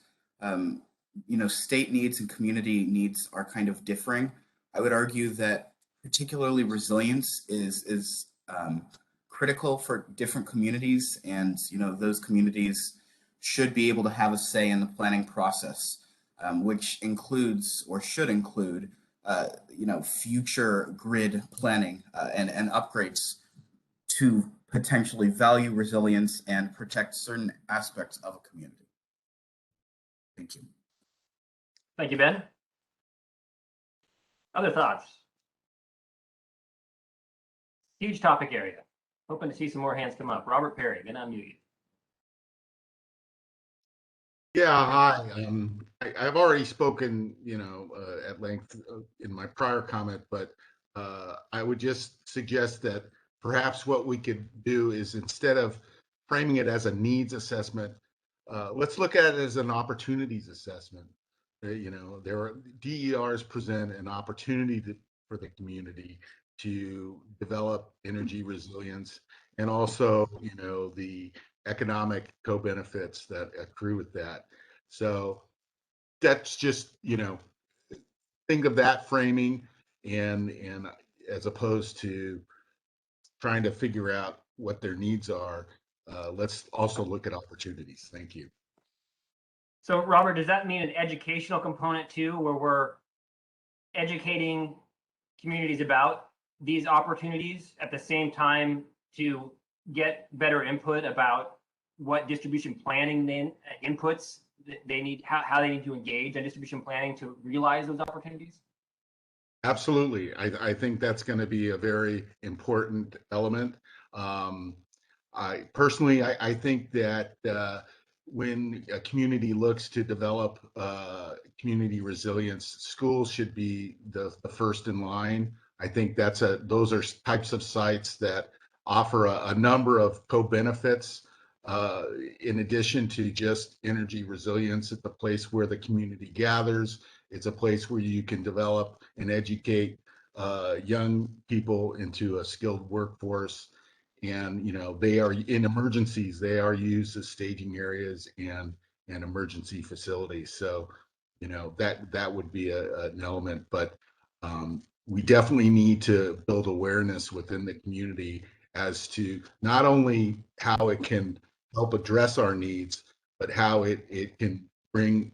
state needs and community needs are kind of differing. I would argue that particularly resilience is critical for different communities, and those communities should be able to have a say in the planning process, which includes or should include future grid planning and upgrades to potentially value resilience and protect certain aspects of a community. Thank you. Thank you, Ben. Other thoughts? Huge topic area. Hoping to see some more hands come up. Robert Perry, going to unmute you. Yeah, hi. I've already spoken, at length in my prior comment, but I would just suggest that perhaps what we could do is, instead of framing it as a needs assessment, let's look at it as an opportunities assessment. DERs present an opportunity for the community to develop energy resilience, and also, the economic co-benefits that accrue with that. So that's just, think of that framing, and as opposed to trying to figure out what their needs are, let's also look at opportunities. Thank you. So Robert, does that mean an educational component too, where we're educating communities about these opportunities at the same time to get better input about what distribution planning inputs they need, how they need to engage in distribution planning to realize those opportunities? Absolutely. I think that's going to be a very important element. I personally think that when a community looks to develop community resilience, schools should be the first in line. I think those are types of sites that offer a number of co-benefits in addition to just energy resilience. It's a place where the community gathers. It's a place where you can develop and educate young people into a skilled workforce. And they are in emergencies. They are used as staging areas and emergency facilities. So that would be an element. But we definitely need to build awareness within the community as to not only how it can help address our needs, but how it can bring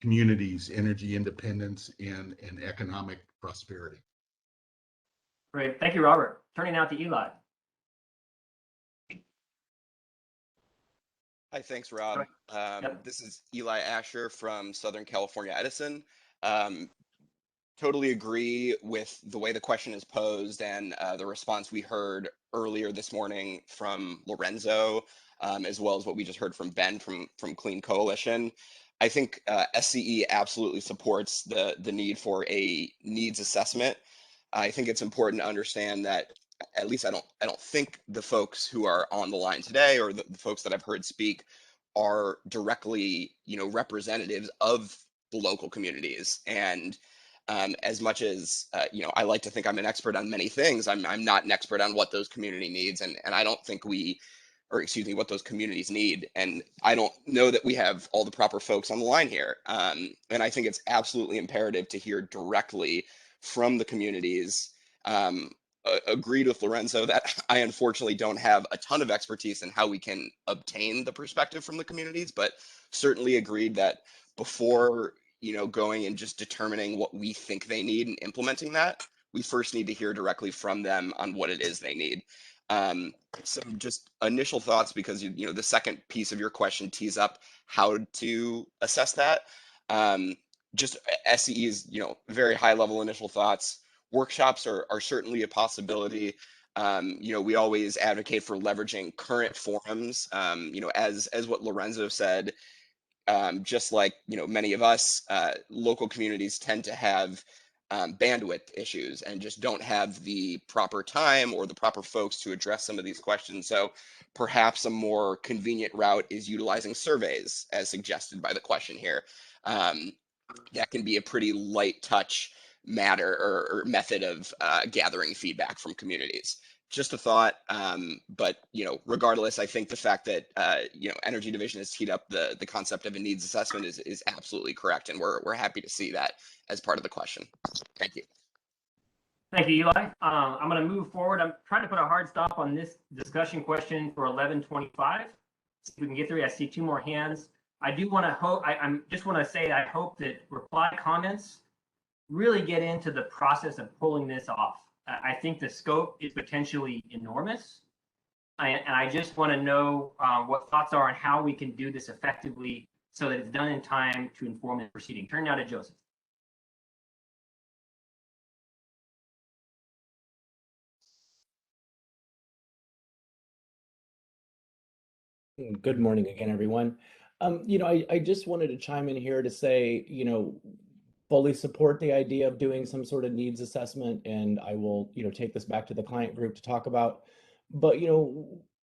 communities energy independence and economic prosperity. Great. Thank you, Robert. Turning now to Eli. Hi, thanks, Rob. This is Eli Asher from Southern California Edison. Totally agree with the way the question is posed and the response we heard earlier this morning from Lorenzo, as well as what we just heard from Ben from Clean Coalition. I think SCE absolutely supports the need for a needs assessment. I think it's important to understand that, at least I don't think the folks who are on the line today, or the folks that I've heard speak, are directly, representatives of the local communities. And as much as I like to think I'm an expert on many things, I'm not an expert on what those community needs, and I don't think what those communities need. And I don't know that we have all the proper folks on the line here. And I think it's absolutely imperative to hear directly from the communities. Agreed with Lorenzo that I unfortunately don't have a ton of expertise in how we can obtain the perspective from the communities, but certainly agreed that before going and just determining what we think they need and implementing that, we first need to hear directly from them on what it is they need. Some just initial thoughts, because the second piece of your question tees up how to assess that. Just SCE's very high level initial thoughts. workshops are certainly a possibility. We always advocate for leveraging current forums. As what Lorenzo said, just like many of us, local communities tend to have bandwidth issues and just don't have the proper time or the proper folks to address some of these questions. So perhaps a more convenient route is utilizing surveys, as suggested by the question here. That can be a pretty light touch matter or method of gathering feedback from communities. Just a thought, but regardless, I think the fact that Energy Division has teed up the concept of a needs assessment is absolutely correct, and we're happy to see that as part of the question. Thank you. Thank you, Eli. I'm going to move forward. I'm trying to put a hard stop on this discussion question for 1125. See if we can get through. I see 2 more hands. I do want to hope. I just want to say I hope that reply comments really get into the process of pulling this off. I think the scope is potentially enormous, and I just want to know what thoughts are on how we can do this effectively so that it's done in time to inform the proceeding. Turn now to Joseph. Good morning again, everyone. I just wanted to chime in here to say, fully support the idea of doing some sort of needs assessment, and I will, take this back to the client group to talk about. But,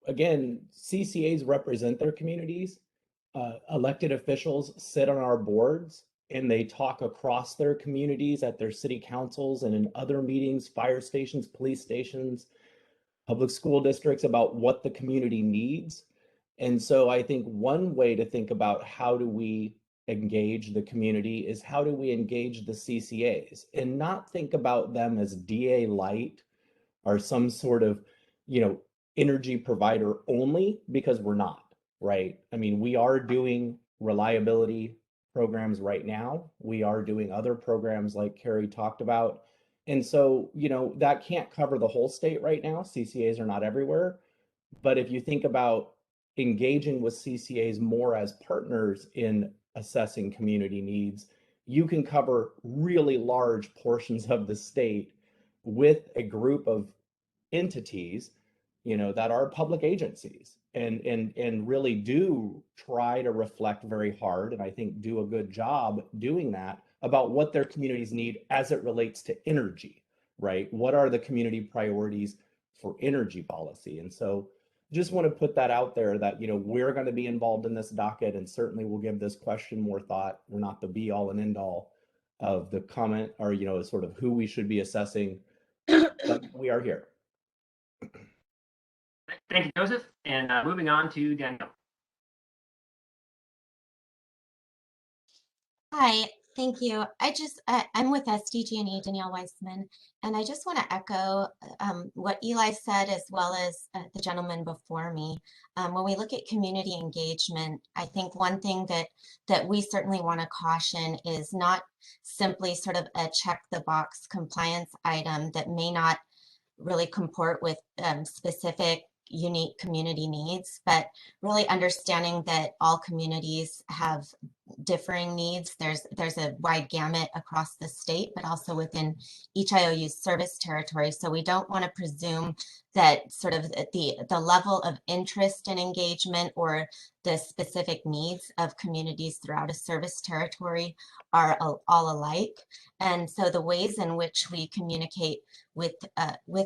again, CCAs represent their communities. Elected officials sit on our boards, and they talk across their communities at their city councils and in other meetings, fire stations, police stations, public school districts, about what the community needs. And so I think one way to think about how do we engage the community is how do we engage the CCAs, and not think about them as DA light or some sort of, energy provider only, because we're not, right? I mean, we are doing reliability programs right now. We are doing other programs like Carrie talked about. And so, that can't cover the whole state right now. CCAs are not everywhere. But if you think about engaging with CCAs more as partners in assessing community needs, you can cover really large portions of the state with a group of entities, that are public agencies and really do try to reflect very hard, and I think do a good job doing that, about what their communities need as it relates to energy, right? What are the community priorities for energy policy? And so just want to put that out there that, we're going to be involved in this docket, and certainly we'll give this question more thought. We're not the be all and end all of the comment or, sort of who we should be assessing, but we are here. Thank you, Joseph. And moving on to Danielle. Hi, thank you. I'm with SDG&E, Danielle Weissman, and I just want to echo what Eli said, as well as the gentleman before me. When we look at community engagement, I think one thing that we certainly want to caution is not simply sort of a check the box compliance item that may not really comport with specific unique community needs, but really understanding that all communities have differing needs. There's a wide gamut across the state, but also within each IOU's service territory. So we don't want to presume that sort of the level of interest and engagement or the specific needs of communities throughout a service territory are all alike. And so the ways in which we communicate with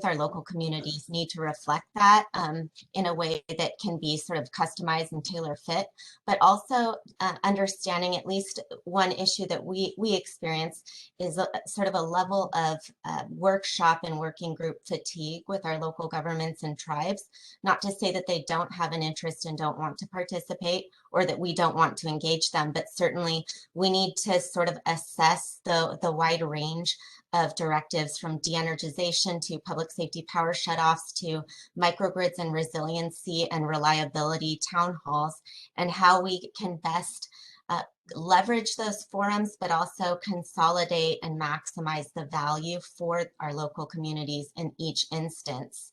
our local communities need to reflect that in a way that can be sort of customized and tailor fit, but also understanding at least one issue that we experience is sort of a level of workshop and working group fatigue with our local governments and tribes. Not to say that they don't have an interest and don't want to participate, or that we don't want to engage them, but certainly we need to sort of assess the wide range of directives, from de-energization to public safety power shutoffs to microgrids and resiliency and reliability town halls, and how we can best leverage those forums, but also consolidate and maximize the value for our local communities in each instance.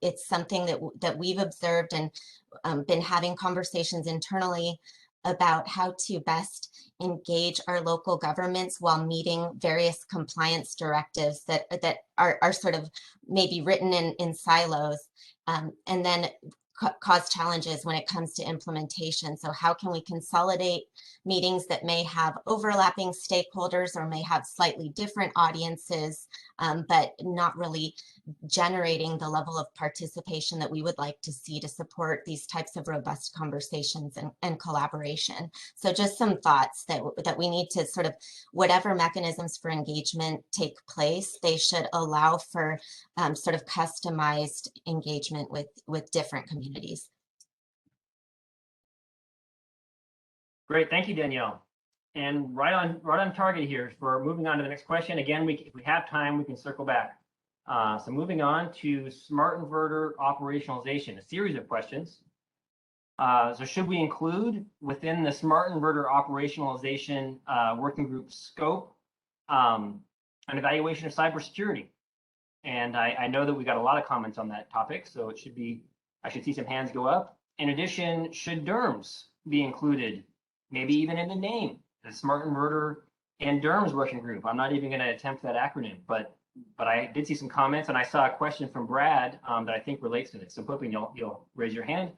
It's something that we've observed and been having conversations internally about how to best engage our local governments while meeting various compliance directives that are sort of maybe written in silos, and then cause challenges when it comes to implementation. So how can we consolidate meetings that may have overlapping stakeholders or may have slightly different audiences, but not really generating the level of participation that we would like to see to support these types of robust conversations and collaboration. So just some thoughts that we need to sort of, whatever mechanisms for engagement take place, they should allow for sort of customized engagement with different communities. Great, thank you, Danielle. And right on target here for moving on to the next question. Again, if we have time, we can circle back. So moving on to smart inverter operationalization, a series of questions. So should we include within the smart inverter operationalization working group scope an evaluation of cybersecurity? And I know that we got a lot of comments on that topic, so it should be, I should see some hands go up. In addition, should DERMS be included, maybe even in the name, the smart inverter and DERMS working group? I'm not even going to attempt that acronym, but I did see some comments, and I saw a question from Brad that I think relates to this. So I'm hoping you'll raise your hand.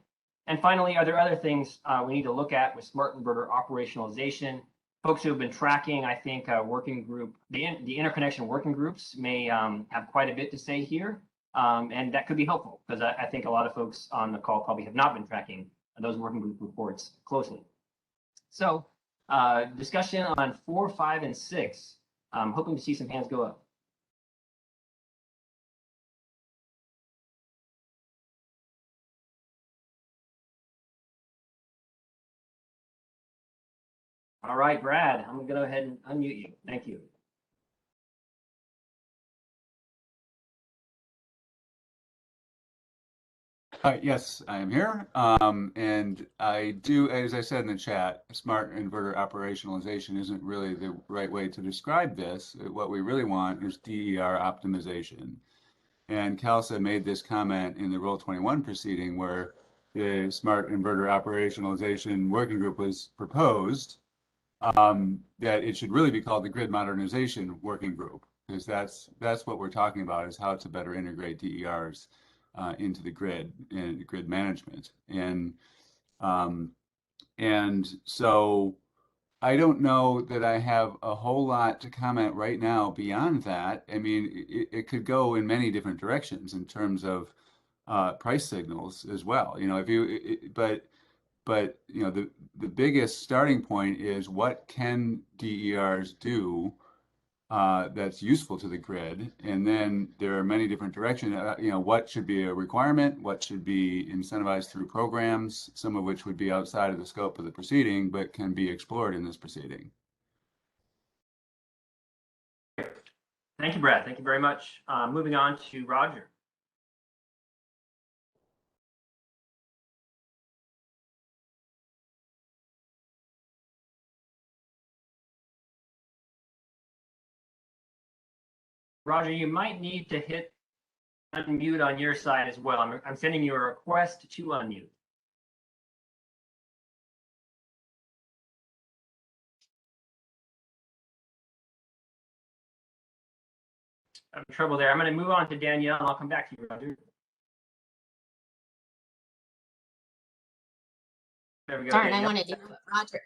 And finally, are there other things we need to look at with smart inverter operationalization? Folks who have been tracking, I think, working group, the interconnection working groups may have quite a bit to say here, and that could be helpful because I think a lot of folks on the call probably have not been tracking those working group reports closely. So discussion on 4, 5, and 6. I'm hoping to see some hands go up. All right, Brad, I'm going to go ahead and unmute you. Thank you. Yes, I am here. And I do, as I said in the chat, smart inverter operationalization isn't really the right way to describe this. What we really want is DER optimization. And CALSA made this comment in the R21 proceeding where the smart inverter operationalization working group was proposed, that it should really be called the grid modernization working group, because that's what we're talking about, is how to better integrate DERs into the grid and grid management. And so I don't know that I have a whole lot to comment right now beyond that. I mean, it could go in many different directions in terms of price signals as well. You know, if you, but you know, the biggest starting point is what can DERs do that's useful to the grid, and then there are many different directions. You know, what should be a requirement, what should be incentivized through programs, some of which would be outside of the scope of the proceeding, but can be explored in this proceeding. Thank you, Brad. Thank you very much. Moving on to Roger. Roger, you might need to hit unmute on your side as well. I'm sending you a request to unmute. I'm in trouble there. I'm going to move on to Danielle, and I'll come back to you, Roger. There we go. Darn, Danielle. I wanted to do it, Roger.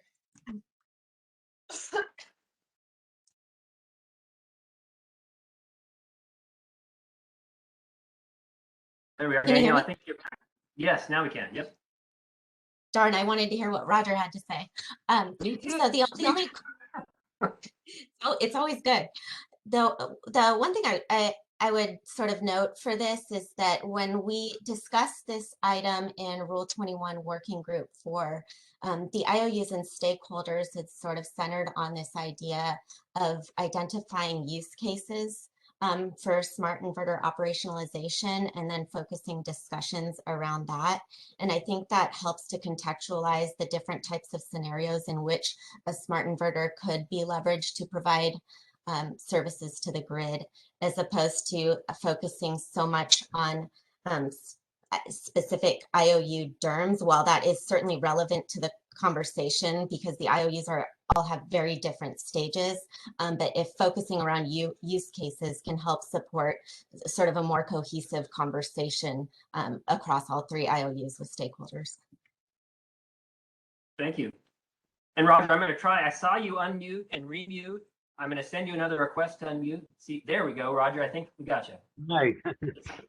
There we are. Can you hear Danielle, me? I think you're. Yes, now we can. Yep. Darn, I wanted to hear what Roger had to say. So the only, oh, it's always good. The one thing I would sort of note for this is that when we discuss this item in Rule 21 Working Group for the IOUs and stakeholders, it's sort of centered on this idea of identifying use cases for smart inverter operationalization and then focusing discussions around that. And I think that helps to contextualize the different types of scenarios in which a smart inverter could be leveraged to provide services to the grid, as opposed to focusing so much on specific IOU DERMS. While that is certainly relevant to the conversation because the IOUs all have very different stages. But if focusing around use cases can help support sort of a more cohesive conversation across all 3 IOUs with stakeholders. Thank you. And Roger, I'm going to try. I saw you unmute and remute. I'm going to send you another request to unmute. See, there we go, Roger. I think we got you. Hi.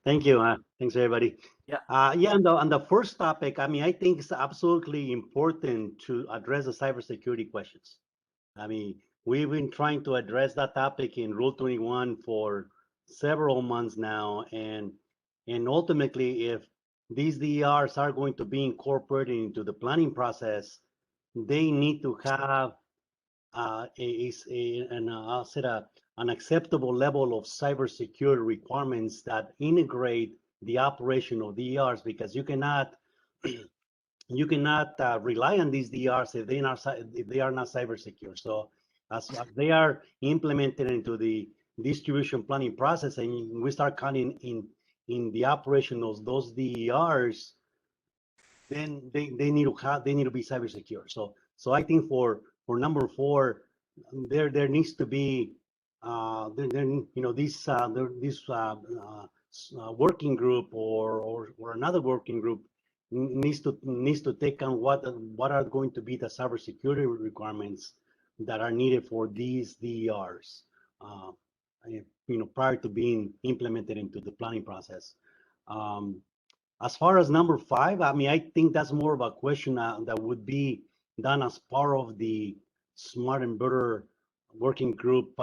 Thank you. Thanks, everybody. Yeah. Yeah. On the first topic, I mean, I think it's absolutely important to address the cybersecurity questions. I mean, we've been trying to address that topic in Rule 21 for several months now, and ultimately, if these DERs are going to be incorporated into the planning process, they need to have an acceptable level of cybersecurity requirements that integrate the operation of DERs, because you cannot rely on these DERs if they are not cyber secure. So as they are implemented into the distribution planning process, and we start counting in the operation of those DERs, then they need to be cyber secure. So I think for number 4, there needs to be this working group or another working group needs to take on what are going to be the cybersecurity requirements that are needed for these DERs, prior to being implemented into the planning process. As far as number 5, I mean, I think that's more of a question that would be done as part of the Smart Inverter working group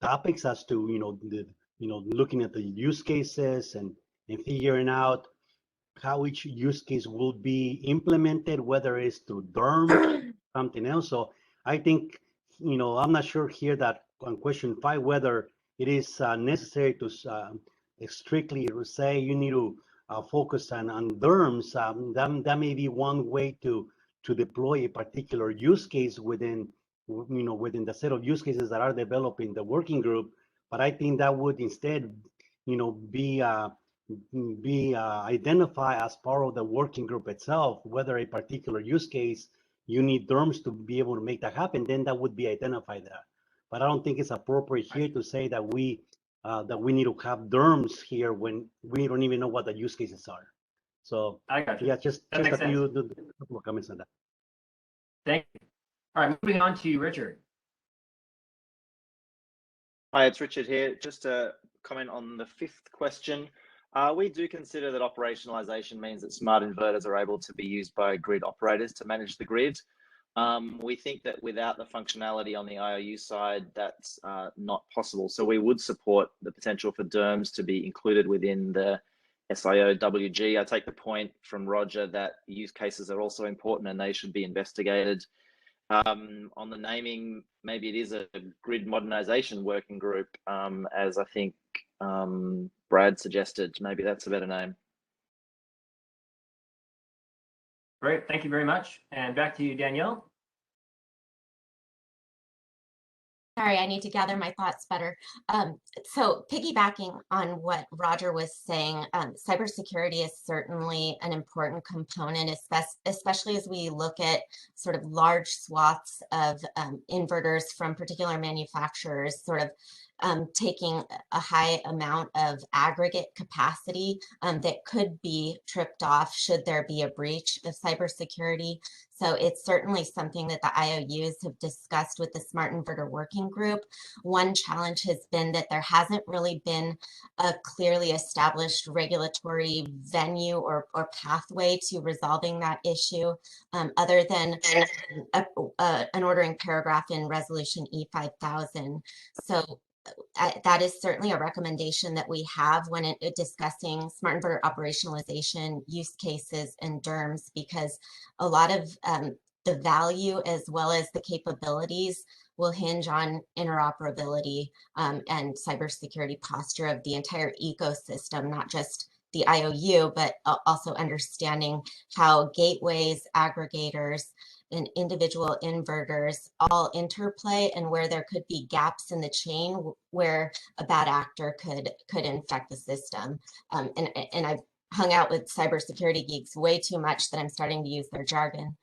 topics, as to looking at the use cases and figuring out how each use case will be implemented, whether it's through DERM or something else. So I think, I'm not sure here that on question 5 whether it is necessary to strictly say you need to focus on DERMs. That may be one way to deploy a particular use case within the set of use cases that are developed in the working group. But I think that would instead be identified as part of the working group itself, whether a particular use case you need DERMs to be able to make that happen. Then that would be identified there. But I don't think it's appropriate here to say that we need to have DERMs here when we don't even know what the use cases are. So I got you. Yeah, just a couple of comments on that. Thank you. All right, moving on to Richard. Hi, it's Richard here. Just to comment on the 5th question. We do consider that operationalization means that smart inverters are able to be used by grid operators to manage the grid. We think that without the functionality on the IOU side, that's not possible. So we would support the potential for DERMs to be included within the SIO-WG. I take the point from Roger that use cases are also important and they should be investigated. On the naming, maybe it is a grid modernization working group, as I think Brad suggested. Maybe that's a better name. Great, thank you very much. And back to you, Danielle. Sorry, I need to gather my thoughts better. So piggybacking on what Roger was saying, cybersecurity is certainly an important component, especially as we look at sort of large swaths of inverters from particular manufacturers, sort of taking a high amount of aggregate capacity that could be tripped off should there be a breach of cybersecurity. So it's certainly something that the IOUs have discussed with the Smart Inverter Working Group. One challenge has been that there hasn't really been a clearly established regulatory venue or pathway to resolving that issue, other than an ordering paragraph in Resolution E5000. So that is certainly a recommendation that we have when discussing smart inverter operationalization, use cases, and DERMs, because a lot of the value as well as the capabilities will hinge on interoperability and cybersecurity posture of the entire ecosystem, not just the IOU, but also understanding how gateways, aggregators, and individual inverters all interplay, and where there could be gaps in the chain where a bad actor could infect the system. And I've hung out with cybersecurity geeks way too much that I'm starting to use their jargon.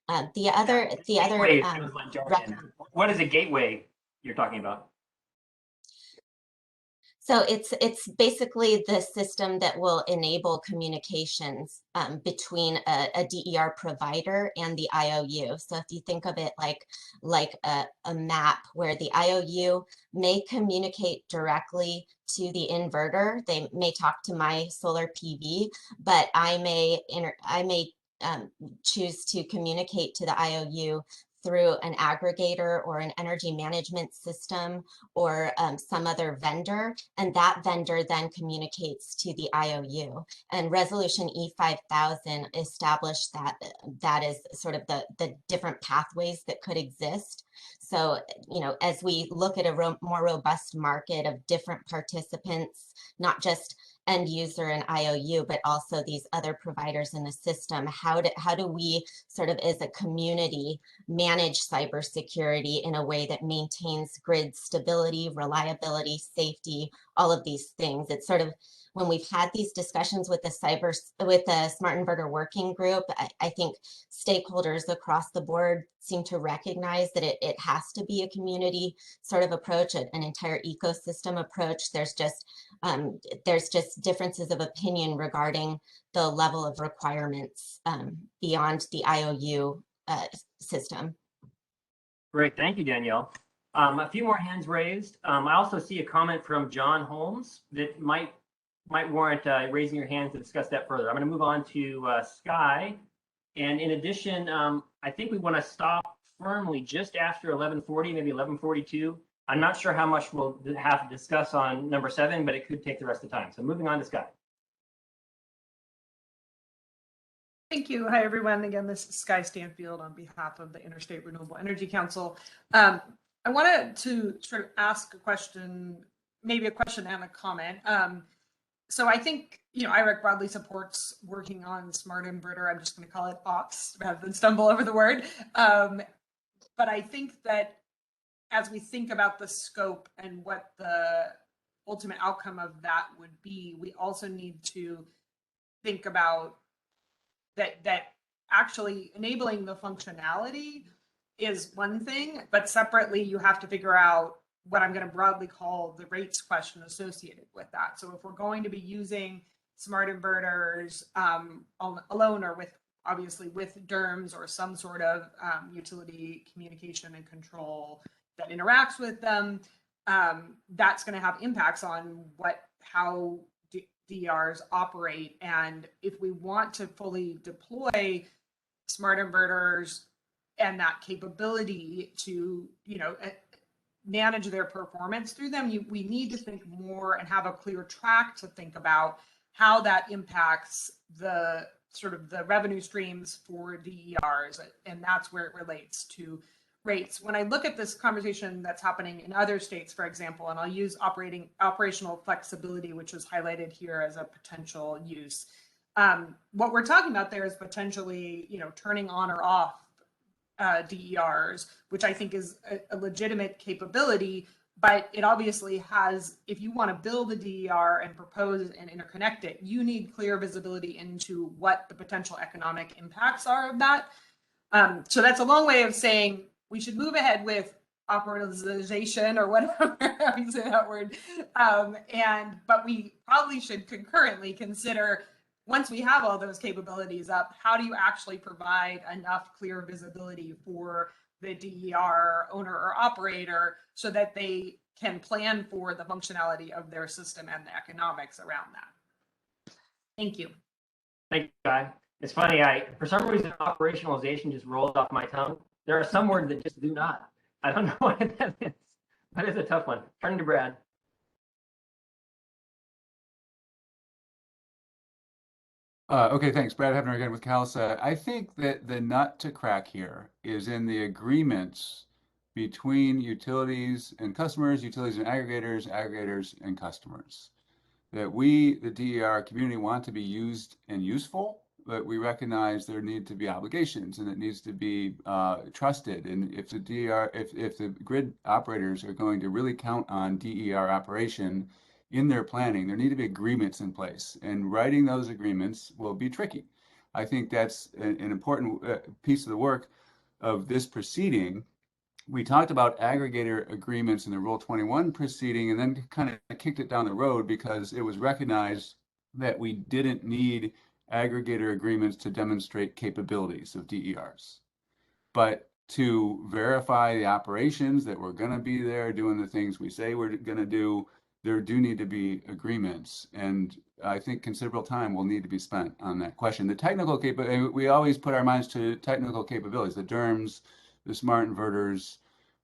The other Gateway sounds like jargon. What is a gateway you're talking about? So it's basically the system that will enable communications between a DER provider and the IOU. So if you think of it like a map where the IOU may communicate directly to the inverter, they may talk to my solar PV, but I may choose to communicate to the IOU through an aggregator or an energy management system or some other vendor, and that vendor then communicates to the IOU. And Resolution E5000 established that is sort of the different pathways that could exist. So, as we look at a more robust market of different participants, not just end user and IOU, but also these other providers in the system, how do we sort of as a community manage cybersecurity in a way that maintains grid stability, reliability, safety, all of these things? It's sort of, when we've had these discussions with the Smart Inverter Working Group, I think stakeholders across the board seem to recognize that it has to be a community sort of approach, an entire ecosystem approach. There's just differences of opinion regarding the level of requirements beyond the IOU system. Great, thank you, Danielle. A few more hands raised. I also see a comment from John Holmes that might warrant raising your hand to discuss that further. I'm going to move on to Sky. And in addition, I think we want to stop firmly just after 11:40, maybe 11:42. I'm not sure how much we'll have to discuss on number 7, but it could take the rest of the time. So moving on to Sky. Thank you. Hi, everyone. Again, this is Sky Stanfield on behalf of the Interstate Renewable Energy Council. I wanted to sort of ask a question, maybe a question and a comment. So I think, IREC broadly supports working on smart inverter. I'm just going to call it ops rather than stumble over the word. But I think that as we think about the scope and what the ultimate outcome of that would be, we also need to think about that actually enabling the functionality is one thing, but separately you have to figure out what I'm going to broadly call the rates question associated with that. So if we're going to be using smart inverters alone or obviously with DERMS or some sort of utility communication and control that interacts with them, that's going to have impacts on how DERs operate. And if we want to fully deploy smart inverters and that capability to, manage their performance through them, we need to think more and have a clear track to think about how that impacts the sort of the revenue streams for DERs. And that's where it relates to rates. When I look at this conversation that's happening in other states, for example, and I'll use operational flexibility, which was highlighted here as a potential use. What we're talking about there is potentially, turning on or off DERs, which I think is a legitimate capability, but it obviously has, if you want to build a DER and propose and interconnect it, you need clear visibility into what the potential economic impacts are of that. So that's a long way of saying we should move ahead with operationalization or whatever you say that word. But we probably should concurrently consider, once we have all those capabilities up, how do you actually provide enough clear visibility for the DER owner or operator so that they can plan for the functionality of their system and the economics around that? Thank you. Thank you, Guy. It's funny, for some reason, operationalization just rolls off my tongue. There are some words that just do not. I don't know what that is. That is a tough one. Turning to Brad. Okay, thanks. Brad Hebner again with CALSA. I think that the nut to crack here is in the agreements between utilities and customers, utilities and aggregators, aggregators and customers. That we, the DER community, want to be used and useful, but we recognize there need to be obligations and it needs to be trusted. And if the DER, if the grid operators are going to really count on DER operation in their planning, there need to be agreements in place, and writing those agreements will be tricky. I think that's an important piece of the work of this proceeding. We talked about aggregator agreements in the Rule 21 proceeding and then kind of kicked it down the road because it was recognized that we didn't need aggregator agreements to demonstrate capabilities of DERs. But to verify the operations that we're going to be there doing the things we say we're going to do, there do need to be agreements. And I think considerable time will need to be spent on that question. The technical capability, we always put our minds to technical capabilities, the DERMS, the smart inverters,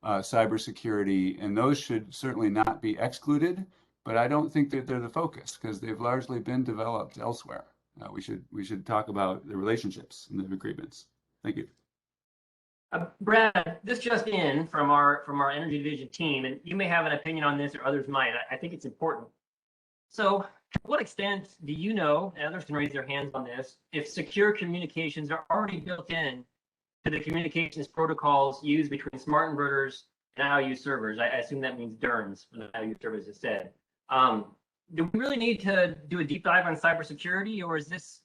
cybersecurity, and those should certainly not be excluded, but I don't think that they're the focus because they've largely been developed elsewhere. We should talk about the relationships and the agreements. Thank you. Brad, this just in from our energy division team, and you may have an opinion on this or others might. I think it's important. So to what extent do you know, and others can raise their hands on this, if secure communications are already built in to the communications protocols used between smart inverters and IOU servers? I assume that means DERMS for the IOU servers instead. Do we really need to do a deep dive on cybersecurity, or is this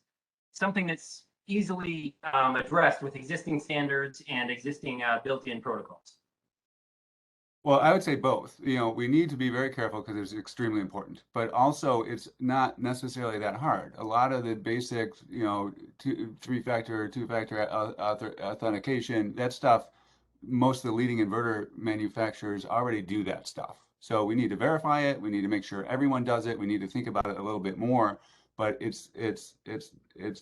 something that's easily addressed with existing standards and existing built-in protocols? Well, I would say both. We need to be very careful because it's extremely important, but also it's not necessarily that hard. A lot of the basic, three-factor, two-factor authentication, that stuff, most of the leading inverter manufacturers already do that stuff. So we need to verify it. We need to make sure everyone does it. We need to think about it a little bit more, but it's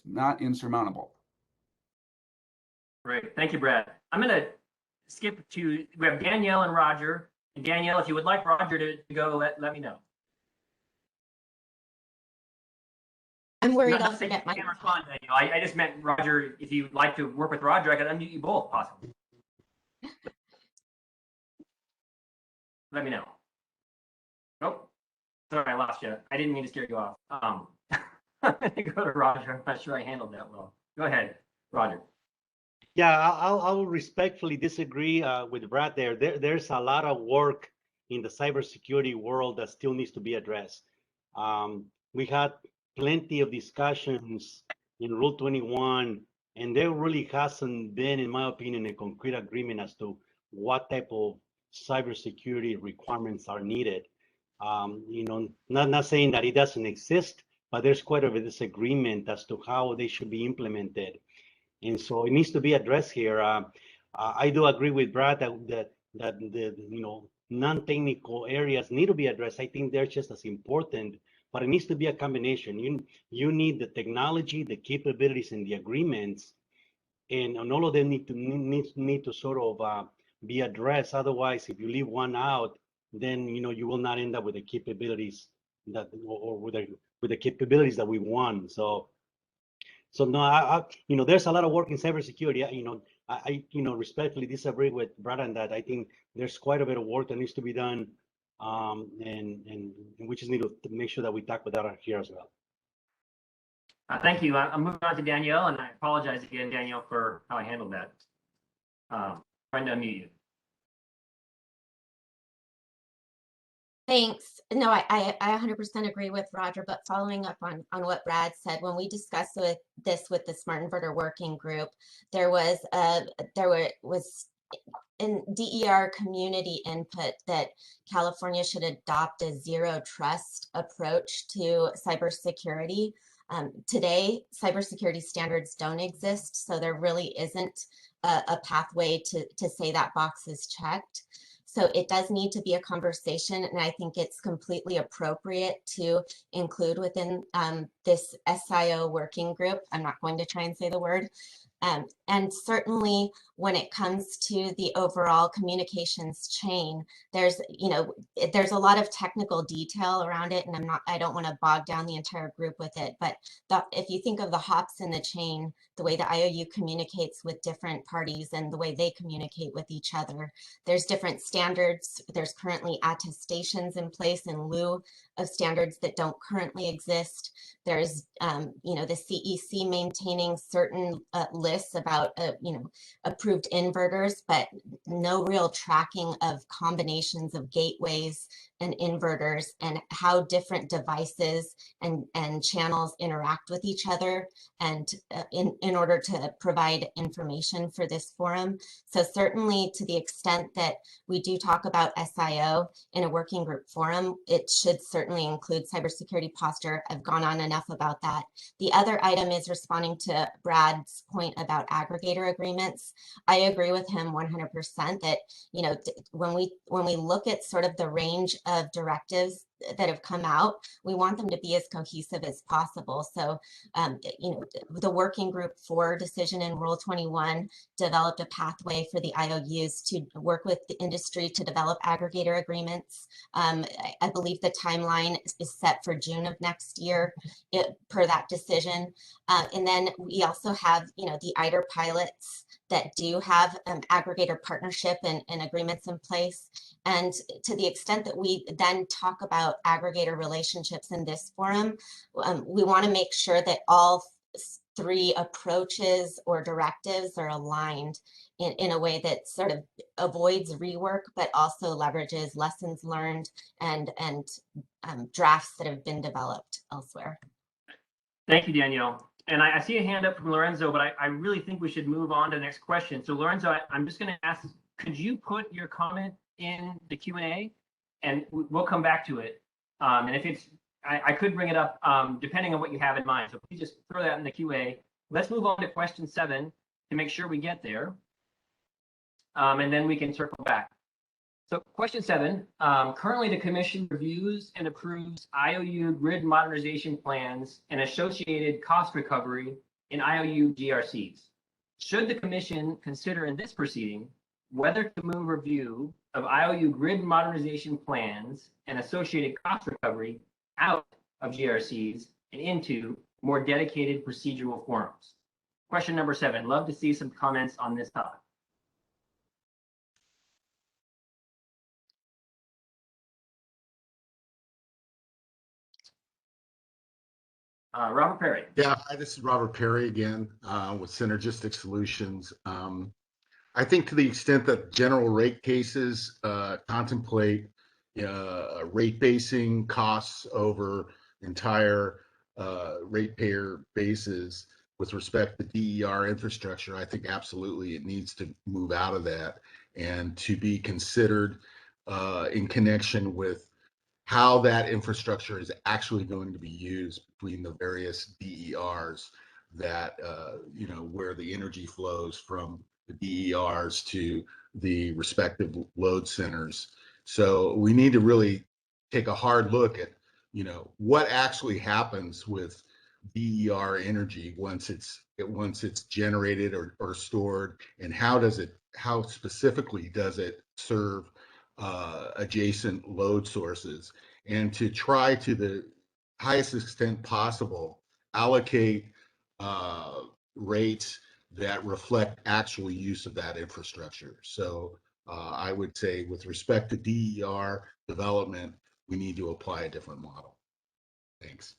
not insurmountable. Great, thank you, Brad. I'm going to skip to, we have Danielle and Roger. And Danielle, if you would like Roger to go, let me know. I'm worried I'll I'll forget my. Can't respond, Danielle. I just meant Roger, if you'd like to work with Roger, I could unmute you both possibly. Let me know. Nope. Sorry, I lost you. I didn't mean to scare you off. I'm going to go to Roger. I'm not sure I handled that well. Go ahead, Roger. Yeah, I'll respectfully disagree with Brad there. There's a lot of work in the cybersecurity world that still needs to be addressed. We had plenty of discussions in Rule 21, and there really hasn't been, in my opinion, a concrete agreement as to what type of cybersecurity requirements are needed. Not saying that it doesn't exist, but there's quite a bit of disagreement as to how they should be implemented. And so it needs to be addressed here. I do agree with Brad that the non-technical areas need to be addressed. I think they're just as important, but it needs to be a combination. You need the technology, the capabilities, and the agreements, and all of them need to sort of be addressed. Otherwise, if you leave one out, then you will not end up with the capabilities that, or with the capabilities that we want. So no, there's a lot of work in cybersecurity. I respectfully disagree with Brad on that. I think there's quite a bit of work that needs to be done, and we just need to make sure that we tackle that here as well. Thank you. I'm moving on to Danielle, and I apologize again, Danielle, for how I handled that. Trying to unmute you. Thanks. No, I 100% agree with Roger, but following up on what Brad said, when we discussed this with the Smart Inverter Working Group, there was in DER community input that California should adopt a zero trust approach to cybersecurity. Today, cybersecurity standards don't exist, so there really isn't a pathway to say that box is checked. So it does need to be a conversation, and I think it's completely appropriate to include within this SIO working group. I'm not going to try and say the word. And certainly when it comes to the overall communications chain, there's a lot of technical detail around it, and I don't want to bog down the entire group with it. But if you think of the hops in the chain, the way the IOU communicates with different parties and the way they communicate with each other, there's different standards. There's currently attestations in place in lieu of standards that don't currently exist. There's, the CEC maintaining certain lists about, approved inverters, but no real tracking of combinations of gateways and inverters and how different devices and channels interact with each other, and in order to provide information for this forum. So certainly, to the extent that we do talk about SIO in a working group forum, it should certainly include cybersecurity posture. I've gone on enough about that. The other item is responding to Brad's point about aggregator agreements. I agree with him 100% that, you know, when we look at sort of the range of directives that have come out, we want them to be as cohesive as possible. So, you know, the working group for decision in Rule 21 developed a pathway for the IOUs to work with the industry to develop aggregator agreements. I believe the timeline is set for June of next year per that decision. And then we also have, you know, the ITER pilots that do have aggregator partnership and agreements in place. And to the extent that we then talk about aggregator relationships in this forum, we want to make sure that all three approaches or directives are aligned in a way that sort of avoids rework, but also leverages lessons learned and drafts that have been developed elsewhere. Thank you, Danielle. And I see a hand up from Lorenzo, but I really think we should move on to the next question. So Lorenzo, I'm just going to ask, could you put your comment in the Q&A and we'll come back to it. And if it's, I could bring it up depending on what you have in mind. So please just throw that in the QA. Let's move on to question 7 to make sure we get there. And then we can circle back. So question 7, currently the commission reviews and approves IOU grid modernization plans and associated cost recovery in IOU GRCs. Should the commission consider in this proceeding whether to move review of IOU grid modernization plans and associated cost recovery out of GRCs and into more dedicated procedural forums? Question number 7, love to see some comments on this topic. Robert Perry. Yeah, hi, this is Robert Perry again with Synergistic Solutions. I think to the extent that general rate cases contemplate rate basing costs over entire ratepayer bases with respect to DER infrastructure, I think absolutely it needs to move out of that and to be considered in connection with how that infrastructure is actually going to be used between the various DERs that, you know, where the energy flows from the DERs to the respective load centers. So we need to really take a hard look at, you know, what actually happens with DER energy once it's generated or stored, and how specifically does it serve adjacent load sources, and to try to the highest extent possible allocate rates that reflect actual use of that infrastructure. So I would say with respect to DER development, we need to apply a different model. Thanks.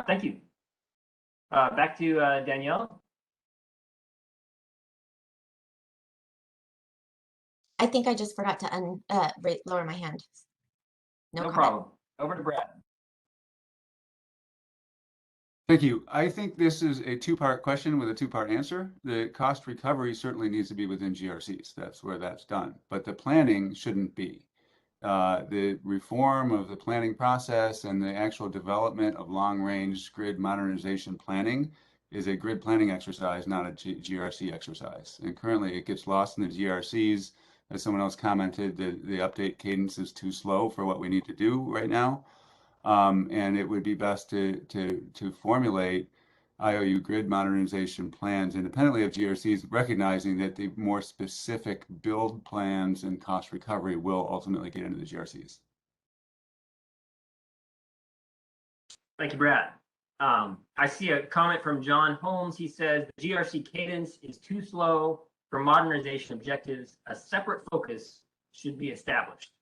Thank you. Back to Danielle. I think I just forgot to lower my hand. No problem. Over to Brad. Thank you. I think this is a two-part question with a two-part answer. The cost recovery certainly needs to be within GRCs. That's where that's done. But the planning shouldn't be. The reform of the planning process and the actual development of long-range grid modernization planning is a grid planning exercise, not a GRC exercise. And currently it gets lost in the GRCs. As someone else commented, the update cadence is too slow for what we need to do right now. And it would be best to formulate IOU grid modernization plans independently of GRCs, recognizing that the more specific build plans and cost recovery will ultimately get into the GRCs. Thank you, Brad. I see a comment from John Holmes. He says the GRC cadence is too slow for modernization objectives. A separate focus should be established.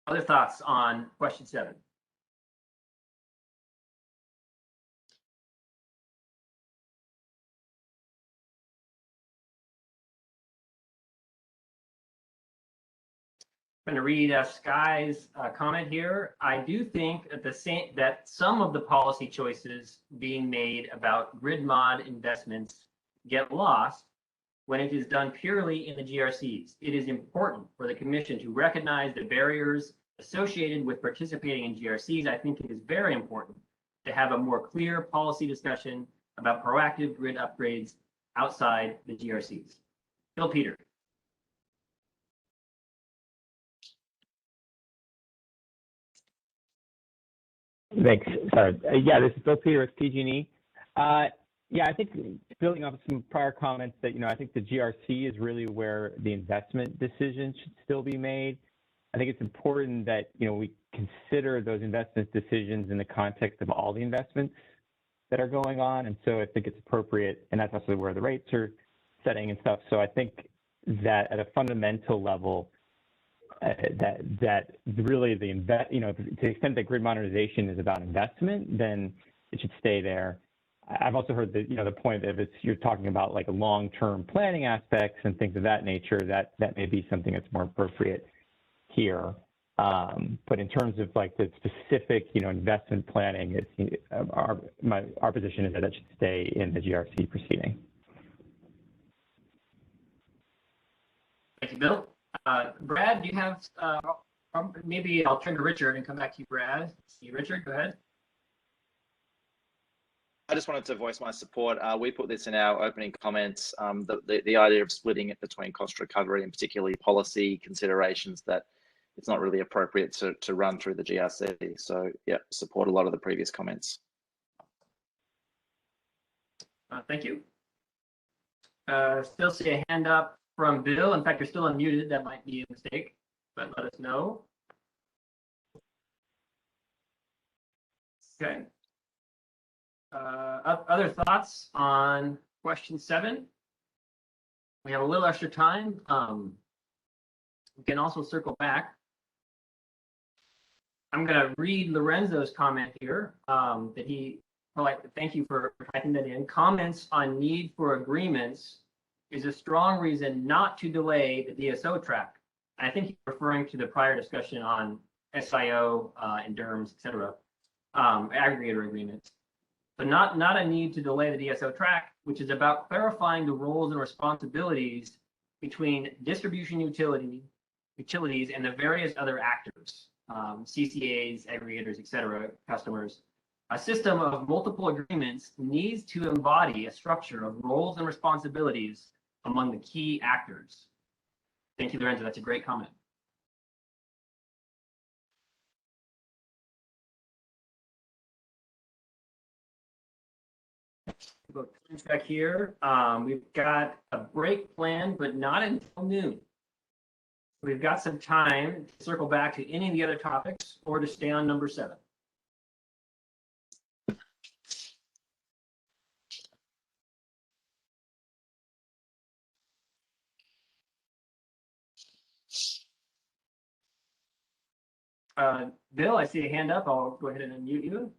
Other thoughts on question 7? I'm going to read Sky's comment here. I do think that some of the policy choices being made about grid mod investments get lost when it is done purely in the GRCs. It is important for the Commission to recognize the barriers associated with participating in GRCs. I think it is very important to have a more clear policy discussion about proactive grid upgrades outside the GRCs. Bill Peter. Thanks. Sorry. Yeah, this is Bill Peter with PG&E. Yeah, I think building off some prior comments that, I think the GRC is really where the investment decisions should still be made. I think it's important that, we consider those investment decisions in the context of all the investments that are going on. And so I think it's appropriate, and that's also where the rates are setting and stuff. So I think that at a fundamental level, that really to the extent that grid modernization is about investment, then it should stay there. I've also heard that, the point that if you're talking about like long-term planning aspects and things of that nature, that may be something that's more appropriate here. But in terms of like the specific, investment planning, our position is that it should stay in the GRC proceeding. Thank you, Bill. Brad, do you have, maybe I'll turn to Richard and come back to you, Brad. See, Richard, go ahead. I just wanted to voice my support. We put this in our opening comments, the idea of splitting it between cost recovery and particularly policy considerations, that it's not really appropriate to run through the GRC. So yeah, support a lot of the previous comments. Thank you. Still see a hand up from Bill. In fact, you're still unmuted. That might be a mistake, but let us know. Okay. Other thoughts on question 7? We have a little extra time. We can also circle back. I'm going to read Lorenzo's comment here. Thank you for typing that in. Comments on need for agreements is a strong reason not to delay the DSO track. I think he's referring to the prior discussion on SIO and DERMS, et cetera, aggregator agreements. But not a need to delay the DSO track, which is about clarifying the roles and responsibilities between distribution utilities and the various other actors, CCAs, aggregators, et cetera, customers. A system of multiple agreements needs to embody a structure of roles and responsibilities among the key actors. Thank you, Lorenzo. That's a great comment. Go back here. We've got a break planned, but not until noon. We've got some time to circle back to any of the other topics or to stay on number 7. Bill, I see a hand up. I'll go ahead and unmute you.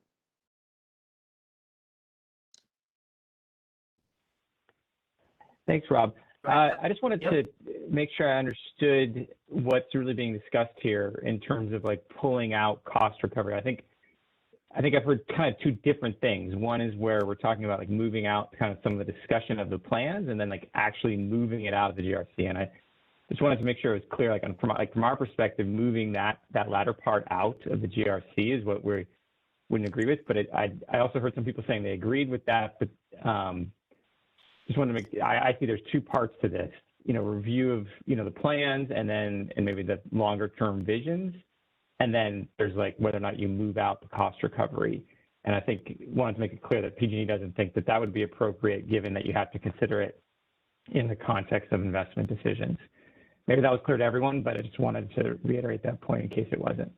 Thanks, Rob. I just wanted to make sure I understood what's really being discussed here in terms of like pulling out cost recovery. I think I've heard kind of 2 different things. One is where we're talking about like moving out kind of some of the discussion of the plans, and then like actually moving it out of the GRC. And I just wanted to make sure it was clear, from our perspective, moving that latter part out of the GRC is what we wouldn't agree with. But I also heard some people saying they agreed with that, but just wanted to make, I see there's 2 parts to this, review of, the plans and maybe the longer term visions. And then there's like whether or not you move out the cost recovery. And I think wanted to make it clear that PG&E doesn't think that would be appropriate, given that you have to consider it in the context of investment decisions. Maybe that was clear to everyone, but I just wanted to reiterate that point in case it wasn't.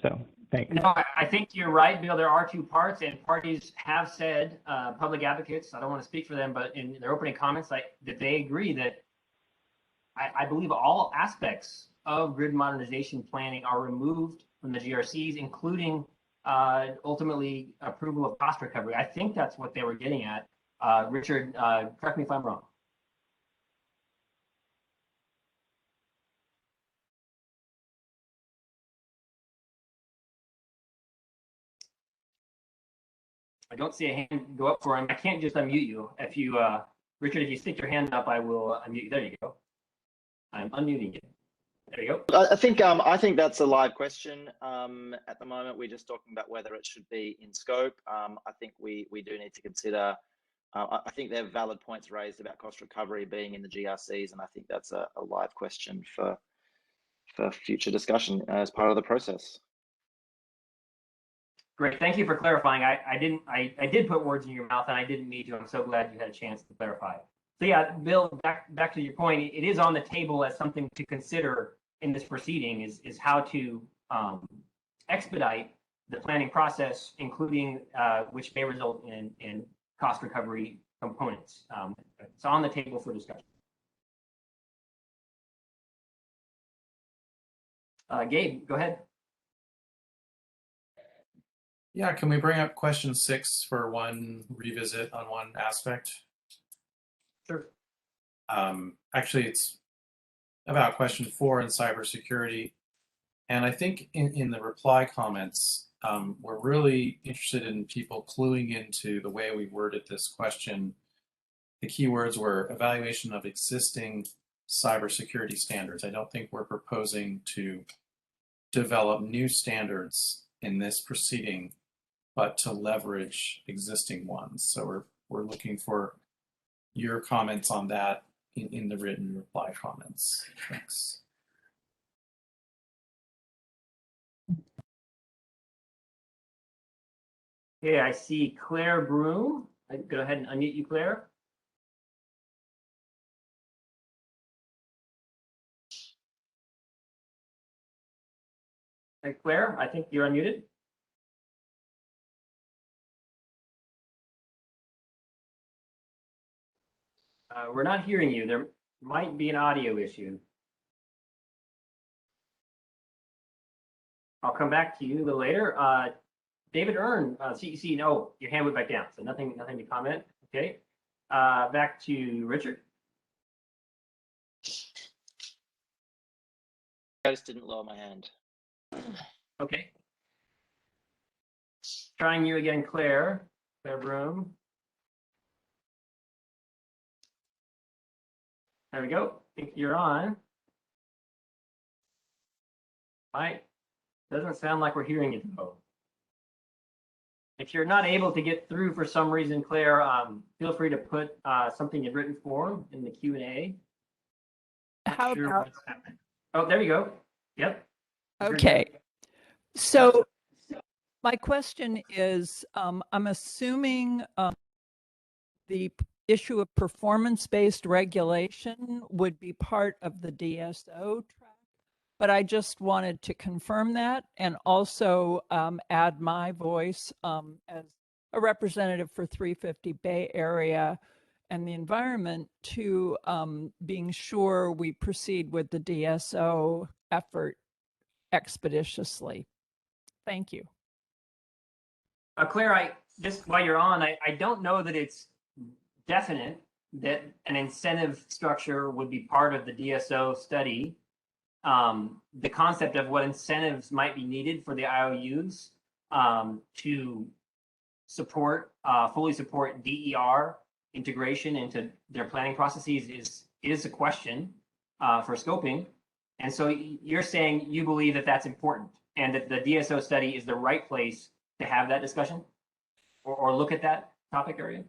So thanks. No, I think you're right, Bill. There are 2 parts, and parties have said, public advocates, I don't want to speak for them, but in their opening comments, that they agree that I believe all aspects of grid modernization planning are removed from the GRCs, including ultimately approval of cost recovery. I think that's what they were getting at. Richard, correct me if I'm wrong. I don't see a hand go up for him. I can't just unmute you. If you, Richard, if you stick your hand up, I will unmute you. There you go. I'm unmuting you. There you go. I think that's a live question. At the moment, we're just talking about whether it should be in scope. I think we do need to consider. I think there are valid points raised about cost recovery being in the GRCs, and I think that's a live question for future discussion as part of the process. Great, thank you for clarifying. I did put words in your mouth, and I didn't mean to. I'm so glad you had a chance to clarify. So yeah, Bill, back to your point, it is on the table as something to consider in this proceeding is how to expedite the planning process, including which may result in cost recovery components. It's on the table for discussion. Gabe, go ahead. Yeah, can we bring up question 6 for one revisit on one aspect? Sure. Actually, it's about question 4 in cybersecurity. And I think in the reply comments, we're really interested in people cluing into the way we worded this question. The key words were evaluation of existing cybersecurity standards. I don't think we're proposing to develop new standards in this proceeding, but to leverage existing ones. So we're looking for your comments on that in the written reply comments. Thanks. Okay, I see Claire Broom. Go ahead and unmute you, Claire. Hey, Claire, I think you're unmuted. We're not hearing you. There might be an audio issue. I'll come back to you a little later. David Earn, CEC, no, your hand went back down, so nothing to comment. Okay, back to Richard. I just didn't lower my hand. Okay. Trying you again, Claire Broom. There we go. I think you're on. Right. Doesn't sound like we're hearing you though. If you're not able to get through for some reason, Claire, feel free to put something in written form in the Q&A. How Sure about? what's happening. Oh, there you go. Yep. Okay. So my question is, I'm assuming the issue of performance-based regulation would be part of the DSO track, but I just wanted to confirm that and also add my voice as a representative for 350 Bay Area and the environment to being sure we proceed with the DSO effort expeditiously. Thank you. Claire, just while you're on, I don't know that it's definite that an incentive structure would be part of the DSO study. The concept of what incentives might be needed for the IOUs to support, fully support DER integration into their planning processes is a question for scoping. And so you're saying you believe that that's important and that the DSO study is the right place to have that discussion or look at that topic area?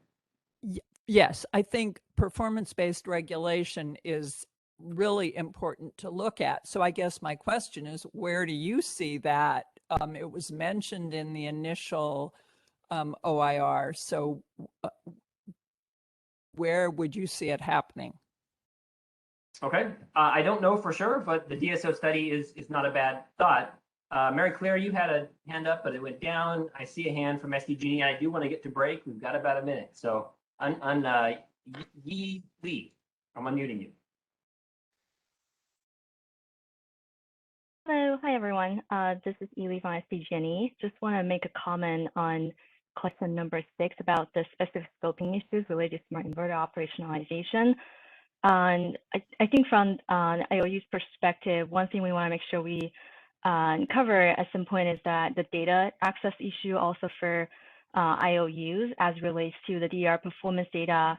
Yes, I think performance-based regulation is really important to look at. So I guess my question is, where do you see that? It was mentioned in the initial OIR. So where would you see it happening? Okay, I don't know for sure, but the DSO study is not a bad thought. Mary Claire, you had a hand up, but it went down. I see a hand from SDG, and I do want to get to break. We've got about a minute. So Yi Lee, I'm unmuting you. Hello, hi everyone. This is Ely from SDG&E. Just want to make a comment on question number 6 about the specific scoping issues related to smart inverter operationalization. And I think from an IOU's perspective, one thing we want to make sure we cover at some point is that the data access issue also for IOUs as relates to the DER performance data,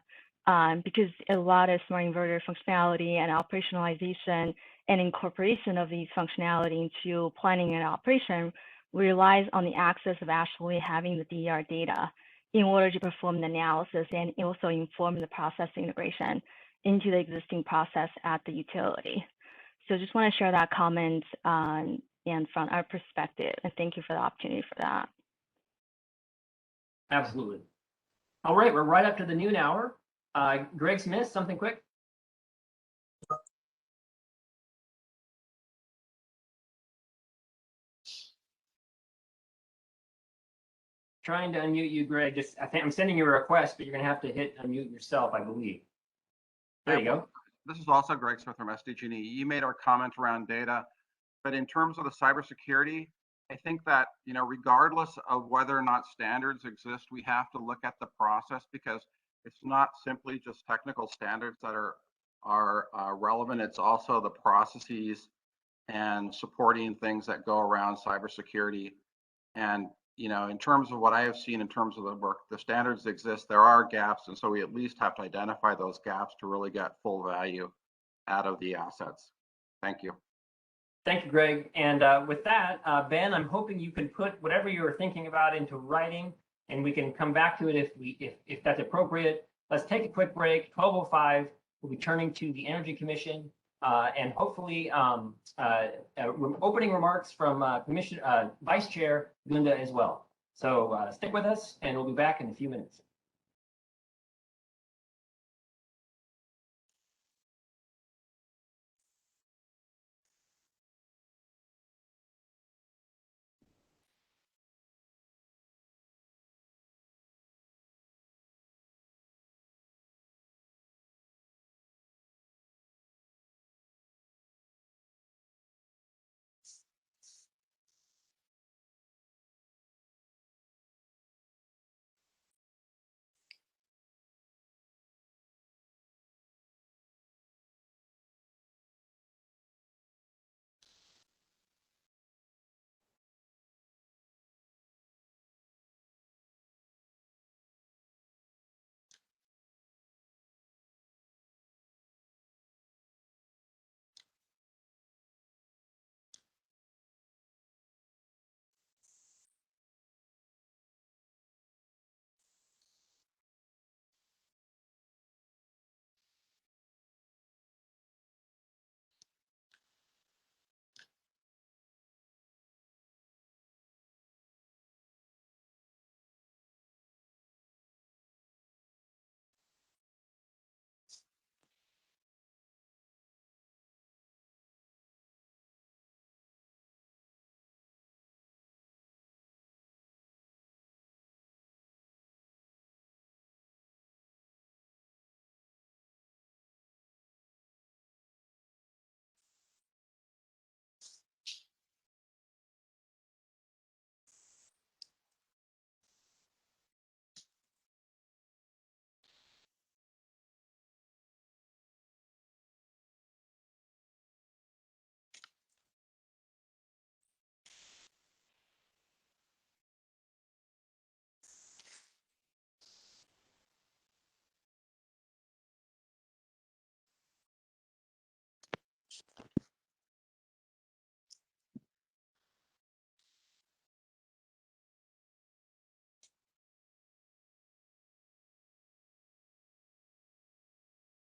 because a lot of smart inverter functionality and operationalization and incorporation of these functionality into planning and operation relies on the access of actually having the DER data in order to perform the analysis and also inform the process integration into the existing process at the utility. So just want to share that comment and from our perspective, and thank you for the opportunity for that. Absolutely. All right, we're right up to the noon hour. Greg Smith, something quick? Trying to unmute you, Greg. I think I'm sending you a request, but you're going to have to hit unmute yourself, I believe. There you go. This is also Greg Smith from SDG&E. You made our comment around data, but in terms of the cybersecurity, I think that, regardless of whether or not standards exist, we have to look at the process, because it's not simply just technical standards that are relevant. It's also the processes and supporting things that go around cybersecurity. And in terms of what I have seen in terms of the work, the standards exist, there are gaps, and so we at least have to identify those gaps to really get full value out of the assets. Thank you. Thank you, Greg. And with that, Ben, I'm hoping you can put whatever you were thinking about into writing, and we can come back to it if that's appropriate. Let's take a quick break. 12:05. We'll be turning to the Energy Commission and hopefully opening remarks from Vice Chair Gunda as well. So stick with us, and we'll be back in a few minutes.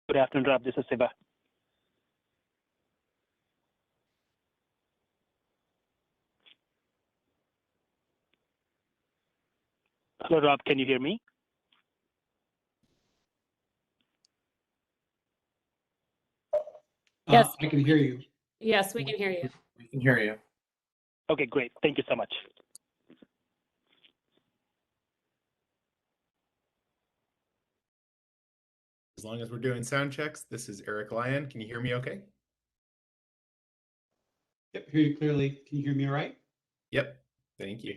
Good afternoon, Rob. This is Siba. Hello, Rob. Can you hear me? Yes. I can hear you. Yes, we can hear you. We can hear you. Okay, great. Thank you so much. As long as we're doing sound checks, this is Eric Lyon. Can you hear me okay? Yep, hear you clearly. Can you hear me all right? Yep, thank you.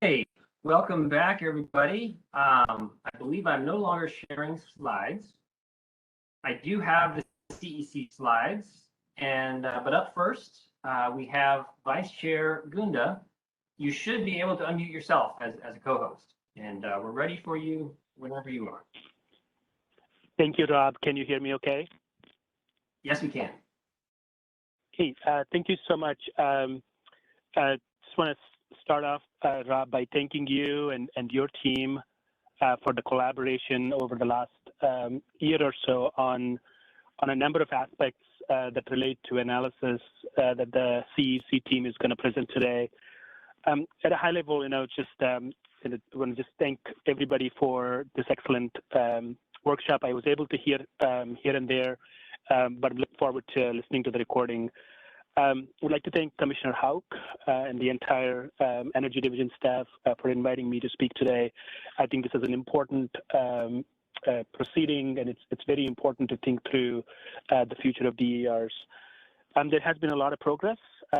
Hey, welcome back, everybody. I believe I'm no longer sharing slides. I do have the CEC slides, and but up first, we have Vice Chair Gunda. You should be able to unmute yourself as a co-host, and we're ready for you whenever you are. Thank you, Rob. Can you hear me okay? Yes, we can. Hey, thank you so much. Just want to start off, Rob, by thanking you and your team for the collaboration over the last year or so on a number of aspects that relate to analysis that the CEC team is going to present today. At a high level, just want to just thank everybody for this excellent workshop. I was able to hear here and there, but I look forward to listening to the recording. Would like to thank Commissioner Hauck and the entire Energy Division staff for inviting me to speak today. I think this is an important proceeding, and it's very important to think through the future of DERs. There has been a lot of progress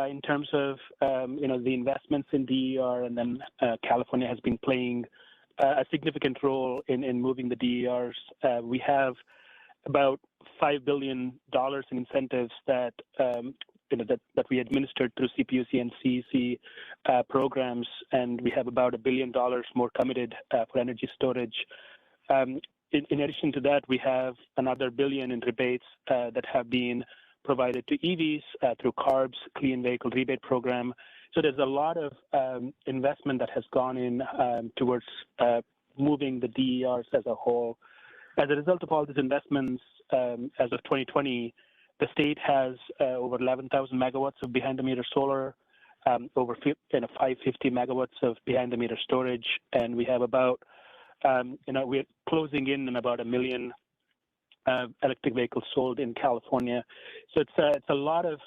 in terms of the investments in DER, and then California has been playing a significant role in moving the DERs. We have about $5 billion in incentives that that we administered through CPUC and CEC programs, and we have about $1 billion more committed for energy storage. In addition to that, we have another $1 billion in rebates that have been provided to EVs through CARB's Clean Vehicle Rebate Program. So there's a lot of investment that has gone in towards moving the DERs as a whole. As a result of all these investments, as of 2020, the state has over 11,000 megawatts of behind-the-meter solar, over 550 megawatts of behind-the-meter storage, and we have about, we're closing in on about 1 million electric vehicles sold in California. So it's a lot of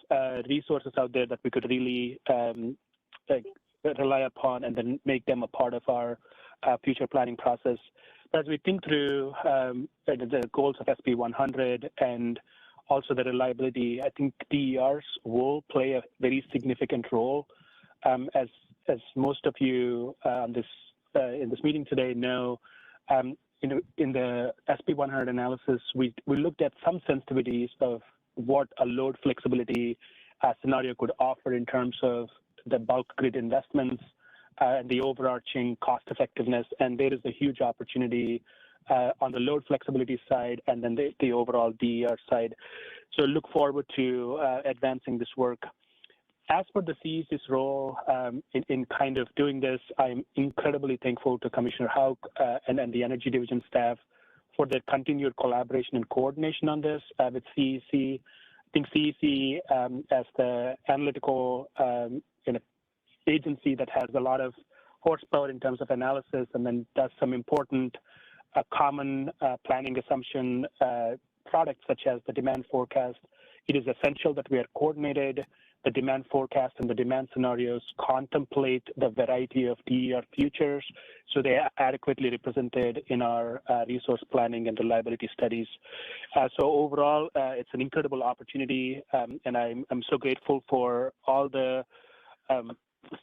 resources out there that we could really rely upon and then make them a part of our future planning process. As we think through the goals of SB 100 and also the reliability, I think DERs will play a very significant role. As most of you in this meeting today know, in the SB 100 analysis, we looked at some sensitivities of what a load flexibility scenario could offer in terms of the bulk grid investments and the overarching cost effectiveness. And there is a huge opportunity on the load flexibility side and then the overall DER side. So look forward to advancing this work. As for the CEC's role in kind of doing this, I'm incredibly thankful to Commissioner Hauck and the Energy Division staff for their continued collaboration and coordination on this with CEC. I think CEC, as the analytical agency that has a lot of horsepower in terms of analysis and then does some important common planning assumption products such as the demand forecast, it is essential that we are coordinated. The demand forecast and the demand scenarios contemplate the variety of DER futures, so they are adequately represented in our resource planning and reliability studies. So overall, it's an incredible opportunity, and I'm so grateful for all the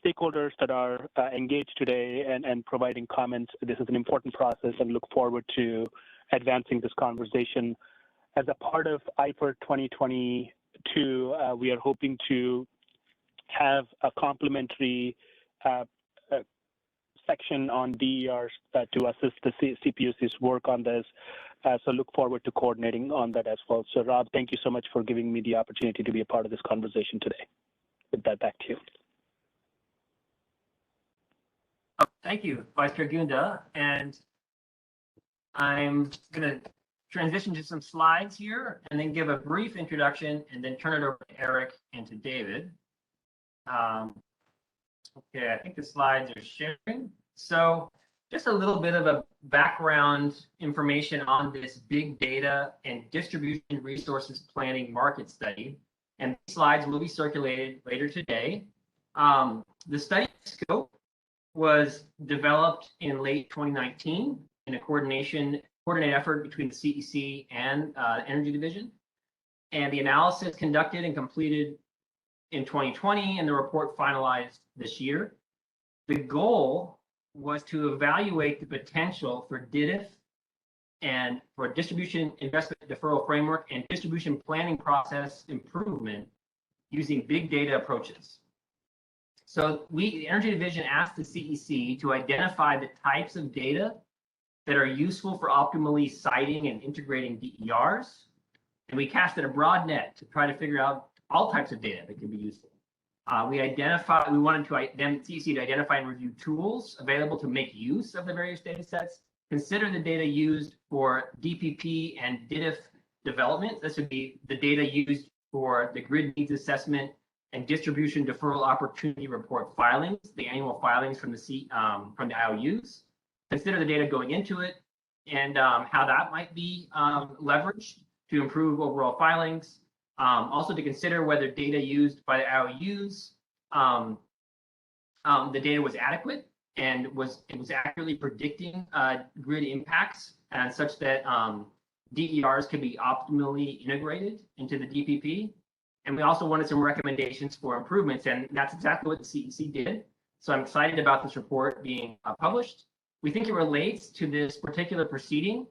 stakeholders that are engaged today and providing comments. This is an important process, and look forward to advancing this conversation. As a part of IFER 2022, we are hoping to have a complementary section on DERs to assist the CPUC's work on this. So look forward to coordinating on that as well. So Rob, thank you so much for giving me the opportunity to be a part of this conversation today. With that, back to you. Thank you, Vice Chair Gunda. And I'm going to transition to some slides here and then give a brief introduction and then turn it over to Eric and to David. Okay, I think the slides are sharing. So just a little bit of a background information on this big data and distribution resources planning market study. And these slides will be circulated later today. The study scope was developed in late 2019 in a coordinated effort between the CEC and Energy Division. And the analysis conducted and completed in 2020 and the report finalized this year. The goal was to evaluate the potential for DIF and for distribution investment deferral framework and distribution planning process improvement using big data approaches. So the Energy Division asked the CEC to identify the types of data that are useful for optimally siting and integrating DERs. And we casted a broad net to try to figure out all types of data that could be useful. We wanted CEC to identify and review tools available to make use of the various data sets, consider the data used for DPP and DIF development. This would be the data used for the grid needs assessment and distribution deferral opportunity report filings, the annual filings from the IOUs. Consider the data going into it and how that might be leveraged to improve overall filings. Also to consider whether data used by the IOUs, the data was adequate and it was accurately predicting grid impacts and such that DERs could be optimally integrated into the DPP. And we also wanted some recommendations for improvements, and that's exactly what the CEC did. So I'm excited about this report being published. We think it relates to this particular proceeding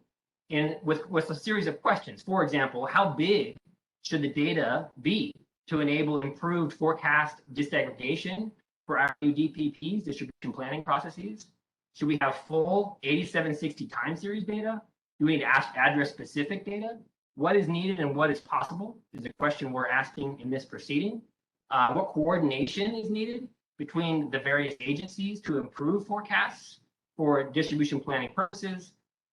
and with a series of questions. For example, how big should the data be to enable improved forecast disaggregation for our new DPPs, distribution planning processes? Should we have full 8760 time series data? Do we need to address specific data? What is needed and what is possible is a question we're asking in this proceeding. What coordination is needed between the various agencies to improve forecasts for distribution planning purposes?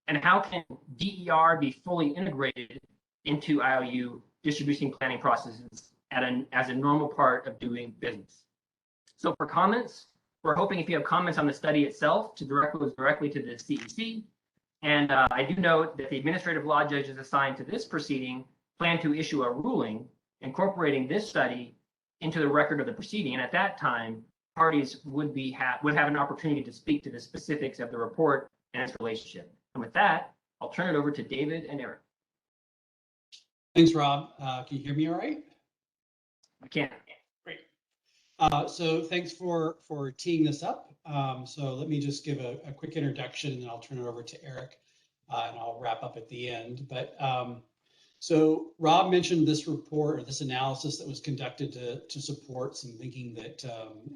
And how can DER be fully integrated into IOU distribution planning processes as a normal part of doing business? So for comments, we're hoping if you have comments on the study itself to direct those directly to the CEC. And I do note that the administrative law judges assigned to this proceeding plan to issue a ruling incorporating this study into the record of the proceeding. And at that time, parties would have an opportunity to speak to the specifics of the report and its relationship. And with that, I'll turn it over to David and Eric. Thanks, Rob. Can you hear me all right? I can. Great. So thanks for teeing this up. So let me just give a quick introduction and then I'll turn it over to Eric and I'll wrap up at the end. But so Rob mentioned this report or this analysis that was conducted to support some thinking that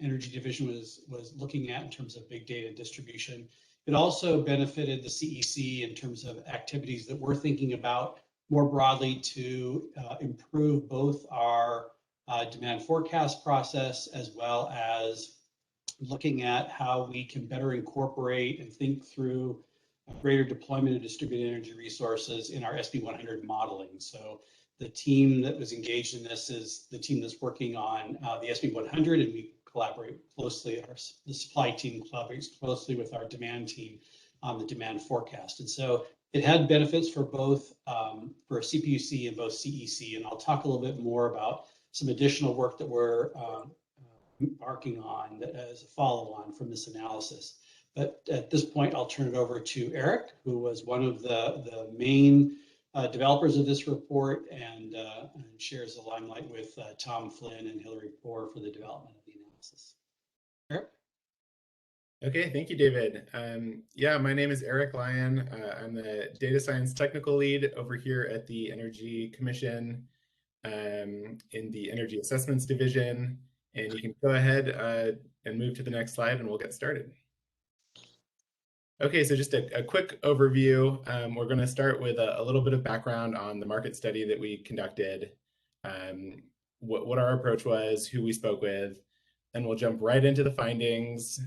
Energy Division was looking at in terms of big data distribution. It also benefited the CEC in terms of activities that we're thinking about more broadly to improve both our demand forecast process as well as looking at how we can better incorporate and think through a greater deployment of distributed energy resources in our SB 100 modeling. So the team that was engaged in this is the team that's working on the SB 100, and we collaborate closely. The supply team collaborates closely with our demand team on the demand forecast. And so it had benefits for both for CPUC and both CEC. And I'll talk a little bit more about some additional work that we're embarking on as a follow-on from this analysis. But at this point, I'll turn it over to Eric, who was one of the main developers of this report and shares the limelight with Tom Flynn and Hillary Poor for the development of the analysis. Eric? Okay, thank you, David. Yeah, my name is Eric Lyon. I'm the data science technical lead over here at the Energy Commission in the Energy Assessments Division. And you can go ahead and move to the next slide and we'll get started. Okay, so just a quick overview. We're going to start with a little bit of background on the market study that we conducted, what our approach was, who we spoke with, then we'll jump right into the findings.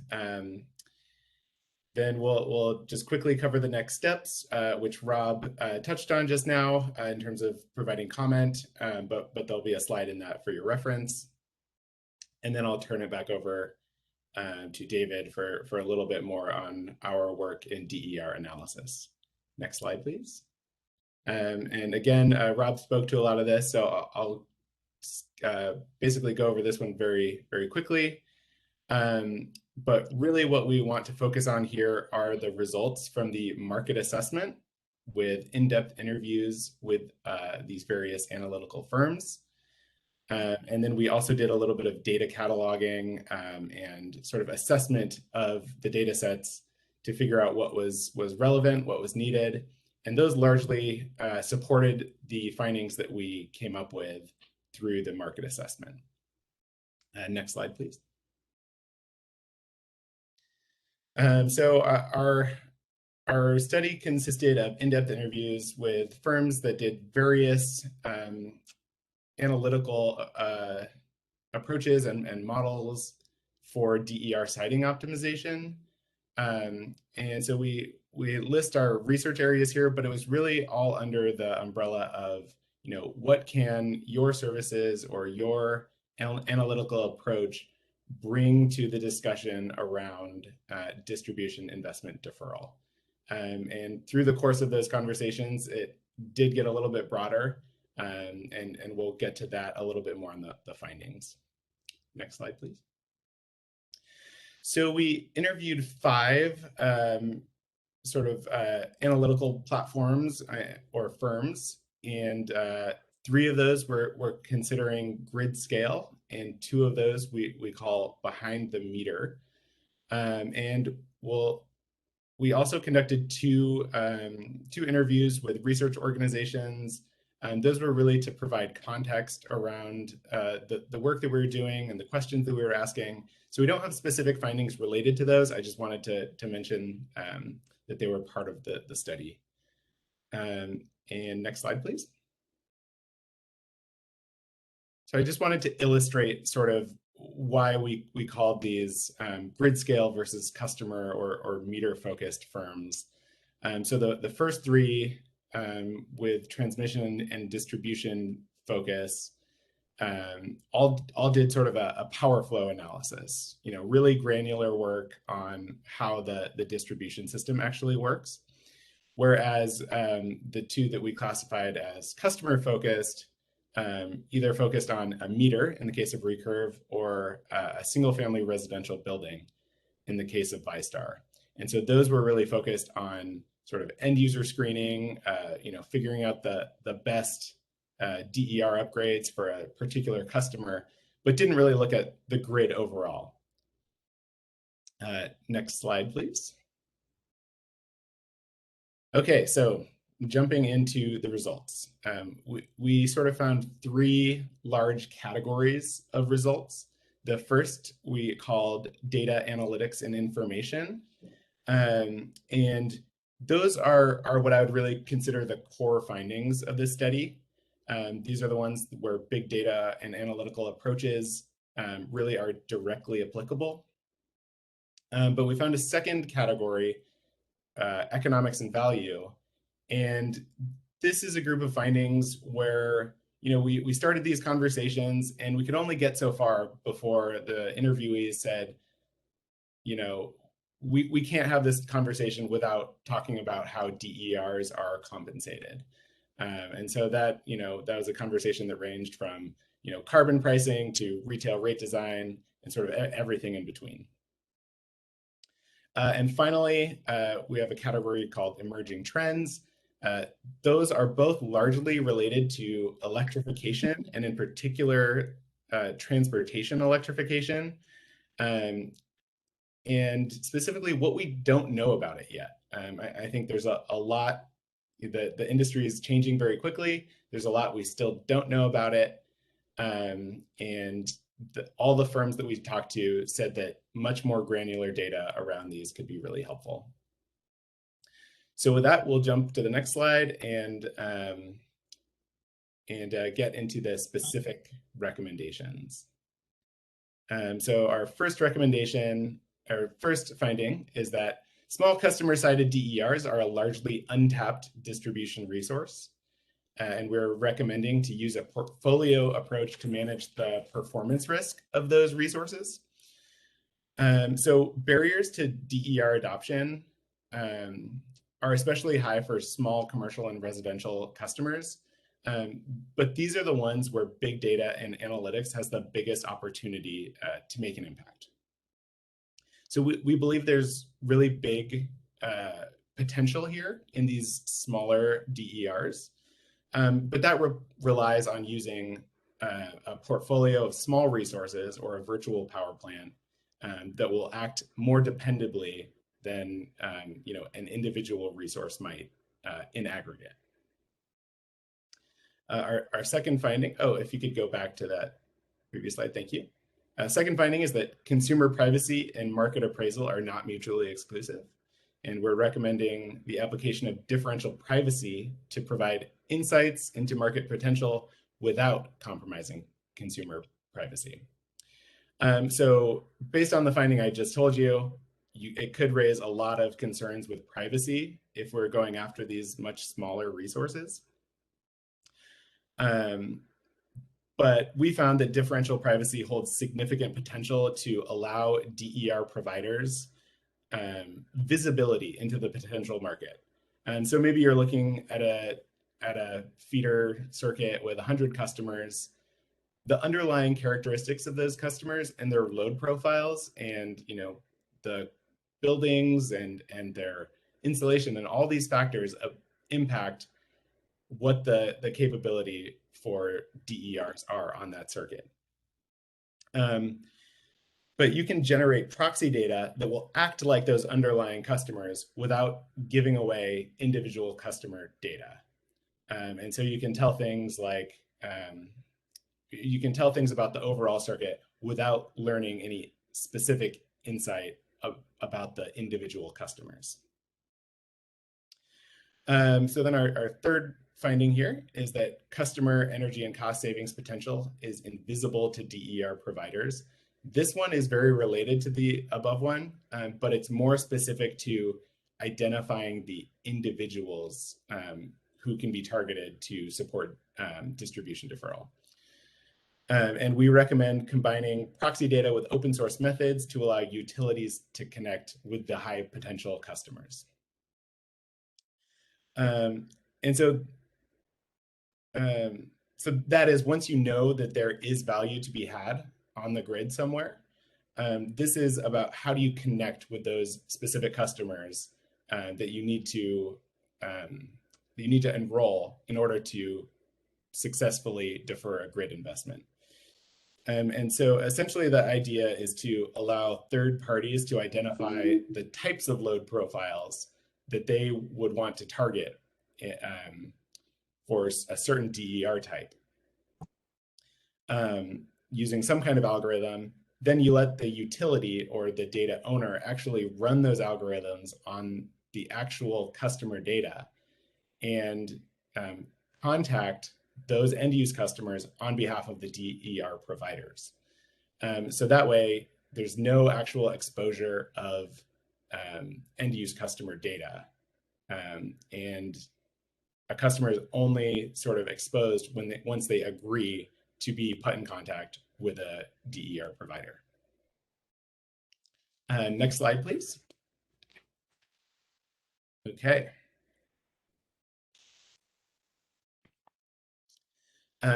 Then we'll just quickly cover the next steps, which Rob touched on just now in terms of providing comment, but there'll be a slide in that for your reference. And then I'll turn it back over to David for a little bit more on our work in DER analysis. Next slide, please. And again, Rob spoke to a lot of this, so I'll basically go over this one very, very quickly. But really what we want to focus on here are the results from the market assessment with in-depth interviews with these various analytical firms. And then we also did a little bit of data cataloging and sort of assessment of the data sets to figure out what was relevant, what was needed. And those largely supported the findings that we came up with through the market assessment. Next slide, please. So our study consisted of in-depth interviews with firms that did various analytical approaches and models for DER siting optimization. And so we list our research areas here, but it was really all under the umbrella of, what can your services or your analytical approach bring to the discussion around distribution investment deferral. And through the course of those conversations, it did get a little bit broader, and we'll get to that a little bit more on the findings. Next slide, please. So we interviewed 5 sort of analytical platforms or firms, and 3 of those were considering grid scale, and 2 of those we call behind the meter. And we also conducted two interviews with research organizations. Those were really to provide context around the work that we were doing and the questions that we were asking. So we don't have specific findings related to those. I just wanted to mention that they were part of the study. And next slide, please. So I just wanted to illustrate sort of why we called these grid scale versus customer or meter focused firms. So the first 3 with transmission and distribution focus all did sort of a power flow analysis, really granular work on how the distribution system actually works. Whereas the 2 that we classified as customer focused either focused on a meter in the case of Recurve or a single family residential building in the case of ViStar. And so those were really focused on sort of end user screening, figuring out the best DER upgrades for a particular customer, but didn't really look at the grid overall. Next slide, please. Okay, so jumping into the results. We sort of found 3 large categories of results. The first we called data analytics and information. And those are what I would really consider the core findings of this study. These are the ones where big data and analytical approaches really are directly applicable. But we found a second category, economics and value. And this is a group of findings where, we started these conversations and we could only get so far before the interviewees said, we can't have this conversation without talking about how DERs are compensated. And so that was a conversation that ranged from, carbon pricing to retail rate design and sort of everything in between. And finally, we have a category called emerging trends. Those are both largely related to electrification and in particular, transportation electrification. And specifically what we don't know about it yet. I think there's a lot, the industry is changing very quickly. There's a lot we still don't know about it. And all the firms that we talked to said that much more granular data around these could be really helpful. So with that, we'll jump to the next slide and get into the specific recommendations. So our first recommendation, our first finding is that small customer-sided DERs are a largely untapped distribution resource. And we're recommending to use a portfolio approach to manage the performance risk of those resources. So barriers to DER adoption are especially high for small commercial and residential customers. But these are the ones where big data and analytics has the biggest opportunity to make an impact. So we believe there's really big potential here in these smaller DERs, but that relies on using a portfolio of small resources or a virtual power plant that will act more dependably than an individual resource might in aggregate. Our second finding, if you could go back to that previous slide, thank you. Second finding is that consumer privacy and market appraisal are not mutually exclusive. And we're recommending the application of differential privacy to provide insights into market potential without compromising consumer privacy. So based on the finding I just told you, it could raise a lot of concerns with privacy if we're going after these much smaller resources. But we found that differential privacy holds significant potential to allow DER providers visibility into the potential market. And so maybe you're looking at a feeder circuit with 100 customers. The underlying characteristics of those customers and their load profiles and the buildings and their insulation and all these factors impact what the capability for DERs are on that circuit. But you can generate proxy data that will act like those underlying customers without giving away individual customer data. And so you can tell things like, you can tell things about the overall circuit without learning any specific insight about the individual customers. So then our third finding here is that customer energy and cost savings potential is invisible to DER providers. This one is very related to the above one, but it's more specific to identifying the individuals who can be targeted to support distribution deferral. And we recommend combining proxy data with open source methods to allow utilities to connect with the high potential customers. And so that is, once you know that there is value to be had on the grid somewhere, this is about how do you connect with those specific customers that you need to enroll in order to successfully defer a grid investment. And so essentially the idea is to allow third parties to identify the types of load profiles that they would want to target for a certain DER type. Using some kind of algorithm, then you let the utility or the data owner actually run those algorithms on the actual customer data and contact those end use customers on behalf of the DER providers. So that way, there's no actual exposure of end use customer data. And a customer is only sort of exposed once they agree to be put in contact with a DER provider. Next slide, please. Okay.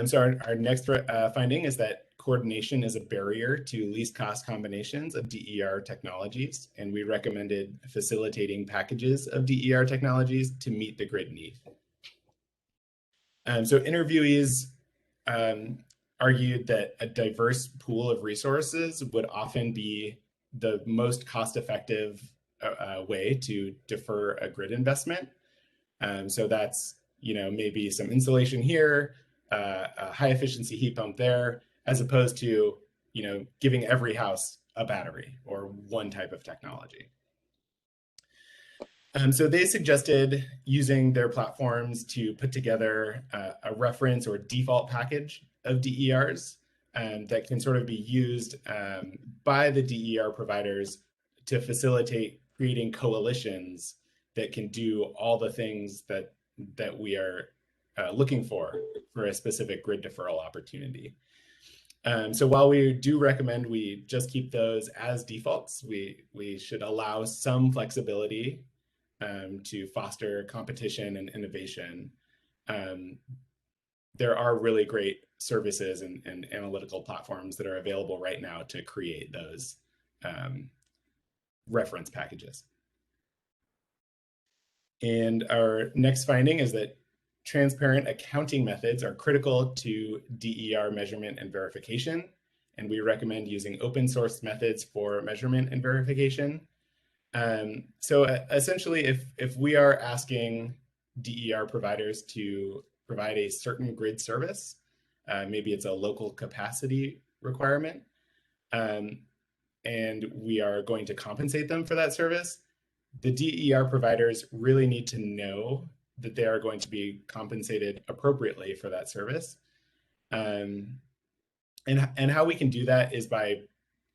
So our next finding is that coordination is a barrier to least cost combinations of DER technologies, and we recommended facilitating packages of DER technologies to meet the grid need. So interviewees argued that a diverse pool of resources would often be the most cost-effective way to defer a grid investment. So that's maybe some insulation here, a high efficiency heat pump there, as opposed to giving every house a battery or one type of technology. So they suggested using their platforms to put together a reference or default package of DERs that can sort of be used by the DER providers to facilitate creating coalitions that can do all the things that we are looking for a specific grid deferral opportunity. So while we do recommend we just keep those as defaults, we should allow some flexibility to foster competition and innovation. There are really great services and analytical platforms that are available right now to create those reference packages. And our next finding is that transparent accounting methods are critical to DER measurement and verification, and we recommend using open source methods for measurement and verification. So essentially, if we are asking DER providers to provide a certain grid service, maybe it's a local capacity requirement, and we are going to compensate them for that service, the DER providers really need to know that they are going to be compensated appropriately for that service. And how we can do that is by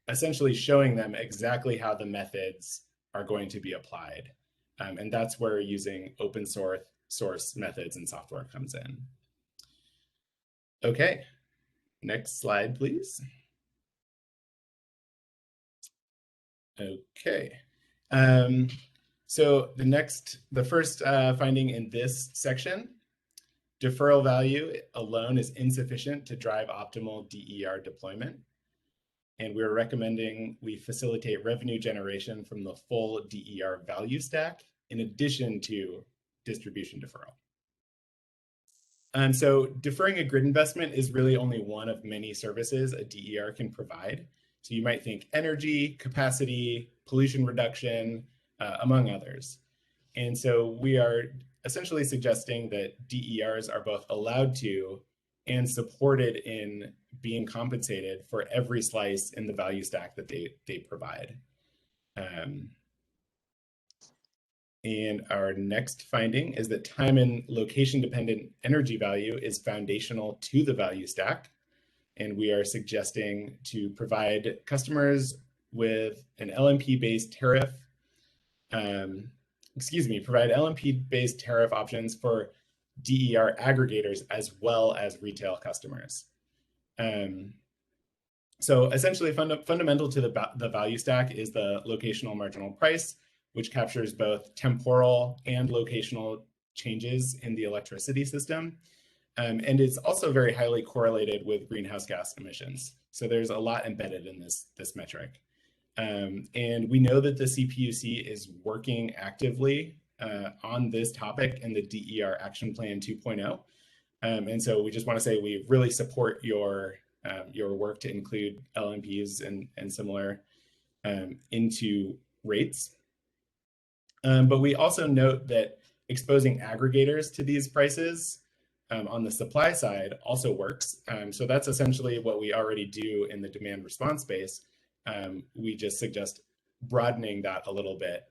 essentially showing them exactly how the methods are going to be applied. And that's where using open source methods and software comes in. Okay, next slide, please. Okay. So the first finding in this section, deferral value alone is insufficient to drive optimal DER deployment. And we're recommending we facilitate revenue generation from the full DER value stack in addition to distribution deferral. So deferring a grid investment is really only one of many services a DER can provide. So you might think energy, capacity, pollution reduction, among others. And so we are essentially suggesting that DERs are both allowed to and supported in being compensated for every slice in the value stack that they provide. And our next finding is that time and location dependent energy value is foundational to the value stack. And we are suggesting to provide customers with an LMP-based tariff, provide LMP-based tariff options for DER aggregators as well as retail customers. So essentially fundamental to the value stack is the locational marginal price, which captures both temporal and locational changes in the electricity system. And it's also very highly correlated with greenhouse gas emissions. So there's a lot embedded in this metric. And we know that the CPUC is working actively on this topic in the DER Action Plan 2.0. And so we just want to say we really support your work to include LMPs and similar into rates. But we also note that exposing aggregators to these prices on the supply side also works. So that's essentially what we already do in the demand response space. We just suggest broadening that a little bit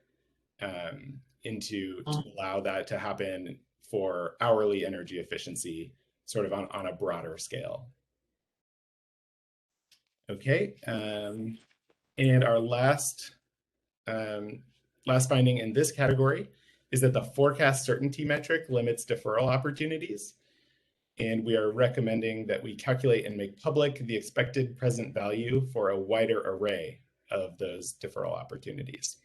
to allow that to happen for hourly energy efficiency, sort of on a broader scale. Okay, and our last finding in this category is that the forecast certainty metric limits deferral opportunities. And we are recommending that we calculate and make public the expected present value for a wider array of those deferral opportunities.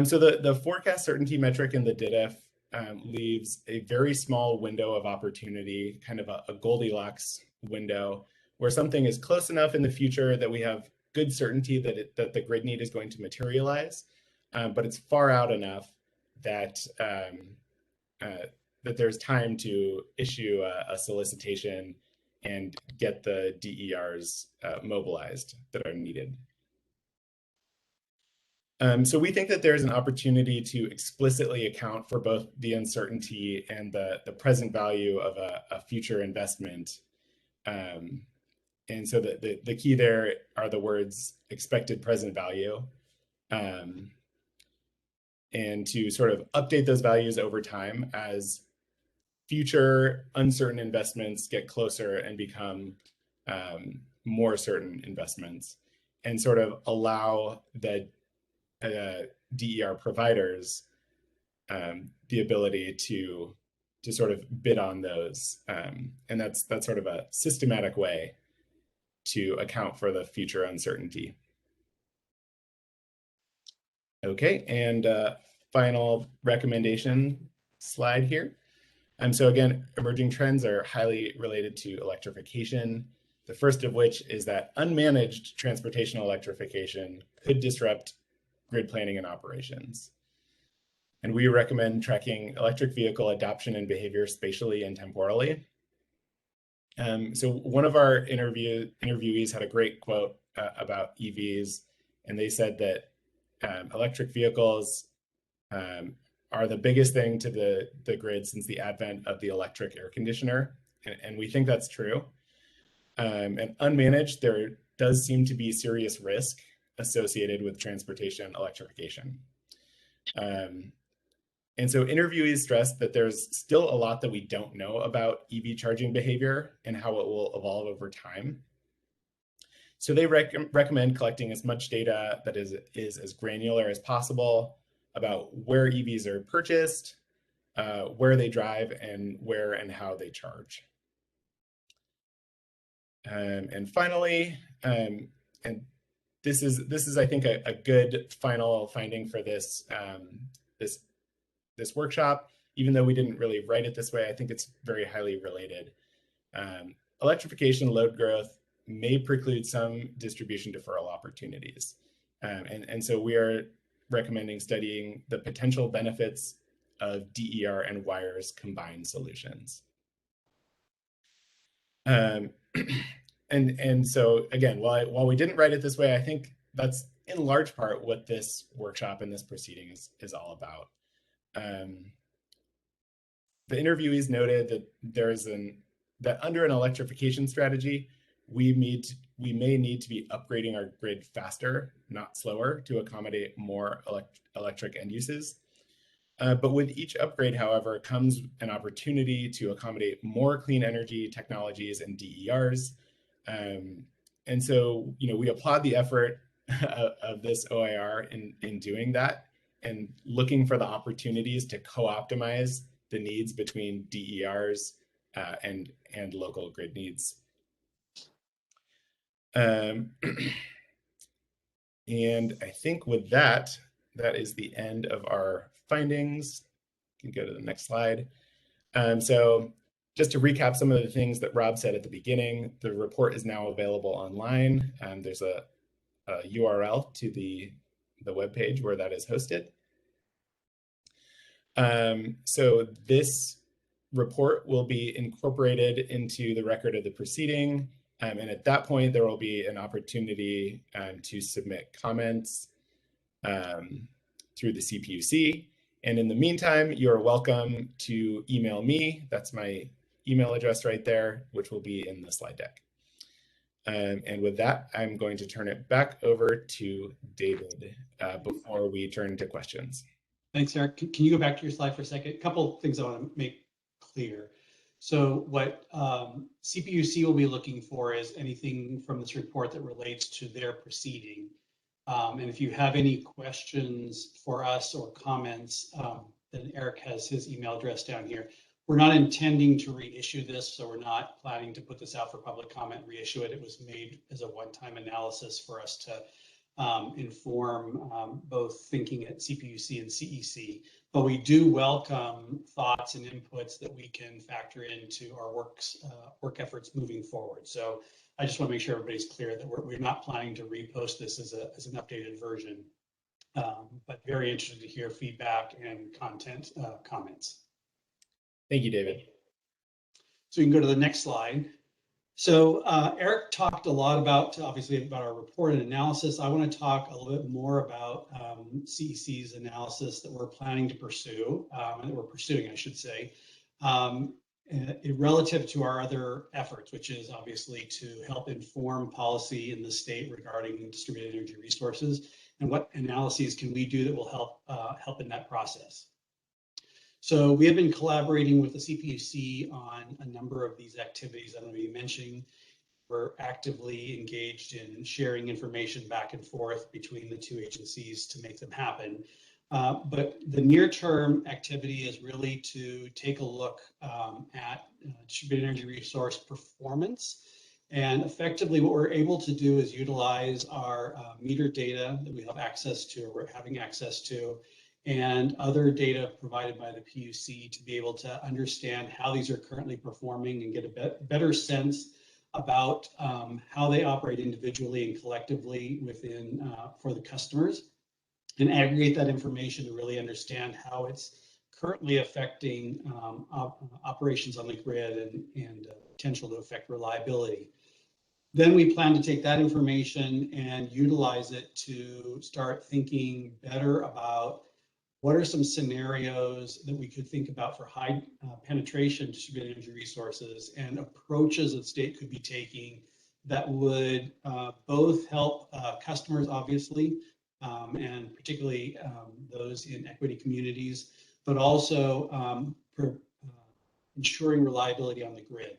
So the forecast certainty metric in the DDIF leaves a very small window of opportunity, kind of a Goldilocks window, where something is close enough in the future that we have good certainty that the grid need is going to materialize, but it's far out enough that that there's time to issue a solicitation and get the DERs mobilized that are needed. So we think that there's an opportunity to explicitly account for both the uncertainty and the present value of a future investment. And so the key there are the words expected present value, and to sort of update those values over time as future uncertain investments get closer and become more certain investments, and sort of allow the DER providers the ability to sort of bid on those. And that's sort of a systematic way to account for the future uncertainty. Okay, and final recommendation slide here. So again, emerging trends are highly related to electrification. The first of which is that unmanaged transportation electrification could disrupt grid planning and operations. And we recommend tracking electric vehicle adoption and behavior spatially and temporally. So one of our interviewees had a great quote about EVs, and they said that electric vehicles are the biggest thing to the grid since the advent of the electric air conditioner, and we think that's true. And unmanaged, there does seem to be serious risk associated with transportation electrification. And so interviewees stressed that there's still a lot that we don't know about EV charging behavior and how it will evolve over time. So they recommend collecting as much data that is as granular as possible about where EVs are purchased, where they drive, and where and how they charge. And finally, and this is I think a good final finding for this this workshop, even though we didn't really write it this way. I think it's very highly related. Electrification load growth may preclude some distribution deferral opportunities. And so we are recommending studying the potential benefits of DER and wires combined solutions. And so again, while we didn't write it this way, I think that's in large part what this workshop and this proceeding is all about. The interviewees noted that that under an electrification strategy, we may need to be upgrading our grid faster, not slower, to accommodate more electric end uses. But with each upgrade, however, comes an opportunity to accommodate more clean energy technologies and DERs. And so, we applaud the effort of this OIR in doing that and looking for the opportunities to co-optimize the needs between DERs and local grid needs. And I think with that is the end of our findings. You can go to the next slide. So just to recap some of the things that Rob said at the beginning, the report is now available online. There's a URL to the webpage where that is hosted. So this report will be incorporated into the record of the proceeding. And at that point, there will be an opportunity to submit comments through the CPUC. And in the meantime, you're welcome to email me. That's my email address right there, which will be in the slide deck. And with that, I'm going to turn it back over to David before we turn to questions. Thanks, Eric. Can you go back to your slide for a second? A couple of things I want to make clear. So what CPUC will be looking for is anything from this report that relates to their proceeding. And if you have any questions for us or comments, then Eric has his email address down here. We're not intending to reissue this, so we're not planning to put this out for public comment, reissue it. It was made as a one-time analysis for us to inform both thinking at CPUC and CEC. But we do welcome thoughts and inputs that we can factor into our work efforts moving forward. So I just want to make sure everybody's clear that we're not planning to repost this as an updated version, but very interested to hear feedback and content comments. Thank you, David. So you can go to the next slide. So Eric talked a lot about, obviously, about our report and analysis. I want to talk a little bit more about CEC's analysis that we're planning to pursue, and that we're pursuing, I should say, relative to our other efforts, which is obviously to help inform policy in the state regarding distributed energy resources, and what analyses can we do that will help in that process. So we have been collaborating with the CPUC on a number of these activities I'm going to be mentioning. We're actively engaged in sharing information back and forth between the two agencies to make them happen. But the near-term activity is really to take a look at distributed energy resource performance. And effectively, what we're able to do is utilize our meter data that we have access to, or we're having access to, and other data provided by the PUC to be able to understand how these are currently performing and get a better sense about how they operate individually and collectively within for the customers. and aggregate that information to really understand how it's currently affecting operations on the grid and potential to affect reliability. Then we plan to take that information and utilize it to start thinking better about what are some scenarios that we could think about for high penetration distributed energy resources and approaches that state could be taking that would both help customers, obviously, and particularly those in equity communities, but also ensuring reliability on the grid.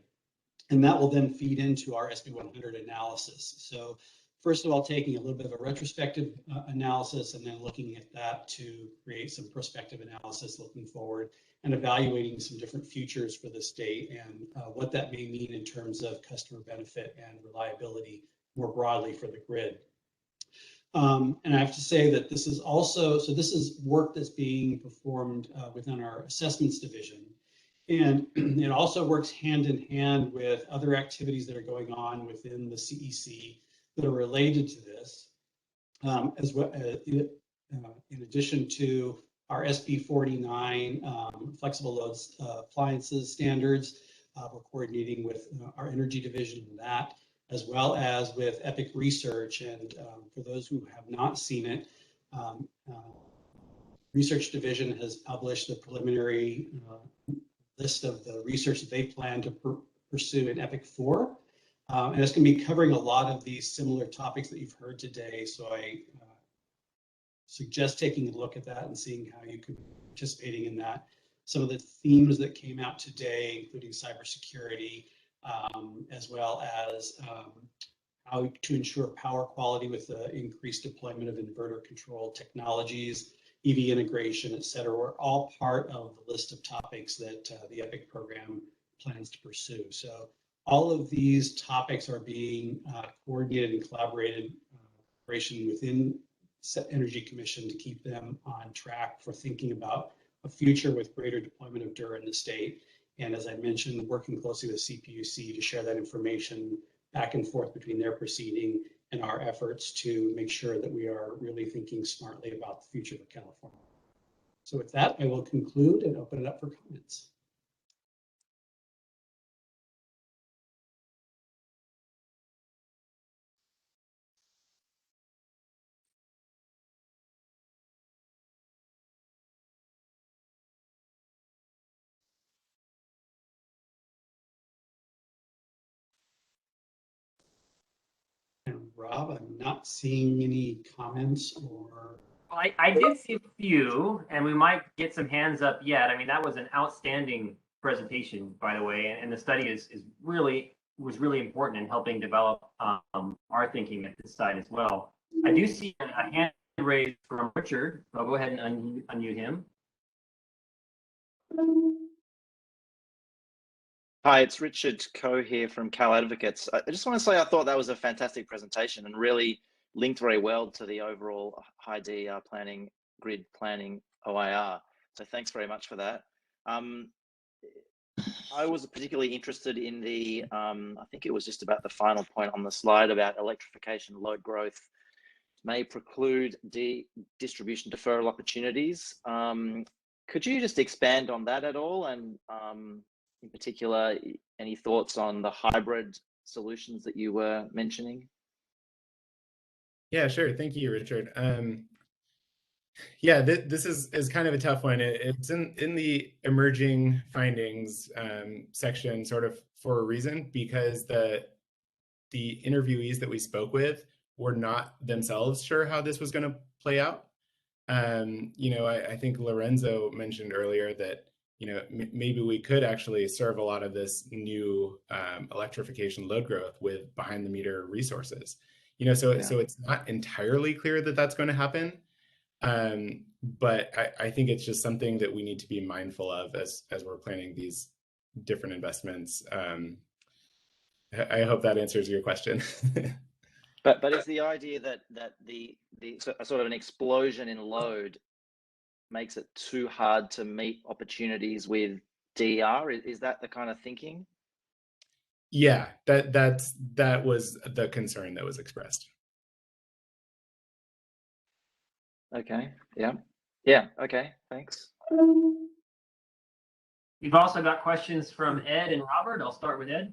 And that will then feed into our SB 100 analysis. So first of all, taking a little bit of a retrospective analysis and then looking at that to create some prospective analysis looking forward and evaluating some different futures for the state and what that may mean in terms of customer benefit and reliability more broadly for the grid. And I have to say that this is also, so this is work that's being performed within our assessments division. And it also works hand in hand with other activities that are going on within the CEC that are related to this, as well in addition to our SB 49 flexible loads appliances standards. We're coordinating with our energy division in that, as well as with EPIC Research. And for those who have not seen it, Research Division has published the preliminary list of the research that they plan to pursue in EPIC 4. And it's going to be covering a lot of these similar topics that you've heard today. So I suggest taking a look at that and seeing how you could be participating in that. Some of the themes that came out today, including cybersecurity, as well as how to ensure power quality with the increased deployment of inverter control technologies, EV integration, et cetera, were all part of the list of topics that the EPIC program plans to pursue. So all of these topics are being coordinated and collaborated within Sept Energy Commission to keep them on track for thinking about a future with greater deployment of DER in the state. And as I mentioned, working closely with CPUC to share that information back and forth between their proceeding and our efforts to make sure that we are really thinking smartly about the future of California. So with that, I will conclude and open it up for comments. And Rob, I'm not seeing any comments or. I did see a few, and we might get some hands up yet. I mean, that was an outstanding presentation, by the way, and the study was really important in helping develop our thinking at this side as well. I do see a hand raised from Richard. I'll go ahead and unmute him. Hi, it's Richard Coe here from Cal Advocates. I just want to say I thought that was a fantastic presentation and really linked very well to the overall high DER planning, grid planning OIR. So thanks very much for that. I was particularly interested in the, I think it was just about the final point on the slide about electrification load growth may preclude distribution deferral opportunities. Could you just expand on that at all? And in particular, any thoughts on the hybrid solutions that you were mentioning? Yeah, sure. Thank you, Richard. Yeah, this is kind of a tough one. It's in the emerging findings section sort of for a reason, because the interviewees that we spoke with were not themselves sure how this was going to play out. You know, I think Lorenzo mentioned earlier that, you know, maybe we could actually serve a lot of this new electrification load growth with behind the meter resources. You know, so it's not entirely clear that that's going to happen. But I think it's just something that we need to be mindful of as we're planning these different investments. I hope that answers your question. But is the idea that the sort of an explosion in load makes it too hard to meet opportunities with DER? Is that the kind of thinking? Yeah, that was the concern that was expressed. Okay. Yeah. Yeah. Okay. Thanks. We've also got questions from Ed and Robert. I'll start with Ed.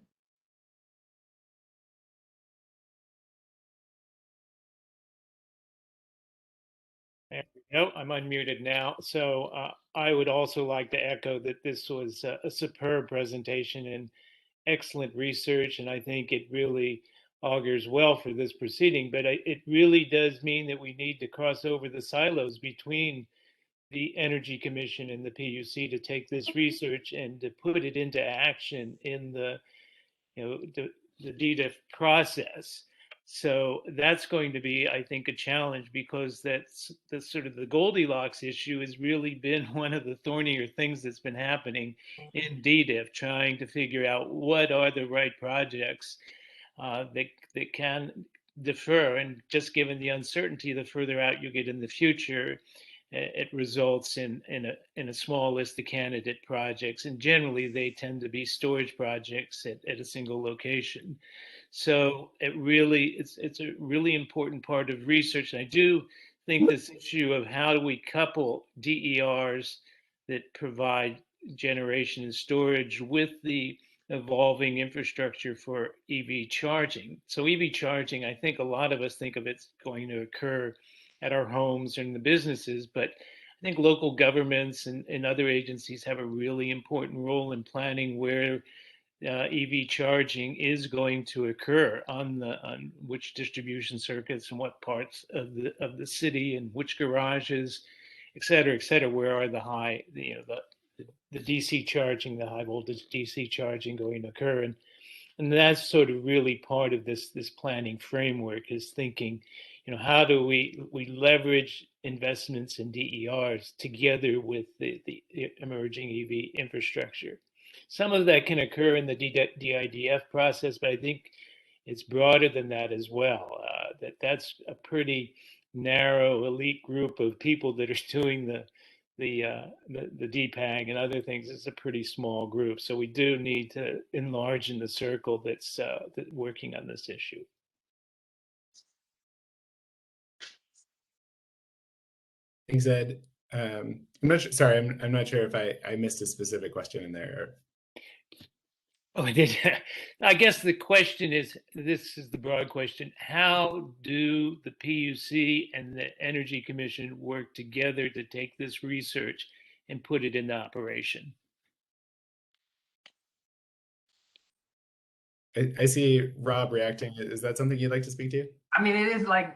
There we go. I'm unmuted now. So I would also like to echo that this was a superb presentation and excellent research, and I think it really augurs well for this proceeding. But it really does mean that we need to cross over the silos between the Energy Commission and the PUC to take this research and to put it into action in the DDIF process. So that's going to be, I think, a challenge, because that's sort of the Goldilocks issue has really been one of the thornier things that's been happening in DDIF, trying to figure out what are the right projects that can defer. And just given the uncertainty, the further out you get in the future, it results in a small list of candidate projects, and generally they tend to be storage projects at a single location. So it's a really important part of research. And I do think this issue of how do we couple DERs that provide generation and storage with the evolving infrastructure for EV charging. So EV charging, I think a lot of us think of it's going to occur at our homes and the businesses, but I think local governments and other agencies have a really important role in planning where EV charging is going to occur on which distribution circuits and what parts of the city and which garages, et cetera, where are the high, the DC charging, the high voltage DC charging going to occur. And that's sort of really part of this planning framework, is thinking, how do we leverage investments in DERs together with the emerging EV infrastructure. Some of that can occur in the DIDF process, but I think it's broader than that as well. That's a pretty narrow elite group of people that are doing the DPAG and other things. It's a pretty small group, so we do need to enlarge in the circle that's working on this issue. Thanks, Ed. I'm not sure, sorry, I'm not sure if I missed a specific question in there. Oh, I did. I guess the question is, this is the broad question: how do the PUC and the Energy Commission work together to take this research and put it into operation? I see Rob reacting. Is that something you'd like to speak to? I mean, it is like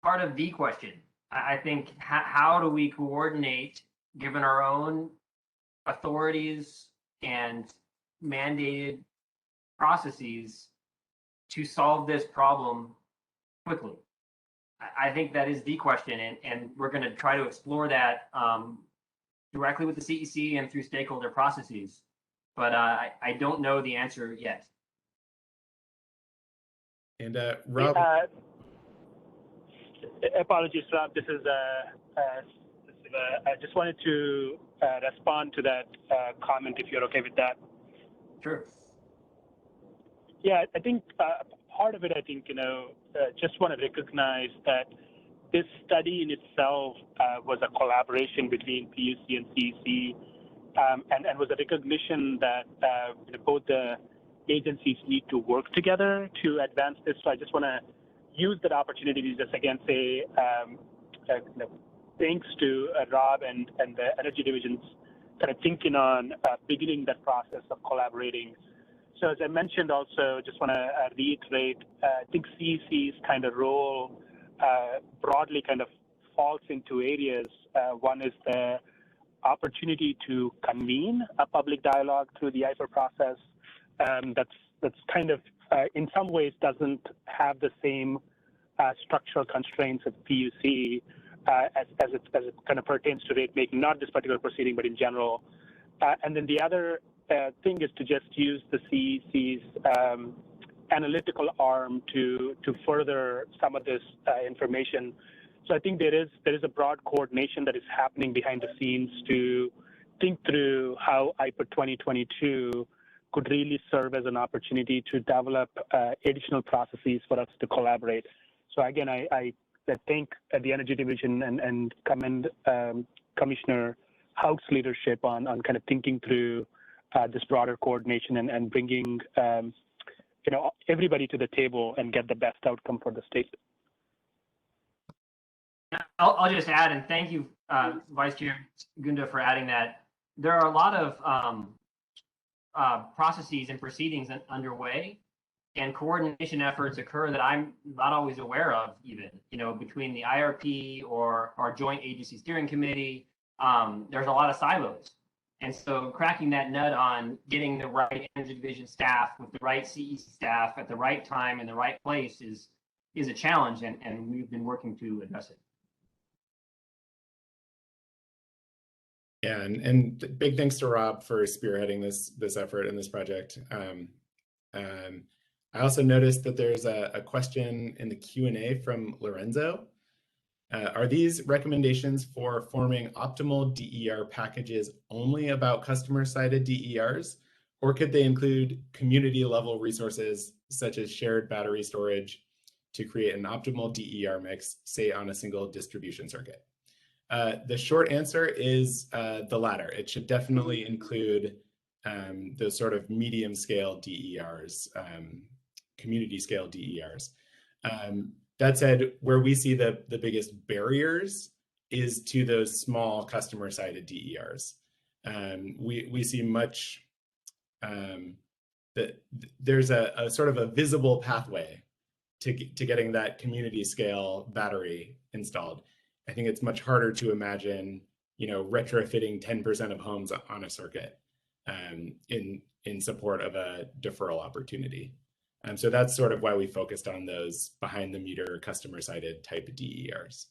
part of the question. I think how do we coordinate, given our own authorities and mandated processes, to solve this problem quickly? I think that is the question, and we're going to try to explore that directly with the CEC and through stakeholder processes. But I don't know the answer yet. And Rob. Apologies, Rob. This is I just wanted to respond to that comment, if you're okay with that. Sure. Yeah, I think part of it, just want to recognize that this study in itself was a collaboration between PUC and CEC, and was a recognition that both the agencies need to work together to advance this. So I just want to use that opportunity to just again say thanks to Rob and the Energy Division's kind of thinking on beginning that process of collaborating. So as I mentioned also, just want to reiterate, I think CEC's kind of role broadly kind of falls into areas. One is the opportunity to convene a public dialogue through the IFER process. That's kind of in some ways doesn't have the same structural constraints of PUC as it kind of pertains to rate making, not this particular proceeding, but in general. And then the other thing is to just use the CEC's analytical arm to further some of this information. So I think there is a broad coordination that is happening behind the scenes to think through how IPER 2022 could really serve as an opportunity to develop additional processes for us to collaborate. So again, I thank the Energy Division and commend Commissioner Hauck's leadership on kind of thinking through this broader coordination and bringing everybody to the table and get the best outcome for the state. I'll just add, and thank you, Vice Chair Gunda, for adding that. There are a lot of processes and proceedings underway, and coordination efforts occur that I'm not always aware of, even, between the IRP or our joint agency steering committee. There's a lot of silos. And so cracking that nut on getting the right Energy Division staff with the right CEC staff at the right time in the right place is a challenge, and we've been working to address it. Yeah, and big thanks to Rob for spearheading this effort and this project. I also noticed that there's a question in the Q&A from Lorenzo. Are these recommendations for forming optimal DER packages only about customer-sided DERs, or could they include community-level resources such as shared battery storage to create an optimal DER mix, say on a single distribution circuit? The short answer is the latter. It should definitely include those sort of medium-scale DERs, community-scale DERs. That said, where we see the biggest barriers is to those small customer-sided DERs. We see much that there's a sort of a visible pathway to getting that community-scale battery installed. I think it's much harder to imagine, retrofitting 10% of homes on a circuit in support of a deferral opportunity. So that's sort of why we focused on those behind the meter customer-sided type DERs.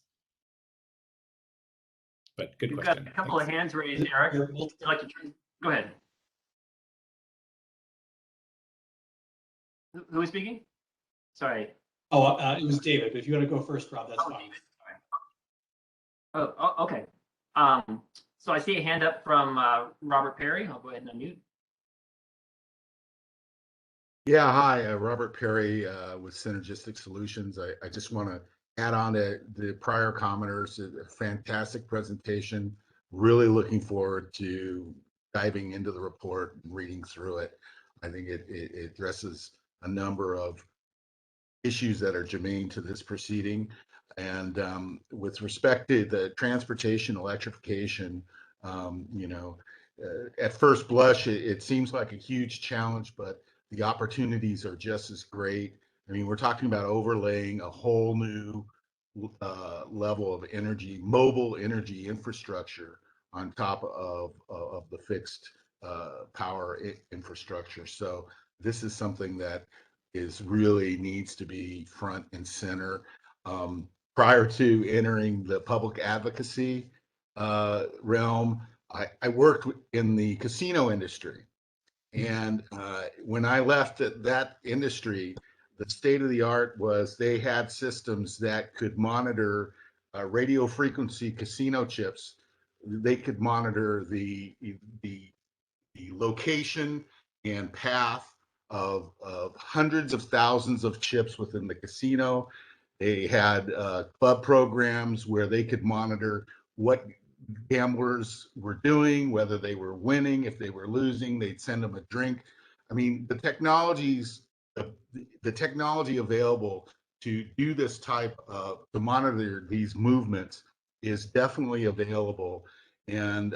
But good question. We've got a couple of hands raised, Eric. Would you like to turn? Go ahead. Who is speaking? Sorry. Oh, it was David, but if you want to go first, Rob, that's fine. Oh, okay. So I see a hand up from Robert Perry. I'll go ahead and unmute. Yeah, hi, Robert Perry with Synergistic Solutions. I just want to add on to the prior commenters, a fantastic presentation. Really looking forward to diving into the report and reading through it. I think it addresses a number of issues that are germane to this proceeding. And with respect to the transportation electrification, at first blush, it seems like a huge challenge, but the opportunities are just as great. I mean, we're talking about overlaying a whole new level of energy, mobile energy infrastructure on top of the fixed power infrastructure. So this is something that really needs to be front and center. Prior to entering the public advocacy realm, I worked in the casino industry. And when I left that industry, the state of the art was they had systems that could monitor radio frequency casino chips. They could monitor the location and path of hundreds of thousands of chips within the casino. They had club programs where they could monitor what gamblers were doing, whether they were winning, if they were losing, they'd send them a drink. I mean, the technology available to do this type of, to monitor these movements is definitely available. And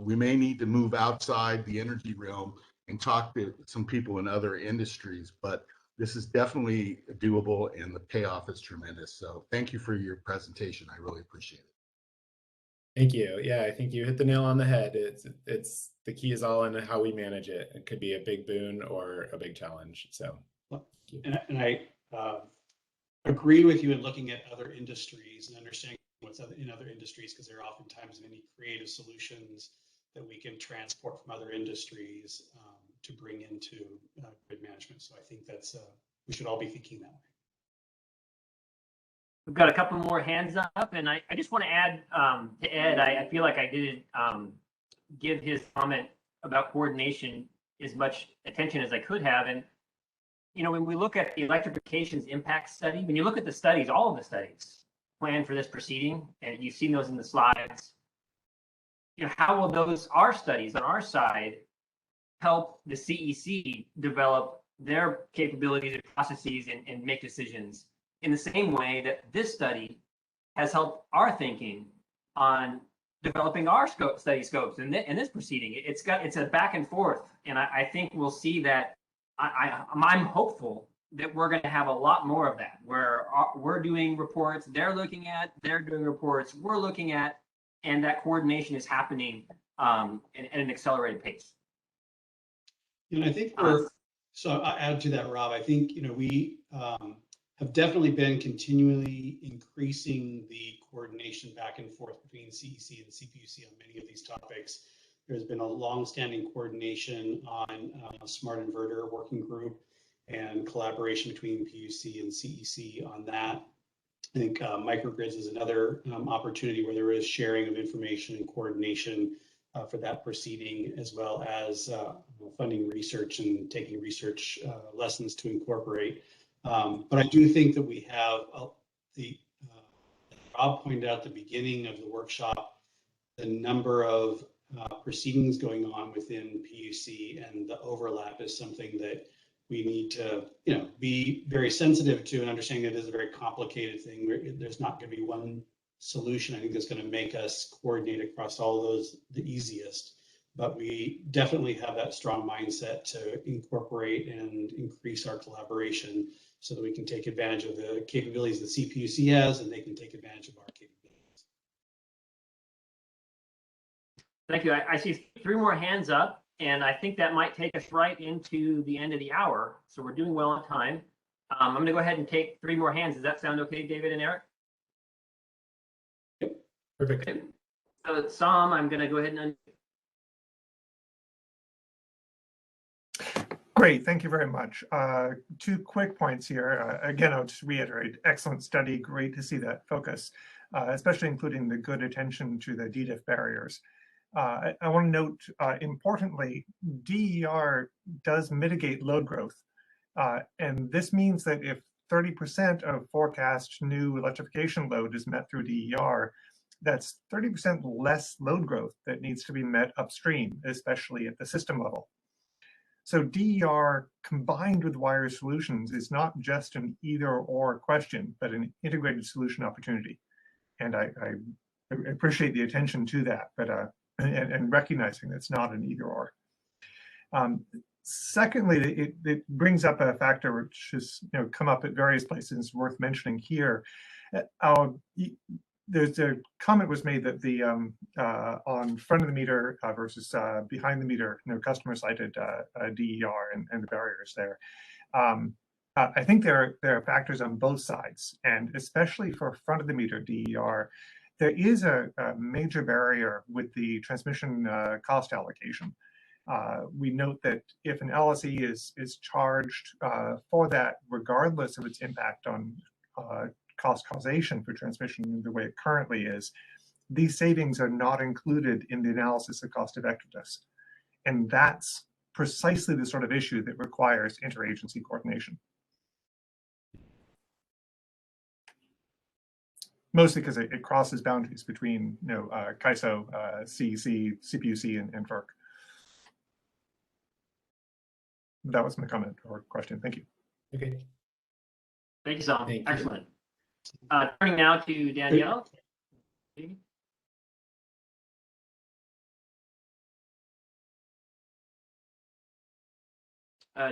we may need to move outside the energy realm and talk to some people in other industries, but this is definitely doable and the payoff is tremendous. So thank you for your presentation. I really appreciate it. Thank you. Yeah, I think you hit the nail on the head. It's the key is all in how we manage it. It could be a big boon or a big challenge. So, and I agree with you in looking at other industries and understanding what's in other industries, because there are oftentimes many creative solutions that we can transport from other industries to bring into grid management. So I think that's we should all be thinking that way. We've got a couple more hands up, and I just want to add to Ed, I feel like I didn't give his comment about coordination as much attention as I could have. And, when we look at the electrification's impact study, when you look at the studies, all of the studies, plan for this proceeding, and you've seen those in the slides. How will our studies on our side help the CEC develop their capabilities and processes and make decisions in the same way that this study has helped our thinking on developing our study scopes in this proceeding. It's a back and forth, and I think we'll see that. I'm hopeful that we're going to have a lot more of that, where we're doing reports, they're doing reports, we're looking at, and that coordination is happening at an accelerated pace. And I think so I'll add to that, Rob. I think, we have definitely been continually increasing the coordination back and forth between CEC and CPUC on many of these topics. There's been a long-standing coordination on Smart Inverter Working Group and collaboration between PUC and CEC on that. I think microgrids is another opportunity where there is sharing of information and coordination for that proceeding, as well as funding research and taking research lessons to incorporate. But I do think that we have Rob pointed out at the beginning of the workshop, the number of proceedings going on within PUC, and the overlap is something that we need to, be very sensitive to, and understanding that it is a very complicated thing. There's not going to be one solution, I think, that's going to make us coordinate across all those the easiest. But we definitely have that strong mindset to incorporate and increase our collaboration so that we can take advantage of the capabilities that CPUC has, and they can take advantage of our capabilities. Thank you. I see 3 more hands up, and I think that might take us right into the end of the hour. So we're doing well on time. I'm going to go ahead and take 3 more hands. Does that sound okay, David and Eric? Yep, perfect. Okay. So Sam, I'm going to go ahead and Great, thank you very much. 2 quick points here. Again, I'll just reiterate, excellent study, great to see that focus, especially including the good attention to the DDIF barriers. I want to note, importantly, DER does mitigate load growth. And this means that if 30% of forecast new electrification load is met through DER, that's 30% less load growth that needs to be met upstream, especially at the system level. So DER combined with wire solutions is not just an either-or question, but an integrated solution opportunity. And I appreciate the attention to that, but and recognizing that it's not an either-or. Secondly, it brings up a factor which has come up at various places, worth mentioning here. There's a comment was made that the on front of the meter versus behind the meter, customer cited DER and the barriers there. I think there are factors on both sides, and especially for front of the meter DER, there is a major barrier with the transmission cost allocation. We note that if an LSE is charged for that, regardless of its impact on cost causation for transmission the way it currently is, these savings are not included in the analysis of cost effectiveness. And that's precisely the sort of issue that requires interagency coordination. Mostly because it crosses boundaries between CAISO, CEC, CPUC, and FERC. That was my comment or question. Thank you. Okay. Thank you, Sam. Excellent. Turning now to Danielle.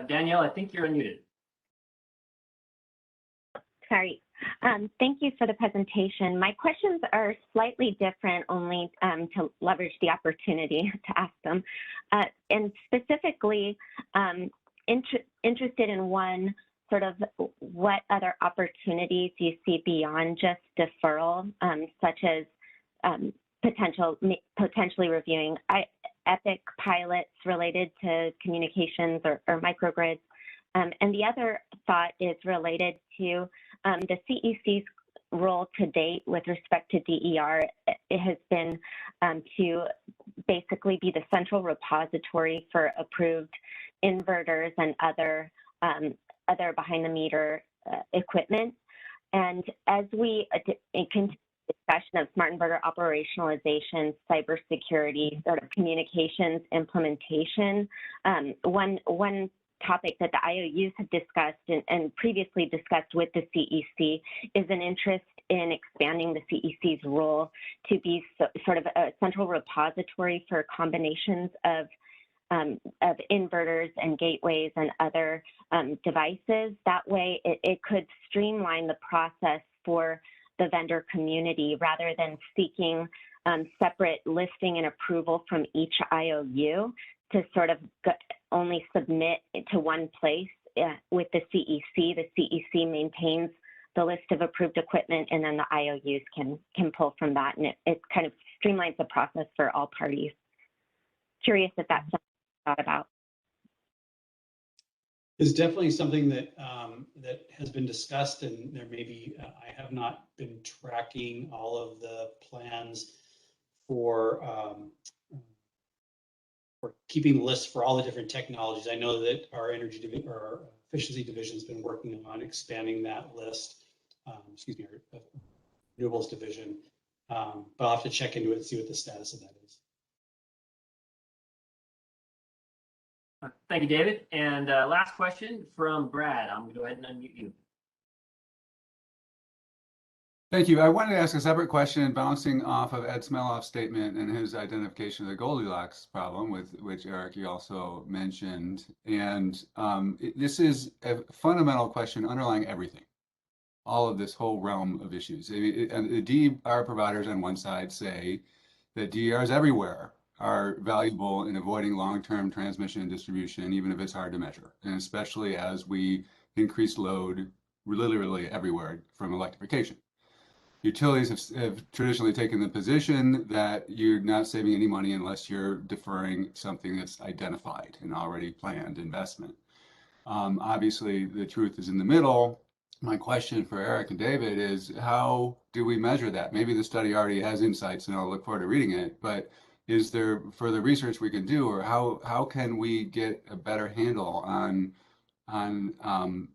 Danielle, I think you're unmuted. Sorry. Thank you for the presentation. My questions are slightly different, only to leverage the opportunity to ask them. And specifically, interested in one, sort of what other opportunities you see beyond just deferral, such as potentially reviewing EPIC pilots related to communications or microgrids. And the other thought is related to the CEC's role to date with respect to DER. It has been to basically be the central repository for approved inverters and other behind the meter equipment. And as we continue discussion of smart inverter operationalization, cybersecurity, sort of communications implementation, one topic that the IOUs have discussed and previously discussed with the CEC is an interest in expanding the CEC's role to be sort of a central repository for combinations of inverters and gateways and other devices. That way, it could streamline the process for the vendor community rather than seeking separate listing and approval from each IOU to sort of only submit to one place with the CEC. The CEC maintains the list of approved equipment, and then the IOUs can pull from that, and it kind of streamlines the process for all parties. Curious if that's something you thought about. It's definitely something that that has been discussed, and there may be. I have not been tracking all of the plans for keeping lists for all the different technologies. I know that our our efficiency division has been working on expanding that list. Excuse me, our renewables division. But I'll have to check into it and see what the status of that is. Thank you, David. And last question from Brad. I'm going to go ahead and unmute you. Thank you. I wanted to ask a separate question bouncing off of Ed Smeloff's statement and his identification of the Goldilocks problem, with which, Eric, you also mentioned. And this is a fundamental question underlying everything, all of this whole realm of issues. And the DER providers on one side say that DERs everywhere are valuable in avoiding long-term transmission and distribution, even if it's hard to measure, and especially as we increase load literally everywhere from electrification. Utilities have traditionally taken the position that you're not saving any money unless you're deferring something that's identified and already planned investment. Obviously, the truth is in the middle. My question for Eric and David is, how do we measure that? Maybe the study already has insights, and I'll look forward to reading it, but is there further research we can do, or how can we get a better handle on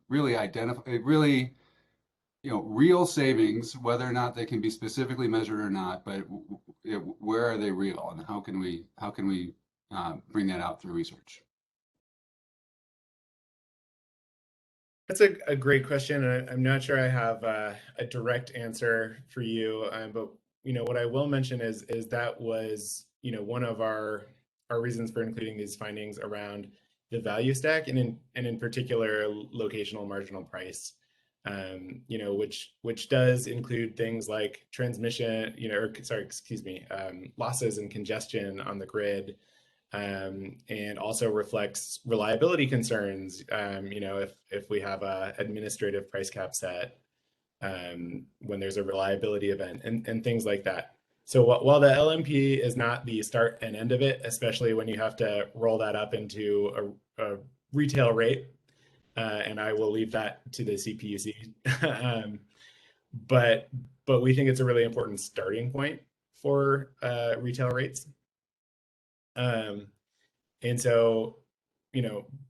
really identify real savings, whether or not they can be specifically measured or not, but where are they real, and how can we bring that out through research? That's a great question, and I'm not sure I have a direct answer for you. But what I will mention is that was one of our reasons for including these findings around the value stack, and in particular locational marginal price. Which does include things like transmission, losses and congestion on the grid, and also reflects reliability concerns. If we have a administrative price cap set, when there's a reliability event and things like that. So while the LMP is not the start and end of it, especially when you have to roll that up into a retail rate, and I will leave that to the CPUC. But we think it's a really important starting point for retail rates. And so,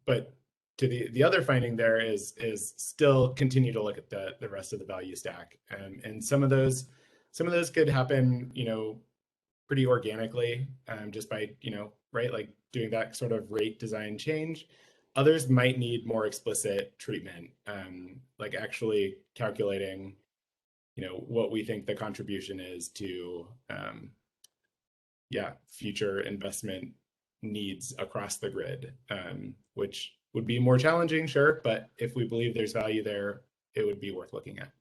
but to the other finding there is still continue to look at the rest of the value stack. And some of those could happen, pretty organically, just by, like doing that sort of rate design change. Others might need more explicit treatment, like actually calculating, what we think the contribution is to, future investment needs across the grid, which would be more challenging, sure, but if we believe there's value there, it would be worth looking at.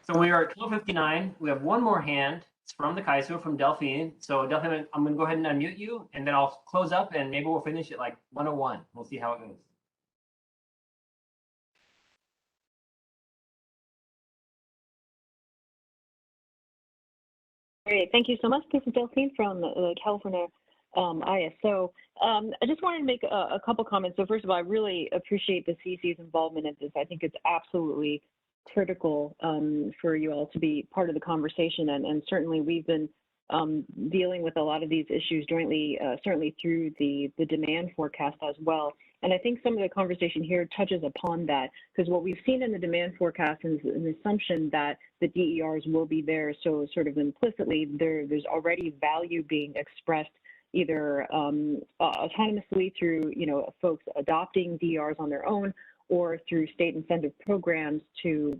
So we are at 12:59. We have one more hand. It's from the Kaiser, from Delphine. So Delphine, I'm going to go ahead and unmute you, and then I'll close up, and maybe we'll finish at like 1:01. We'll see how it goes. Great, thank you so much. This is Delphine from California ISO. I just wanted to make a couple comments. So first of all, I really appreciate the CEC's involvement in this. I think it's absolutely critical for you all to be part of the conversation, and certainly we've been dealing with a lot of these issues jointly, certainly through the demand forecast as well. And I think some of the conversation here touches upon that, because what we've seen in the demand forecast is an assumption that the DERs will be there. So sort of implicitly, there's already value being expressed either autonomously through, folks adopting DERs on their own, or through state incentive programs to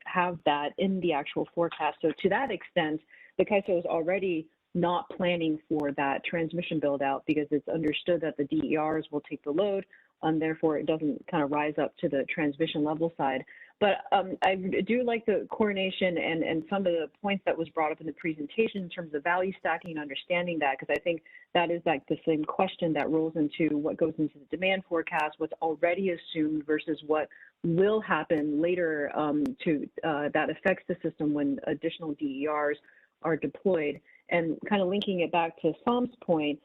have that in the actual forecast. So to that extent, the CAISO is already not planning for that transmission build out because it's understood that the DERs will take the load, and therefore it doesn't kind of rise up to the transmission level side. But I do like the coordination and some of the points that was brought up in the presentation in terms of value stacking and understanding that, because I think that is like the same question that rolls into what goes into the demand forecast, what's already assumed versus what will happen later that affects the system when additional DERs are deployed. And kind of linking it back to Sam's point,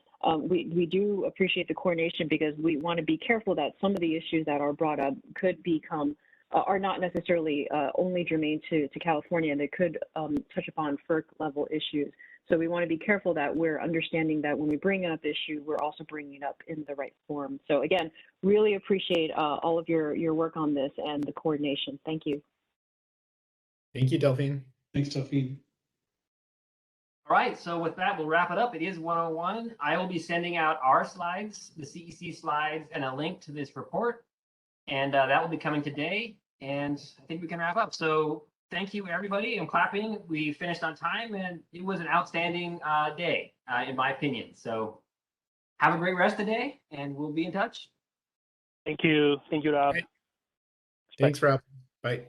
we do appreciate the coordination because we want to be careful that some of the issues that are brought up could become are not necessarily only germane to California, and they could touch upon FERC level issues. So we want to be careful that we're understanding that when we bring up issue, we're also bringing it up in the right form. So again, really appreciate all of your work on this and the coordination. Thank you. Thank you, Delphine. Thanks, Delphine. All right, so with that, we'll wrap it up. It is 1:01. I will be sending out our slides, the CEC slides, and a link to this report. And that will be coming today. And I think we can wrap up. So thank you, everybody. I'm clapping. We finished on time, and it was an outstanding day, in my opinion. So have a great rest of the day, and we'll be in touch. Thank you. Thank you, Rob. Thanks, Rob. Bye.